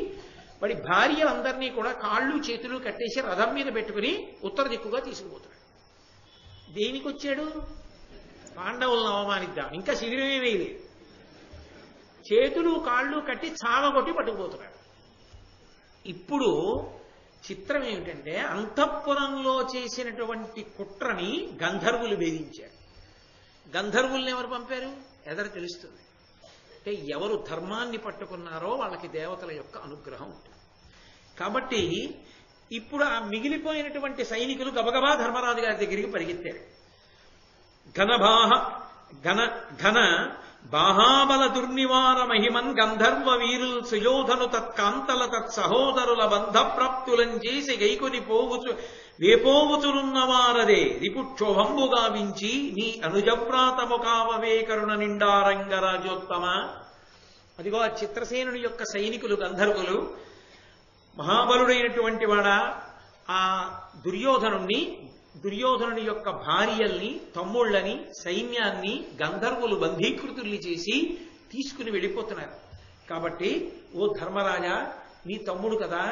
వాడి భార్యలందరినీ కూడా కాళ్ళు చేతులు కట్టేసి రథం మీద పెట్టుకుని ఉత్తర దిక్కుగా తీసుకుపోతాడు. దేనికి వచ్చాడు? పాండవులను అవమానిద్దాం. ఇంకా శిబిరమే వేయలేదు. చేతులు కాళ్ళు కట్టి చావగొట్టి పట్టుకుపోతున్నాడు. ఇప్పుడు చిత్రం ఏమిటంటే అంతఃపురంలో చేసినటువంటి కుట్రని గంధర్వులు భేదించారు. గంధర్వుల్ని ఎవరు పంపారు? ఎదర తెలుస్తుంది. అంటే ఎవరు ధర్మాన్ని పట్టుకున్నారో వాళ్ళకి దేవతల యొక్క అనుగ్రహం ఉంటుంది. కాబట్టి ఇప్పుడు ఆ మిగిలిపోయినటువంటి సైనికులు గబగబా ధర్మరాజు గారి దగ్గరికి పరిగెత్తారు. ఘన బాహాబల దుర్నివార మహిమన్ గంధర్వ వీరుల్ సుయోధను తత్కాంతల తత్సహోదరుల బంధప్రాప్తులం చేసి గైకొని వేపోవుచునున్నవారదే రిపుక్షోభంబు గావించి నీ అనుజప్రాతము కావవే కరుణ నిండారంగరాజోత్తమ. అదిగో ఆ చిత్రసేనుడి యొక్క సైనికులు గంధర్వులు మహాబలుడైనటువంటి వాడ ఆ దుర్యోధనుని యొక్క భార్యల్ని, తమ్ముళ్ళని, సైన్యాన్ని గంధర్వులు బంధీకృతుల్ని చేసి తీసుకుని వెళ్ళిపోతున్నారు. కాబట్టి ఓ ధర్మరాజా, నీ తమ్ముడు కదా,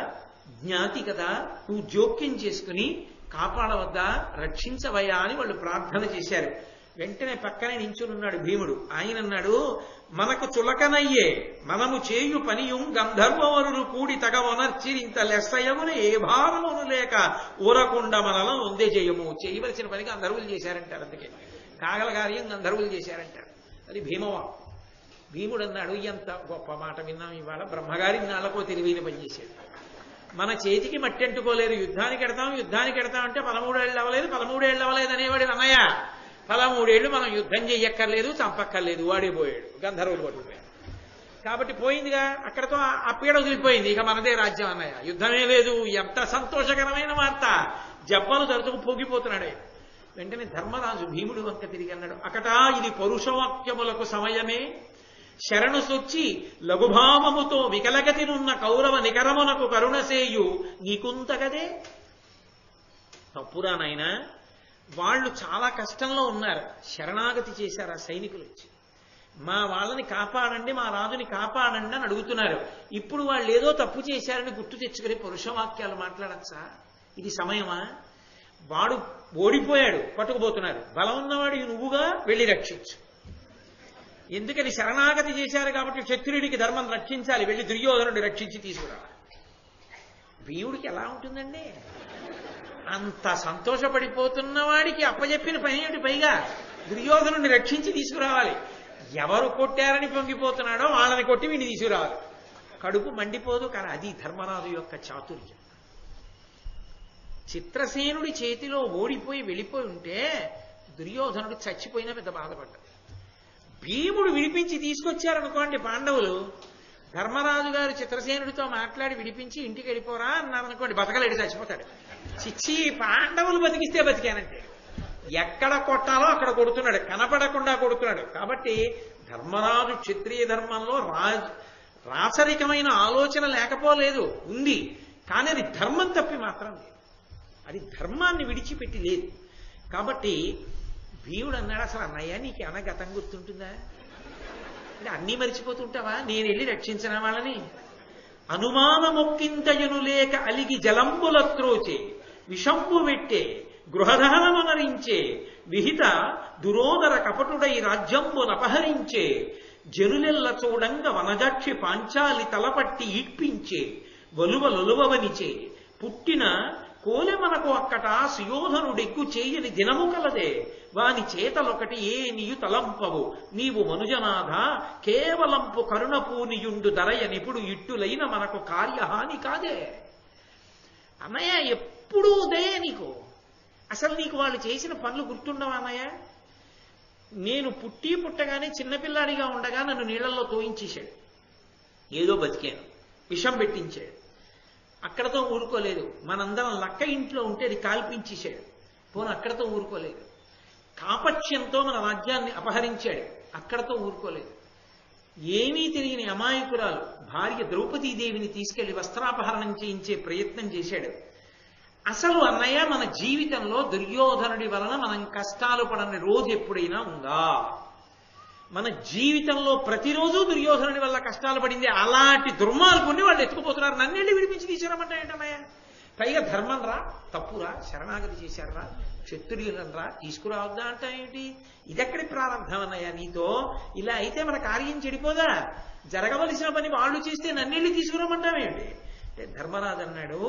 జ్ఞాతి కదా, నువ్వు జోక్యం చేసుకుని కాపాడవద్దా, రక్షించవయ్యా అని వాళ్ళు ప్రార్థన చేశారు. వెంటనే పక్కనే నించునున్నాడు భీముడు. ఆయన అన్నాడు, మనకు చులకనయ్యే మనము చేయు పనియుం గంధర్వవరులు కూడి తగవనర్చిరింత లెస్సయమున ఏ భారమును లేక ఊరకుండా మనలో ఉందే చేయము. చేయవలసిన పని గంధర్వులు చేశారంటారు. అందుకే కాగల కార్యం గంధర్వులు చేశారంటారు. అది భీమవాకు. భీముడు అన్నాడు, ఎంత గొప్ప మాట విన్నాం ఇవాళ. బ్రహ్మగారి నాళ్ళకో తెలివైన పని చేశాడు. మన చేతికి మట్టి అంటుకోలేదు. యుద్ధానికి ఎడతాం అంటే 13 ఏళ్ళు అవ్వలేదు, 13 ఏళ్ళు అవ్వలేదు అనేవాడు అన్నయ్య. 13 ఏళ్ళు మనం యుద్ధం చెయ్యక్కర్లేదు, చంపక్కర్లేదు, వాడే పోయాడు, గంధర్వులు పట్టుకుపోయాడు. కాబట్టి పోయిందిగా, అక్కడతో ఆ పీడ వదిలిపోయింది. ఇక మనదే రాజ్యం అన్నయ్య, యుద్ధమే లేదు. ఎంత సంతోషకరమైన వార్త! జబ్బలు తరచుకు పోగిపోతున్నాడే. వెంటనే ధర్మరాజు భీముడు వంక తిరిగి అన్నాడు, అకటా ఇది పరుషవాక్యములకు సమయమే, శరణు సొచ్చి లఘుభావముతో వికలగతినున్న కౌరవ నికరమునకు కరుణసేయు నీకుంతగదే. తప్పురా నాయనా, వాళ్ళు చాలా కష్టంలో ఉన్నారు, శరణాగతి చేశారు ఆ సైనికులు వచ్చి. మా వాళ్ళని కాపాడండి, మా రాజుని కాపాడండి అని అడుగుతున్నారు. ఇప్పుడు వాళ్ళు ఏదో తప్పు చేశారని గుర్తు తెచ్చుకుని పురుషవాక్యాలు మాట్లాడచ్చా? ఇది సమయమా? వాడు ఓడిపోయాడు, పట్టుకుపోతున్నారు. బలం ఉన్నవాడు నువ్వుగా వెళ్ళి రక్షించు. ఎందుకని? శరణాగతి చేశారు కాబట్టి క్షత్రియుడికి ధర్మం రక్షించాలి, వెళ్ళి దుర్యోధనుడిని రక్షించి తీసుకురావాలి. భీముడికి ఎలా ఉంటుందండి? అంత సంతోషపడిపోతున్న వాడికి అప్పచెప్పిన పని ఏమిటి? పైగా దుర్యోధనుడిని రక్షించి తీసుకురావాలి. ఎవరు కొట్టారని పొంగిపోతున్నాడో వాళ్ళని కొట్టి వీడిని తీసుకురావాలి. కడుపు మండిపోదు. కానీ అది ధర్మరాజు యొక్క చాతుర్యం. చిత్రసేనుడి చేతిలో ఓడిపోయి వెళ్ళిపోయి ఉంటే దుర్యోధనుడు చచ్చిపోయినా పెద్ద బాధపడ్డాడు. భీముడు విడిపించి తీసుకొచ్చారనుకోండి పాండవులు, ధర్మరాజు గారు చిత్రసేనుడితో మాట్లాడి విడిపించి ఇంటికి వెళ్ళిపోరా అన్నారనుకోండి, బతకలేడు, చచ్చిపోతాడు. చిచ్చి, పాండవులు బతికిస్తే బతికానంటే ఎక్కడ కొట్టాలో అక్కడ కొడుతున్నాడు, కనపడకుండా కొడుతున్నాడు. కాబట్టి ధర్మరాజు క్షత్రియ ధర్మంలో రాచరికమైన ఆలోచన లేకపోలేదు, ఉంది. కానీ అది ధర్మం తప్పి మాత్రం లేదు. అది ధర్మాన్ని విడిచిపెట్టి లేదు. కాబట్టి భీముడు అన్నాడు, అసలు అన్నయ్య నీకు ఏమైనా గతం గుర్తుంటుందా? అంటే అన్నీ మరిచిపోతుంటావా? నేను వెళ్ళి రక్షించిన వాళ్ళని. అనుమానమొక్కింతయును లేక అలిగి జలంబులత్రోచే విషంబు వెట్టే గృహదహనమనరించే విహిత దురోదర కపటుడై రాజ్యంబునపహరించే జనులెల్ల చూడంగ వనజాక్షి పాంచాలి తలపట్టి ఈడ్పించే వలువలొలువనిచే పుట్టిన కోలె మనకు అక్కట సుయోధనుడెగ్గు చేయని దినము కలదే వాని చేతలొకటి ఏ నీయు తలంపవు నీవు మనుజనాథ కేవలంపు కరుణపూనియుండు దరయ నిపుడు ఇట్టులైన మనకు కార్యహాని కాదే. అన్నయ్య ఎప్పుడూ దయ నీకు. అసలు నీకు వాళ్ళు చేసిన పనులు గుర్తుండవా అన్నయ్య? నేను పుట్టగానే చిన్నపిల్లాడిగా ఉండగా నన్ను నీళ్లలో తోయించేశాడు, ఏదో బతికాను, విషం పెట్టించాడు. అక్కడతో ఊరుకోలేదు. మనందరం లక్క ఇంట్లో ఉంటే అది కాల్పించేశాడు. పోను అక్కడతో ఊరుకోలేదు. కాపక్ష్యంతో మన రాజ్యాన్ని అపహరించాడు. అక్కడతో ఊరుకోలేదు. ఏమీ తెలియని అమాయకురాలు భార్య ద్రౌపదీదేవిని తీసుకెళ్లి వస్త్రాపహరణం చేయించే ప్రయత్నం చేశాడు. అసలు అన్నయ్య మన జీవితంలో దుర్యోధనుడి వలన మనం కష్టాలు పడని రోజు ఎప్పుడైనా ఉందా? మన జీవితంలో ప్రతిరోజు దుర్యోధనుడి వల్ల కష్టాలు పడింది. అలాంటి దుర్మార్గుని వాళ్ళు ఎత్తుకుపోతున్నారు. నన్నెళ్ళి విడిపించి తీసుకురామంటే ఏంటన్నయ్య? పైగా ధర్మం రా, తప్పురా, శరణాగతి చేశారా, క్షత్రియులనరా, తీసుకురావద్దా అంటా ఏంటి? ఇదెక్కడి ప్రారంభం అన్నయ్య నీతో? ఇలా అయితే మన కార్యం చెడిపోదా? జరగవలసిన పని వాళ్ళు చేస్తే నన్నెళ్ళి తీసుకురామంటావేంటి? అంటే ధర్మరాజు అన్నాడు,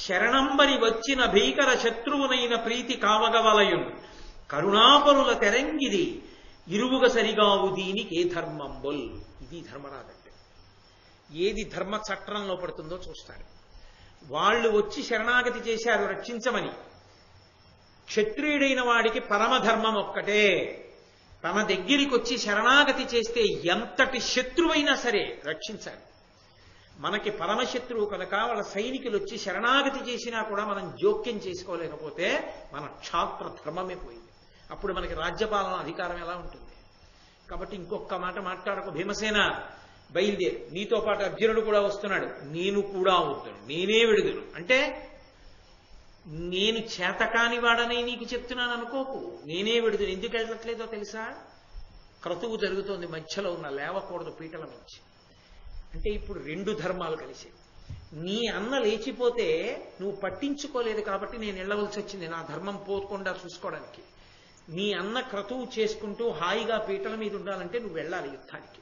శరణంబరి వచ్చిన భీకర శత్రువునైన ప్రీతి కావగవలయున్ కరుణాపరుల తెరంగిది ఇరువుగ సరిగావు దీనికి ఏ ధర్మంబుల్. ఇది ధర్మరాజు అంటే. ఏది ధర్మ చట్రంలో పడుతుందో చూస్తాడు. వాళ్ళు వచ్చి శరణాగతి చేశారు రక్షించమని. క్షత్రియుడైన వాడికి పరమధర్మం ఒక్కటే. తన దగ్గరికి వచ్చి శరణాగతి చేస్తే ఎంతటి శత్రువైనా సరే రక్షించాలి. మనకి పరమశత్రువు కనుక వాళ్ళ సైనికులు వచ్చి శరణాగతి చేసినా కూడా మనం జోక్యం చేసుకోలేకపోతే మన క్షాత్ర ధర్మమే పోయింది. అప్పుడు మనకి రాజ్యపాలన అధికారం ఎలా ఉంటుంది? కాబట్టి ఇంకొక మాట మాట్లాడకు భీమసేన, బయలుదేరు, నీతో పాటు అర్జునుడు కూడా వస్తున్నాడు, నేను కూడా అవుతాను, నేనే విడుదను అంటే నేను చేతకాని వాడని నీకు చెప్తున్నాను అనుకోకు. నేనే విడుదను. ఎందుకు వెళ్ళట్లేదో తెలుసా? క్రతువు జరుగుతోంది, మధ్యలో ఉన్న లేవకూడదు పీటల నుంచి. అంటే ఇప్పుడు రెండు ధర్మాలు కలిసి, నీ అన్న లేచిపోతే నువ్వు పట్టించుకోలేదు కాబట్టి నేను వెళ్ళవలసి వచ్చింది నా ధర్మం పోకుండా చూసుకోవడానికి. నీ అన్న క్రతువు చేసుకుంటూ హాయిగా పీటల మీద ఉండాలంటే నువ్వు వెళ్ళాలి యుద్ధానికి.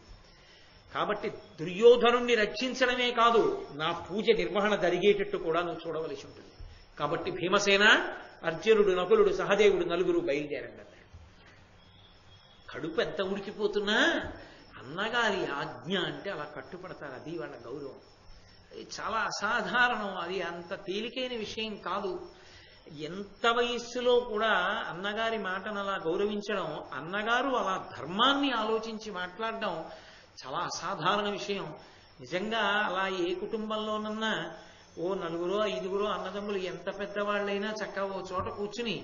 కాబట్టి దుర్యోధనుణ్ణి రక్షించడమే కాదు, నా పూజ నిర్వహణ జరిగేటట్టు కూడా నువ్వు చూడవలసి ఉంటుంది. కాబట్టి భీమసేన, అర్జునుడు, నకులుడు, సహదేవుడు నలుగురు బయలుదేరండి అన్నాడు. కడుపు ఎంత ఉడికిపోతున్నా అన్నగారి ఆజ్ఞ అంటే అలా కట్టుపడతారు. అది వాళ్ళ గౌరవం. అది చాలా అసాధారణం. అది అంత తేలికైన విషయం కాదు. ఎంత వయస్సులో కూడా అన్నగారి మాటను అలా గౌరవించడం, అన్నగారు అలా ధర్మాన్ని ఆలోచించి మాట్లాడడం చాలా అసాధారణ విషయం. నిజంగా అలా ఏ కుటుంబంలోనన్నా ఓ నలుగురో ఐదుగురో అన్నదమ్ములు ఎంత పెద్దవాళ్ళైనా చక్కగా ఓ చోట కూర్చుని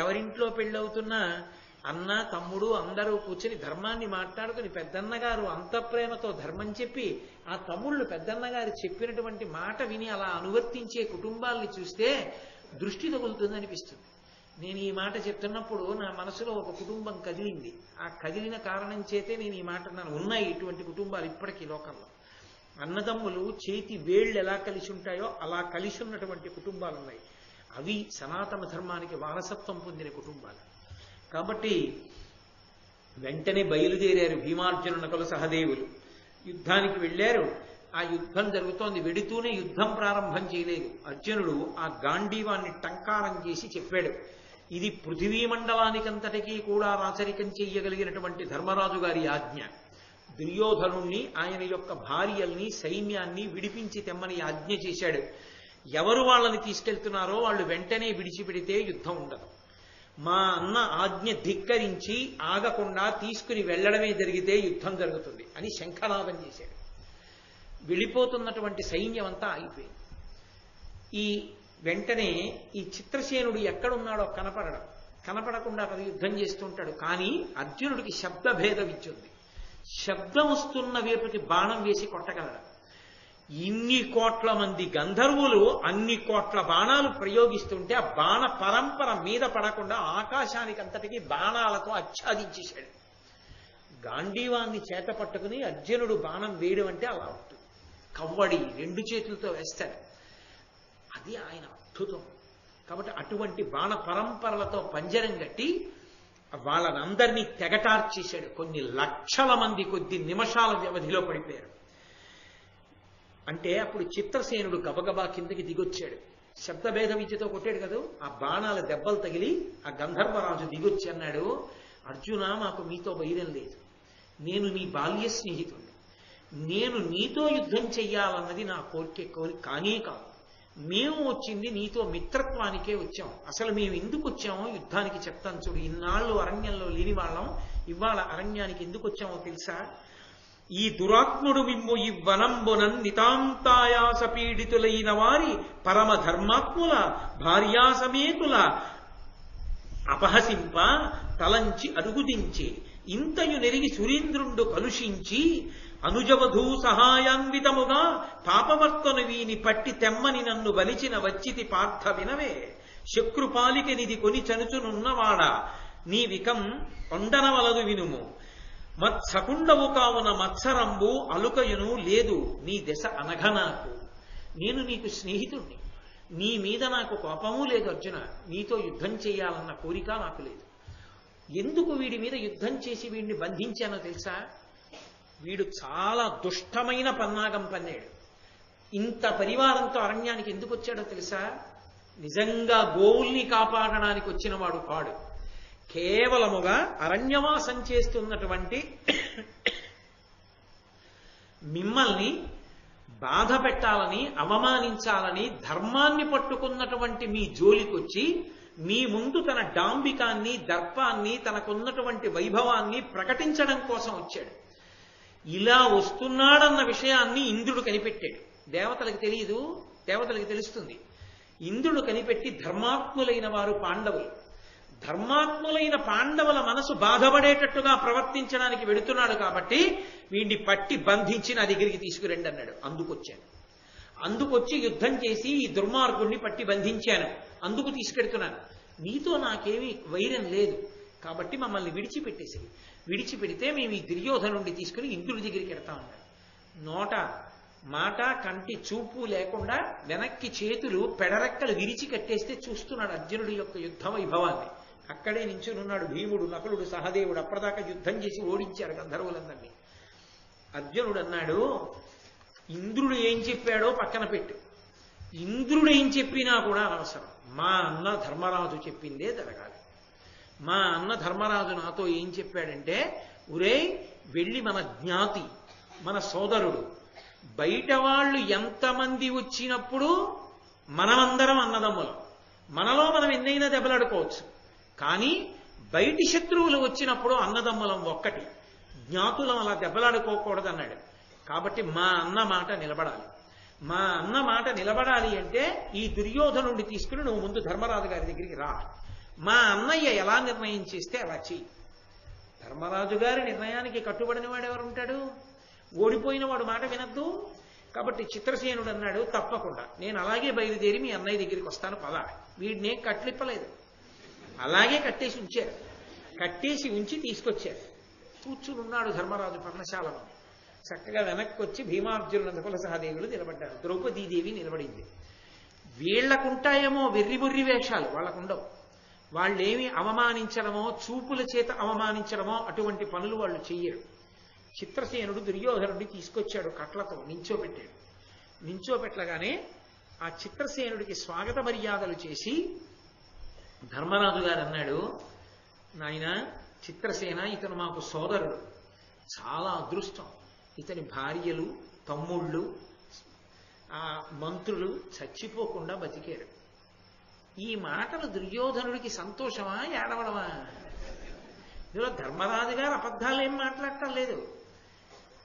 ఎవరింట్లో పెళ్ళవుతున్నా అన్న తమ్ముడు అందరూ కూర్చుని ధర్మాన్ని మాట్లాడుకుని పెద్దన్నగారు అంత ప్రేమతో ధర్మం చెప్పి ఆ తమ్ముళ్ళు పెద్దన్నగారు చెప్పినటువంటి మాట విని అలా అనువర్తించే కుటుంబాల్ని చూస్తే దృష్టి తగులుతుంది అనిపిస్తుంది. నేను ఈ మాట చెప్తున్నప్పుడు నా మనసులో ఒక కుటుంబం కదిలింది. ఆ కదిలిన కారణం చేతే నేను ఈ మాట అన్నాను. ఉన్నాయి ఇటువంటి కుటుంబాలు ఇప్పటికీ లోకంలో. అన్నదమ్ములు చేతి వేళ్ళు ఎలా కలిసి ఉంటాయో అలా కలిసి ఉన్నటువంటి కుటుంబాలు ఉన్నాయి. అవి సనాతన ధర్మానికి వారసత్వం పొందిన కుటుంబాలు. కాబట్టి వెంటనే బయలుదేరారు భీమార్జున నకుల సహదేవులు. యుద్ధానికి వెళ్ళారు. ఆ యుద్ధం జరుగుతోంది. వెడుతూనే యుద్ధం ప్రారంభం చేయలేదు. అర్జునుడు ఆ గాంధీవాన్ని టంకారం చేసి చెప్పాడు, ఇది పృథివీ మండలానికంతటికీ కూడా రాచరికం చెయ్యగలిగినటువంటి ధర్మరాజు గారి ఆజ్ఞ. దుర్యోధనుణ్ణి, ఆయన యొక్క భార్యల్ని, సైన్యాన్ని విడిపించి తెమ్మని ఆజ్ఞ చేశాడు. ఎవరు వాళ్ళని తీసుకెళ్తున్నారో వాళ్ళు వెంటనే విడిచిపెడితే యుద్ధం ఉండదు. మా అన్న ఆజ్ఞ ధిక్కరించి ఆగకుండా తీసుకుని వెళ్లడమే జరిగితే యుద్ధం జరుగుతుంది అని శంఖనాదం చేశాడు. వెళ్ళిపోతున్నటువంటి సైన్యం అంతా ఆగిపోయింది. ఈ వెంటనే ఈ చిత్రసేనుడు ఎక్కడున్నాడో కనపడకుండా అతను యుద్ధం చేస్తుంటాడు. కానీ అర్జునుడికి శబ్దభేద విద్యుంది. శబ్దం వస్తున్న వైపుకి బాణం వేసి కొట్టగలడు. ఇన్ని కోట్ల మంది గంధర్వులు అన్ని కోట్ల బాణాలు ప్రయోగిస్తుంటే ఆ బాణ పరంపర మీద పడకుండా ఆకాశానికి అంతటికీ బాణాలతో ఆచ్ఛాదించేశాడు. గాంధీవాన్ని చేత పట్టుకుని అర్జునుడు బాణం వేయడం అంటే అలా ఉంటుంది. కవ్వడి 2 చేతులతో వేస్తాడు. అది ఆయన అద్భుతం. కాబట్టి అటువంటి బాణ పరంపరలతో పంజరం కట్టి వాళ్ళనందరినీ తెగటార్చేశాడు. కొన్ని లక్షల మంది కొద్ది నిమిషాల వ్యవధిలో పడిపోయారు. అంటే అప్పుడు చిత్రసేనుడు గబగబా కిందకి దిగొచ్చాడు. శబ్దభేద విద్యతో కొట్టాడు కదా, ఆ బాణాల దెబ్బలు తగిలి ఆ గంధర్వరాజు దిగొచ్చి అన్నాడు, అర్జున, మాకు మీతో వైరం లేదు. నేను నీ బాల్య స్నేహితుడిని. నేను నీతో యుద్ధం చెయ్యాలన్నది నా కోరిక కానీ కాదు. మేము వచ్చింది నీతో మిత్రత్వానికే వచ్చాం. అసలు మేము ఎందుకు వచ్చామో యుద్ధానికి చెప్తాను చూడు. ఇన్నాళ్ళు అరణ్యంలో లేని వాళ్ళం ఇవాళ అరణ్యానికి ఎందుకు వచ్చామో తెలుసా? ఈ దురాత్ముడు మిమ్ము ఈ వనంబునన్ నితాంతాయాస పీడితులైన వారి పరమ ధర్మాత్ముల భార్యాసమేతుల అపహసింప తలంచి అడుగుదించి ఇంతయు నెరిగి సురేంద్రుండు కలుషించి అనుజవధూ సహాయాన్వితముగా పాపవర్తను వీని పట్టి తెమ్మని నన్ను బలిచిన వచ్చితి పార్థ వినవే. శక్రుపాలిక నిధి కొని చనుచునున్నవాడా నీ వికం కొండనవలదు వినుము. మత్సకుండవు కావున మత్సరంబు అలుకయును లేదు నీ దశ అనఘనాకు. నేను నీకు స్నేహితుణ్ణి, నీ మీద నాకు కోపమూ లేదు అర్జున. నీతో యుద్ధం చేయాలన్న కోరిక నాకు లేదు. ఎందుకు వీడి మీద యుద్ధం చేసి వీడిని బంధించానో తెలుసా? వీడు చాలా దుష్టమైన పన్నాగం పన్నాడు. ఇంత పరివారంతో అరణ్యానికి ఎందుకు వచ్చాడో తెలుసా? నిజంగా గోవుల్ని కాపాడడానికి వచ్చిన వాడు కాడు. కేవలముగా అరణ్యవాసం చేస్తున్నటువంటి మిమ్మల్ని బాధ పెట్టాలని, అవమానించాలని ధర్మాన్ని పట్టుకున్నటువంటి మీ జోలికొచ్చి మీ ముందు తన డాంబికాన్ని, దర్పాన్ని, తనకున్నటువంటి వైభవాన్ని ప్రకటించడం కోసం వచ్చాడు. ఇలా వస్తున్నాడన్న విషయాన్ని ఇంద్రుడు కనిపెట్టాడు. దేవతలకు తెలియదు, దేవతలకు తెలుస్తుంది. ఇంద్రుడు కనిపెట్టి ధర్మాత్ములైన వారు పాండవులు, ధర్మాత్ములైన పాండవుల మనసు బాధపడేటట్టుగా ప్రవర్తించడానికి వెడుతున్నాడు కాబట్టి వీడిని పట్టి బంధించి నా దగ్గరికి తీసుకురండి అన్నాడు. అందుకొచ్చి యుద్ధం చేసి ఈ దుర్మార్గుణ్ణి పట్టి బంధించాను, అందుకు తీసుకెడుతున్నాను. నీతో నాకేమీ వైరం లేదు కాబట్టి మమ్మల్ని విడిచిపెడితే మేము ఈ దుర్యోధనుండి తీసుకుని ఇంద్రుడి దగ్గరికి వెడతామన్నాడు. నోట మాట కంటి చూపు లేకుండా వెనక్కి చేతులు పెడరెక్కలు విరిచి కట్టేస్తే చూస్తున్నాడు అర్జునుడి యొక్క యుద్ధ వైభవాన్ని. అక్కడే నించునున్నాడు భీముడు, నకులుడు, సహదేవుడు. అప్పటిదాకా యుద్ధం చేసి ఓడించారు గంధర్వులందరినీ. అర్జునుడు అన్నాడు, ఇంద్రుడు ఏం చెప్పాడో పక్కన పెట్టు. ఇంద్రుడు ఏం చెప్పినా కూడా అనవసరం. మా అన్న ధర్మరాజు చెప్పిందే జరగాలి. మా అన్న ధర్మరాజు నాతో ఏం చెప్పాడంటే, ఒరేయ్ వెళ్ళి మన జ్ఞాతి, మన సోదరుడు, బయట వాళ్ళు ఎంతమంది వచ్చినప్పుడు మనమందరం అన్నదమ్ములం, మనలో మనం ఎన్నైనా దెబ్బలాడుకోవచ్చు, కానీ బయటి శత్రువులు వచ్చినప్పుడు అన్నదమ్ములం ఒక్కటి, జ్ఞాతులం అలా దెబ్బలాడుకోకూడదు అన్నాడు. కాబట్టి మా అన్న మాట నిలబడాలి. మా అన్న మాట నిలబడాలి అంటే ఈ దుర్యోధనుడిని తీసుకుని నువ్వు ముందు ధర్మరాజు గారి దగ్గరికి రా. మా అన్నయ్య ఎలా నిర్ణయం చేస్తే అలా చెయ్యి. ధర్మరాజు గారి నిర్ణయానికి కట్టుబడిన వాడు ఎవరు ఉంటాడు? ఓడిపోయిన వాడు మాట వినద్దు. కాబట్టి చిత్రసేనుడు అన్నాడు, తప్పకుండా నేను అలాగే బయలుదేరి మీ అన్నయ్య దగ్గరికి వస్తాను పద. వీడినే కట్లిప్పలేదు, అలాగే కట్టేసి ఉంచారు. కట్టేసి ఉంచి తీసుకొచ్చారు. కూర్చుని ఉన్నాడు ధర్మరాజు పర్ణశాలలో. చక్కగా వెనక్కి వచ్చి భీమార్జునుల నకుల సహదేవులు నిలబడ్డారు. ద్రౌపదీదేవి నిలబడింది. వీళ్లకుంటాయేమో వెర్రిబుర్రి వేషాలు, వాళ్ళకుండవు. వాళ్ళేమి అవమానించడమో, చూపుల చేత అవమానించడమో అటువంటి పనులు వాళ్ళు చెయ్యరు. చిత్రసేనుడు దుర్యోధనుడిని తీసుకొచ్చాడు, కట్లతో నించోబెట్టాడు. నించోబెట్టగానే ఆ చిత్రసేనుడికి స్వాగత మర్యాదలు చేసి ధర్మరాజు గారు అన్నాడు, నాయన చిత్రసేన, ఇతను మాకు సోదరుడు, చాలా అదృష్టం. ఇతని భార్యలు, తమ్ముళ్ళు, ఆ మంత్రులు చచ్చిపోకుండా బతికారు. ఈ మాటలు దుర్యోధనుడికి సంతోషమా, ఏడవడమా? ఇందులో ధర్మరాజు గారు అబద్ధాలు ఏం మాట్లాడటం లేదు.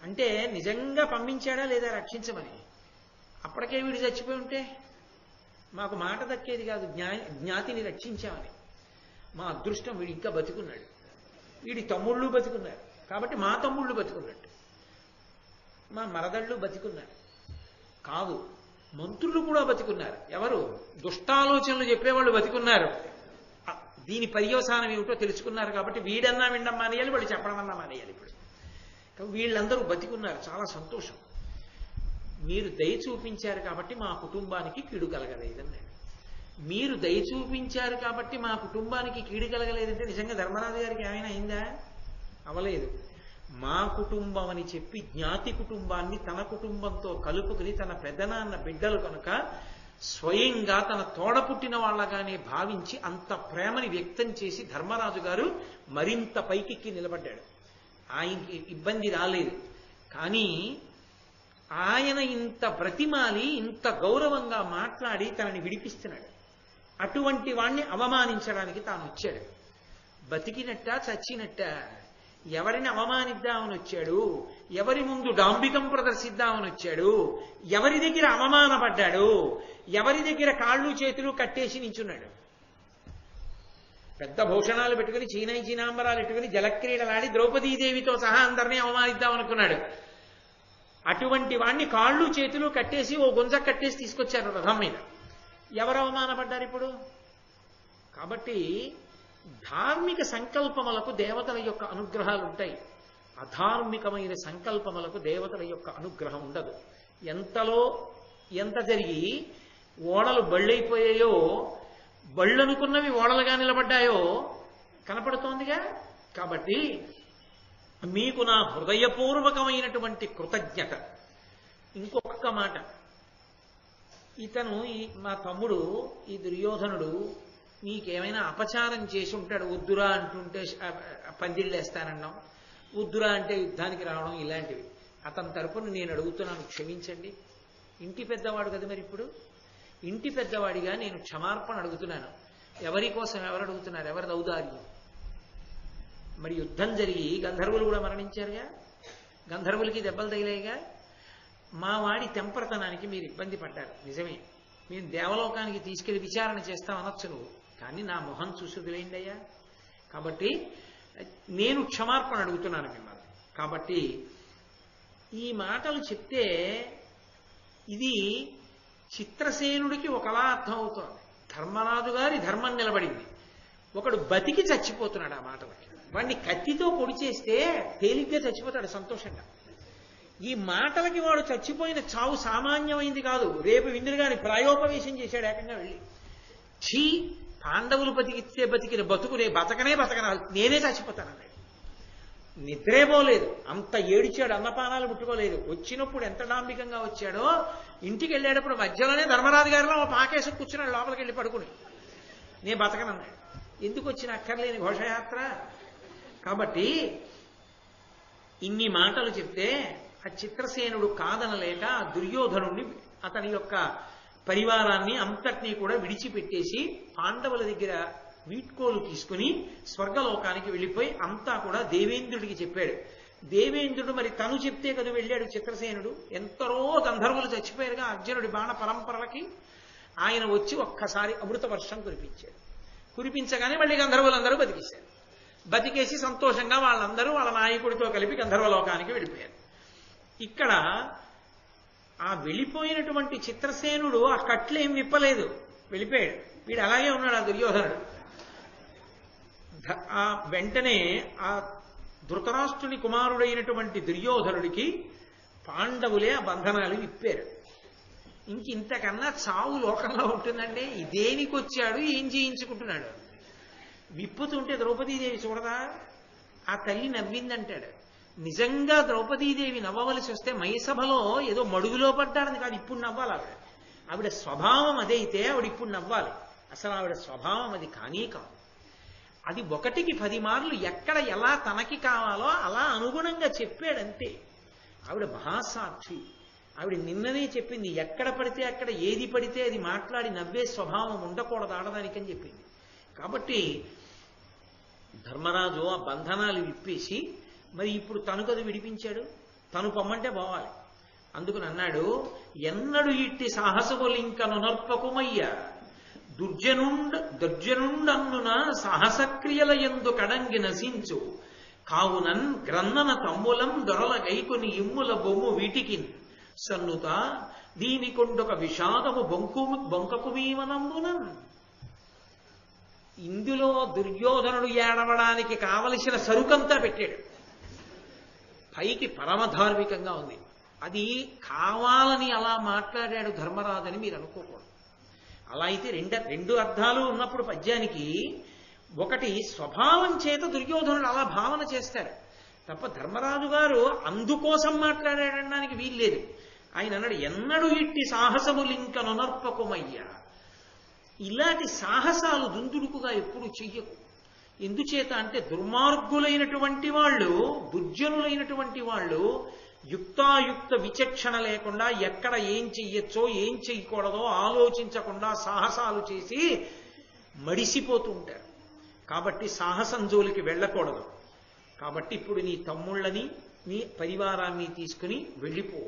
అంటే నిజంగా పంపించాడా లేదా రక్షించమని? అప్పటికే వీడు చచ్చిపోయి ఉంటే మాకు మాట దక్కేది కాదు, జ్ఞాతిని రక్షించామని. మా అదృష్టం, వీడు ఇంకా బతికున్నాడు, వీడి తమ్ముళ్ళు బతికున్నారు కాబట్టి మా తమ్ముళ్ళు బతికున్నట్టు, మా మరదళ్ళు బతికున్నారు. కాదు, మంత్రులు కూడా బతికున్నారు. ఎవరు? దుష్టాలోచనలు చెప్పేవాళ్ళు బతికున్నారు. దీని పర్యవసానం ఏమిటో తెలుసుకున్నారు కాబట్టి వీడన్నా వినడం మానేయాలి, వాళ్ళు చెప్పడం అన్నా మానేయాలి. ఇప్పుడు వీళ్ళందరూ బతికున్నారు, చాలా సంతోషం. మీరు దయ చూపించారు కాబట్టి మా కుటుంబానికి కీడు కలగలేదన్నాడు. మీరు దయ చూపించారు కాబట్టి మా కుటుంబానికి కీడు కలగలేదంటే నిజంగా ధర్మరాజు గారికి ఏమైనా అయిందా? అవలేదు. మా కుటుంబం అని చెప్పి జ్ఞాతి కుటుంబాన్ని తన కుటుంబంతో కలుపుకుని తన పెద్దనాన్న బిడ్డలు కనుక స్వయంగా తన తోడ పుట్టిన వాళ్ళగానే భావించి అంత ప్రేమని వ్యక్తం చేసి ధర్మరాజు గారు మరింత పైకెక్కి నిలబడ్డాడు. ఆయనకి ఇబ్బంది రాలేదు. కానీ ఆయన ఇంత బ్రతిమాలి ఇంత గౌరవంగా మాట్లాడి తనని విడిపిస్తున్నాడు. అటువంటి వాణ్ణి అవమానించడానికి తాను వచ్చాడు. బతికినట్ట చచ్చినట్ట? ఎవరిని అవమానిద్దామని వచ్చాడు? ఎవరి ముందు డాంబికం ప్రదర్శిద్దామని వచ్చాడు? ఎవరి దగ్గర అవమానపడ్డాడు? ఎవరి దగ్గర కాళ్ళు చేతులు కట్టేసి నించున్నాడు? పెద్ద భూషణాలు పెట్టుకుని చీనాంబరాలు పెట్టుకుని జలక్రీడలాడి ద్రౌపదీదేవితో సహా అందరినీ అవమానిద్దామనుకున్నాడు. అటువంటి వాణ్ణి కాళ్ళు చేతులు కట్టేసి ఓ గుంజ కట్టేసి తీసుకొచ్చారు రథం మీద. ఎవరు అవమానపడ్డారు ఇప్పుడు? కాబట్టి ధార్మిక సంకల్పములకు దేవతల యొక్క అనుగ్రహాలు ఉంటాయి, అధార్మికమైన సంకల్పములకు దేవతల యొక్క అనుగ్రహం ఉండదు. ఎంతలో ఎంత జరిగి ఓడలు బళ్ళైపోయాయో, బళ్ళనుకున్నవి ఓడలుగా నిలబడ్డాయో కనపడుతోందిగా. కాబట్టి మీకు నా హృదయపూర్వకమైనటువంటి కృతజ్ఞత. ఇంకొక మాట, ఇతను మా తమ్ముడు ఈ దుర్యోధనుడు నీకేమైనా అపచారం చేసి ఉంటాడు, వద్దురా అంటుంటే పందిళ్ళేస్తానన్నాం, వద్దురా అంటే యుద్ధానికి రావడం, ఇలాంటివి. అతని తరపున నేను అడుగుతున్నాను, క్షమించండి. ఇంటి పెద్దవాడు కదా మరి. ఇప్పుడు ఇంటి పెద్దవాడిగా నేను క్షమార్పణ అడుగుతున్నాను. ఎవరి కోసం ఎవరు అడుగుతున్నారు? ఎవరిది ఔదార్యం? మరి యుద్ధం జరిగి గంధర్వులు కూడా మరణించారుగా, గంధర్వులకి దెబ్బలు తగిలాయిగా. మా వాడి తెంపరతనానికి మీరు ఇబ్బంది పడ్డారు, నిజమే. మేము దేవలోకానికి తీసుకెళ్లి విచారణ చేస్తాం అనొచ్చు నువ్వు, కానీ నా మొహం చూసి వదిలేయండి అయ్యా. కాబట్టి నేను క్షమార్పణ అడుగుతున్నాను మిమ్మల్ని. కాబట్టి ఈ మాటలు చెప్తే ఇది చిత్రసేనుడికి ఒకలా అర్థం అవుతోంది. ధర్మరాజు గారి ధర్మం నిలబడింది. ఒకడు బతికి చచ్చిపోతున్నాడు ఆ మాటలకి. వాడిని కత్తితో పొడి చేస్తే తేలిగ్గా చచ్చిపోతాడు సంతోషంగా. ఈ మాటలకి వాడు చచ్చిపోయిన చావు సామాన్యమైంది కాదు. రేపు విందులుగాని ప్రాయోపవేశం చేశాడు ఏకంగా వెళ్ళి. ఛీ, పాండవులు బతికితే బతికిన బతుకు బతకనే నేనే చచ్చిపోతానన్నాడు. నిద్రే పోలేదు, అంత ఏడిచాడు, అన్నపానాలు ముట్టుకోలేదు. వచ్చినప్పుడు ఎంత డాంబికంగా వచ్చాడో, ఇంటికి వెళ్ళేటప్పుడు మధ్యలోనే ధర్మరాజు గారిలో పాకేసి కూర్చున్నాడు లోపలికి వెళ్ళి పడుకుని. నేను బతకనన్నాడు. ఎందుకు వచ్చిన అక్కర్లేని ఘోషయాత్ర? కాబట్టి ఇన్ని మాటలు చెప్తే ఆ చిత్రసేనుడు కాదనలేక దుర్యోధనుణ్ణి అతని యొక్క పరివారాన్ని అంతటినీ కూడా విడిచిపెట్టేసి పాండవుల దగ్గర వీడ్కోలు తీసుకుని స్వర్గలోకానికి వెళ్ళిపోయి అంతా కూడా దేవేంద్రుడికి చెప్పాడు. దేవేంద్రుడు మరి తను చెప్తే కదా వెళ్ళాడు చిత్రసేనుడు. ఎంతరో గంధర్వులు చచ్చిపోయారుగా అర్జునుడి బాణ పరంపరలకి. ఆయన వచ్చి ఒక్కసారి అమృత వర్షం కురిపించాడు. కురిపించగానే మళ్ళీ గంధర్వులందరూ బతికేశారు. బతికేసి సంతోషంగా వాళ్ళందరూ వాళ్ళ నాయకుడితో కలిపి గంధర్వలోకానికి వెళ్ళిపోయారు. ఇక్కడ ఆ వెళ్ళిపోయినటువంటి చిత్రసేనుడు ఆ కట్లేం విప్పలేదు, వెళ్ళిపోయాడు. వీడు అలాగే ఉన్నాడు ఆ దుర్యోధనుడు. ఆ వెంటనే ఆ ధృతరాష్ట్రుని కుమారుడైనటువంటి దుర్యోధనుడికి పాండవులే ఆ బంధనాలు విప్పారు. ఇంతకన్నా చావు లోకంలో ఉంటుందండి. దేనికి వచ్చాడు, ఏం చేయించుకుంటున్నాడు? విప్పుతుంటే ద్రౌపదీదేవి చూడదా? ఆ తల్లి నవ్విందంటాడు. నిజంగా ద్రౌపదీదేవి నవ్వవలసి వస్తే మయసభలో ఏదో మడుగులో పడ్డాడని కాదు, ఇప్పుడు నవ్వాలి ఆవిడ. ఆవిడ స్వభావం అదైతే ఆవిడ ఇప్పుడు నవ్వాలి. అసలు ఆవిడ స్వభావం అది కానీ కాదు. అది 1కి 10 మార్లు ఎక్కడ ఎలా తనకి కావాలో అలా అనుగుణంగా చెప్పాడంతే. ఆవిడ మహాసాక్షి. ఆవిడ నిన్ననే చెప్పింది, ఎక్కడ పడితే అక్కడ ఏది పడితే అది మాట్లాడి నవ్వే స్వభావం ఉండకూడదు ఆడదానికని చెప్పింది. కాబట్టి ధర్మరాజు ఆ బంధనాలు విప్పేసి మరి ఇప్పుడు తను కదా విడిపించాడు, తను పొమ్మంటే పోవాలి. అందుకని అన్నాడు, ఎన్నడు ఇట్టి సాహసములింకను నర్పకుమయ్య దుర్జనుండన్నున సాహసక్రియల ఎందు కడంగి నశించు కావునన్ గ్రన్నన తమ్ములం దొరల గైకొని ఇమ్ముల బొమ్ము వీటికి సన్నుత దీని కొండొక విషాదము బొంకకుమీమనంబునన్. ఇందులో దుర్యోధనుడు ఏడవడానికి కావలసిన సరుకంతా పెట్టాడు. పైకి పరమధార్మికంగా ఉంది. అది కావాలని అలా మాట్లాడాడు ధర్మరాజని మీరు అనుకోకూడదు. అలా అయితే రెండు అర్థాలు ఉన్నప్పుడు పద్యానికి, ఒకటి స్వభావం చేత దుర్యోధనుడు అలా భావన చేస్తాడు తప్ప ధర్మరాజు గారు అందుకోసం మాట్లాడాడనడానికి వీల్లేదు. ఆయన అన్నాడు, ఎన్నడు ఇట్టి సాహసములింక నొనర్పకుమయ్యా. ఇలాంటి సాహసాలు దుందుడుకుగా ఎప్పుడు చెయ్యకు. ఎందుచేత అంటే దుర్మార్గులైనటువంటి వాళ్ళు, దుర్జనులైనటువంటి వాళ్ళు యుక్తాయుక్త విచక్షణ లేకుండా ఎక్కడ ఏం చెయ్యొచ్చో ఏం చెయ్యకూడదో ఆలోచించకుండా సాహసాలు చేసి మడిసిపోతూ ఉంటారు. కాబట్టి సాహసం జోలికి వెళ్ళకూడదు. కాబట్టి ఇప్పుడు నీ తమ్ముళ్ళని నీ పరివారాన్ని తీసుకుని వెళ్ళిపో.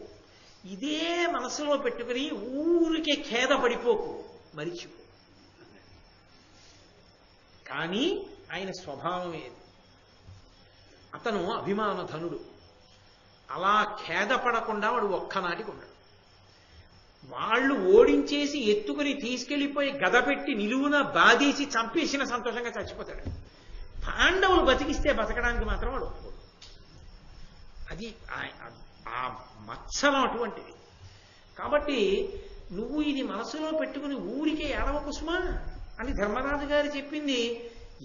ఇదే మనసులో పెట్టుకుని ఊరికే ఖేద పడిపోకు, మరిచిపో. కానీ ఆయన స్వభావం ఏది? అతను అభిమానధనుడు. అలా ఖేదపడకుండా వాడు ఒక్కనాటికి ఉన్నాడు. వాళ్ళు ఓడించేసి ఎత్తుకుని తీసుకెళ్లిపోయి గద పెట్టి నిలువున బాధేసి చంపేసిన సంతోషంగా చచ్చిపోతాడు. పాండవులు బతికిస్తే బతకడానికి మాత్రం వాడు ఒప్పుకోడు. అది ఆ మత్సరం అటువంటిది. కాబట్టి నువ్వు ఇది మనసులో పెట్టుకుని ఊరికే ఏడవ కుసుమా అని ధర్మరాజు గారు చెప్పింది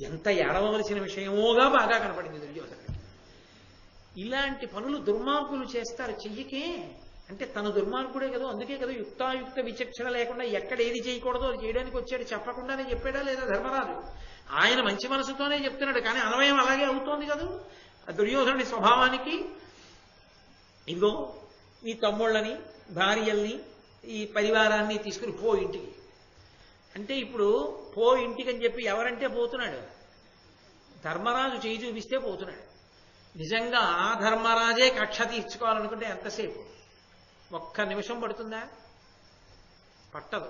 ఎంత ఏడవలసిన విషయమోగా బాగా కనపడింది దుర్యోధనుడికి. ఇలాంటి పనులు దుర్మార్గులు చేస్తారు, చెయ్యకే అంటే తన దుర్మార్గుడే కదా. అందుకే కదా యుక్తాయుక్త విచక్షణ లేకుండా ఎక్కడ ఏది చేయకూడదో అది చేయడానికి వచ్చాడు. చెప్పకుండానే చెప్పాడా లేదా ధర్మరాజు? ఆయన మంచి మనసుతోనే చెప్తున్నాడు, కానీ అన్వయం అలాగే అవుతోంది కదా దుర్యోధనుడి స్వభావానికి. ఇదిగో నీ తమ్ముళ్ళని భార్యల్ని ఈ పరివారాన్ని తీసుకుని పో ఇంటికి అంటే, ఇప్పుడు పో ఇంటికి అని చెప్పి ఎవరంటే పోతున్నాడు? ధర్మరాజు చేయి చూపిస్తే పోతున్నాడు. నిజంగా ఆ ధర్మరాజే కక్ష తీర్చుకోవాలనుకుంటే ఎంతసేపు? ఒక్క నిమిషం పడుతుందా? పట్టదు.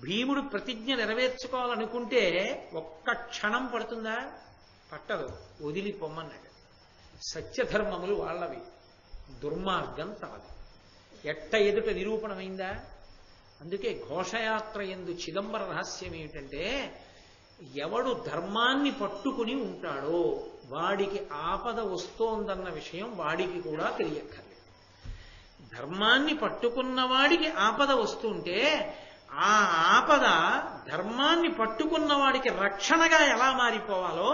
భీముడు ప్రతిజ్ఞ నెరవేర్చుకోవాలనుకుంటే ఒక్క క్షణం పడుతుందా? పట్టదు. వదిలి పొమ్మన్నాడు. సత్యధర్మములు వాళ్ళవి, దుర్మార్గం తమది. ఎట్ట ఎదుట నిరూపణమైందా? అందుకే ఘోషయాత్ర యందు చిదంబర రహస్యం ఏమిటంటే, ఎవడు ధర్మాన్ని పట్టుకుని ఉంటాడో వాడికి ఆపద వస్తోందన్న విషయం వాడికి కూడా తెలియక్కర్లేదు. ధర్మాన్ని పట్టుకున్న వాడికి ఆపద వస్తుంటే ఆ ఆపద ధర్మాన్ని పట్టుకున్న వాడికి రక్షణగా ఎలా మారిపోవాలో,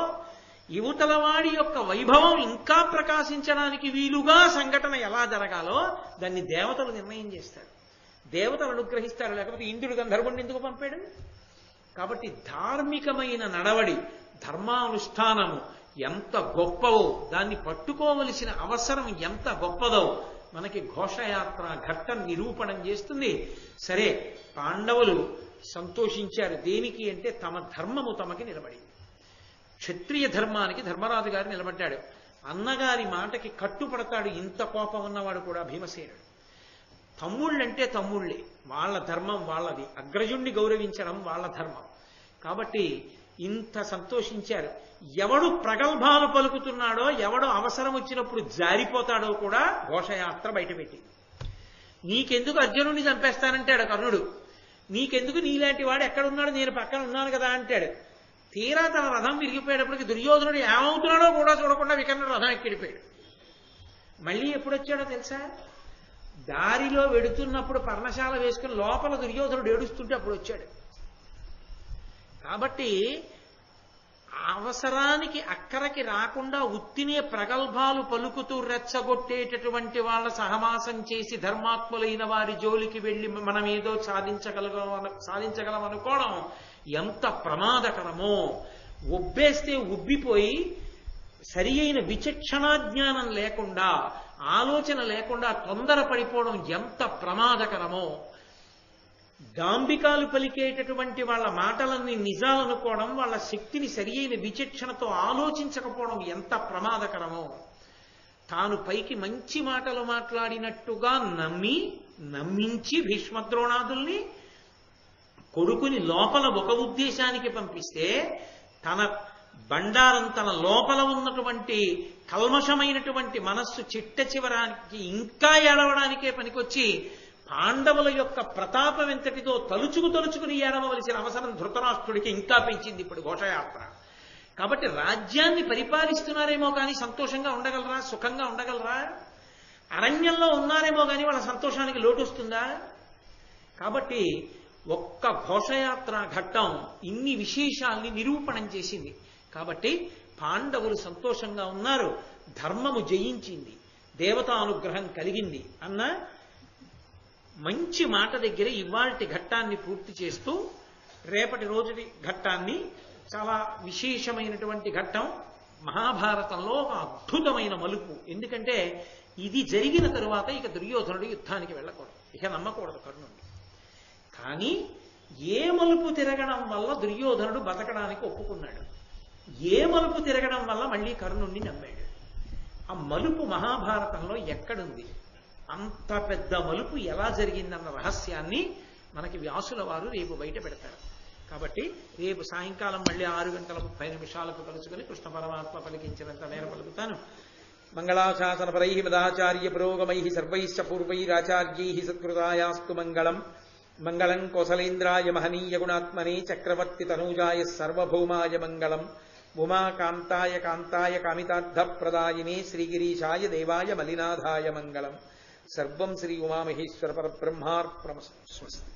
యువతల వాడి యొక్క వైభవం ఇంకా ప్రకాశించడానికి వీలుగా సంఘటన ఎలా జరగాలో దాన్ని దేవతలు నిర్ణయం చేస్తారు, దేవతలు అనుగ్రహిస్తారు. లేకపోతే ఇంద్రుడు గంధర్వుడిని ఎందుకు పంపాడు? కాబట్టి ధార్మికమైన నడవడి, ధర్మానుష్ఠానము ఎంత గొప్పవో, దాన్ని పట్టుకోవలసిన అవసరం ఎంత గొప్పదో మనకి ఘోషయాత్ర ఘట్టం నిరూపణం చేస్తుంది. సరే, పాండవులు సంతోషించారు. దేనికి అంటే తమ ధర్మము తమకి నిలబడింది. క్షత్రియ ధర్మానికి ధర్మరాజు గారు నిలబడ్డాడు. అన్నగారి మాటకి కట్టుపడతాడు. ఇంత కోపం ఉన్నవాడు కూడా భీమసేనుడు. తమ్ముళ్ళంటే తమ్ముళ్ళే, వాళ్ళ ధర్మం వాళ్ళది. అగ్రజుణ్ణి గౌరవించడం వాళ్ళ ధర్మం. కాబట్టి ఇంత సంతోషించారు. ఎవడు ప్రగల్భాలు పలుకుతున్నాడో, ఎవడు అవసరం వచ్చినప్పుడు జారిపోతాడో కూడా ఘోషయాత్ర బయటపెట్టింది. నీకెందుకు అర్జునుడిని చంపేస్తానంటాడు కర్ణుడు. నీకెందుకు, నీలాంటి వాడు ఎక్కడున్నాడు, నేను పక్కన ఉన్నాను కదా అంటాడు. తీరా తన రథం విరిగిపోయేటప్పటికి దుర్యోధనుడు ఏమవుతున్నాడో కూడా చూడకుండా వికర్ణుడు రథం ఎక్కిడిపోయాడు. మళ్ళీ ఎప్పుడొచ్చాడో తెలుసా? దారిలో వెడుతున్నప్పుడు పర్ణశాల వేసుకుని లోపల దుర్యోధనుడు ఏడుస్తుంటే అప్పుడు వచ్చాడు. కాబట్టి అవసరానికి అక్కరకి రాకుండా ఉత్తినే ప్రగల్భాలు పలుకుతూ రెచ్చగొట్టేటటువంటి వాళ్ళ సహవాసం చేసి ధర్మాత్ములైన వారి జోలికి వెళ్ళి మనం ఏదో సాధించగలం అనుకోవడం ఎంత ప్రమాదకరమో. ఒబ్బేస్తే ఉబ్బిపోయి సరి అయిన విచక్షణా జ్ఞానం లేకుండా, ఆలోచన లేకుండా తొందరపడిపోవడం ఎంత ప్రమాదకరమో. డాంబికాలు పలికేటటువంటి వాళ్ళ మాటలన్నీ నిజాలనుకోవడం, వాళ్ళ శక్తిని సరి అయిన విచక్షణతో ఆలోచించకపోవడం ఎంత ప్రమాదకరమో. తాను పైకి మంచి మాటలు మాట్లాడినట్టుగా నమ్మించి భీష్మద్రోణాదుల్ని కొడుకుని లోపల ఒక ఉద్దేశానికి పంపిస్తే తన బండారం, తన లోపల ఉన్నటువంటి కల్మషమైనటువంటి మనస్సు చిట్ట చివరానికి ఇంకా ఏడవడానికే పనికొచ్చి పాండవుల యొక్క ప్రతాపం ఎంతటిదో తలుచుకుని ఏడవలసిన అవసరం ధృతరాష్ట్రుడికి ఇంకా పెంచింది ఇప్పుడు ఘోషయాత్ర. కాబట్టి రాజ్యాన్ని పరిపాలిస్తున్నారేమో కానీ సంతోషంగా ఉండగలరా, సుఖంగా ఉండగలరా? అరణ్యంలో ఉన్నారేమో కానీ వాళ్ళ సంతోషానికి లోటు వస్తుందా? కాబట్టి ఒక్క ఘోషయాత్ర ఘట్టం ఇన్ని విశేషాల్ని నిరూపణం చేసింది. కాబట్టి పాండవులు సంతోషంగా ఉన్నారు, ధర్మము జయించింది, దేవతానుగ్రహం కలిగింది అన్న మంచి మాట దగ్గర ఇవాల్టి ఘట్టాన్ని పూర్తి చేస్తూ రేపటి రోజుటి ఘట్టాన్ని, చాలా విశేషమైనటువంటి ఘట్టం, మహాభారతంలో ఒక అద్భుతమైన మలుపు. ఎందుకంటే ఇది జరిగిన తరువాత ఇక దుర్యోధనుడు యుద్ధానికి వెళ్ళకూడదు, ఇక నమ్మకూడదు కర్ణుడిని. కానీ ఏ మలుపు తిరగడం వల్ల దుర్యోధనుడు బతకడానికి ఒప్పుకున్నాడు, ఏ మలుపు తిరగడం వల్ల మళ్ళీ కర్ణుణ్ణి నమ్మాడు, ఆ మలుపు మహాభారతంలో ఎక్కడుంది? అంత పెద్ద మలుపు ఎలా జరిగిందన్న రహస్యాన్ని మనకి వ్యాసుల వారు రేపు బయట పెడతారు. కాబట్టి రేపు సాయంకాలం మళ్ళీ 6:30 కలుసుకొని కృష్ణ పరమాత్మ పలికించినంత మేర పలుకుతాను. మంగళాశాసనపరై మదాచార్య పురోగమై సర్వైశ్చ పూర్వైరాచార్యై సత్కృతాయాస్తు మంగళం. మంగళం కోసలేంద్రాయ మహనీయ గుణాత్మనే చక్రవర్తి తనూజాయ సర్వభౌమాయ మంగళం. ఉమాకాంతాయ కాంతాయ కామితార్థ ప్రదాయినే శ్రీగిరీశాయ దేవాయ మలినాథాయ మంగళం. సర్వం శ్రీ ఉమామహేశ్వర పరబ్రహ్మార్పణమస్తు. స్వస్తి.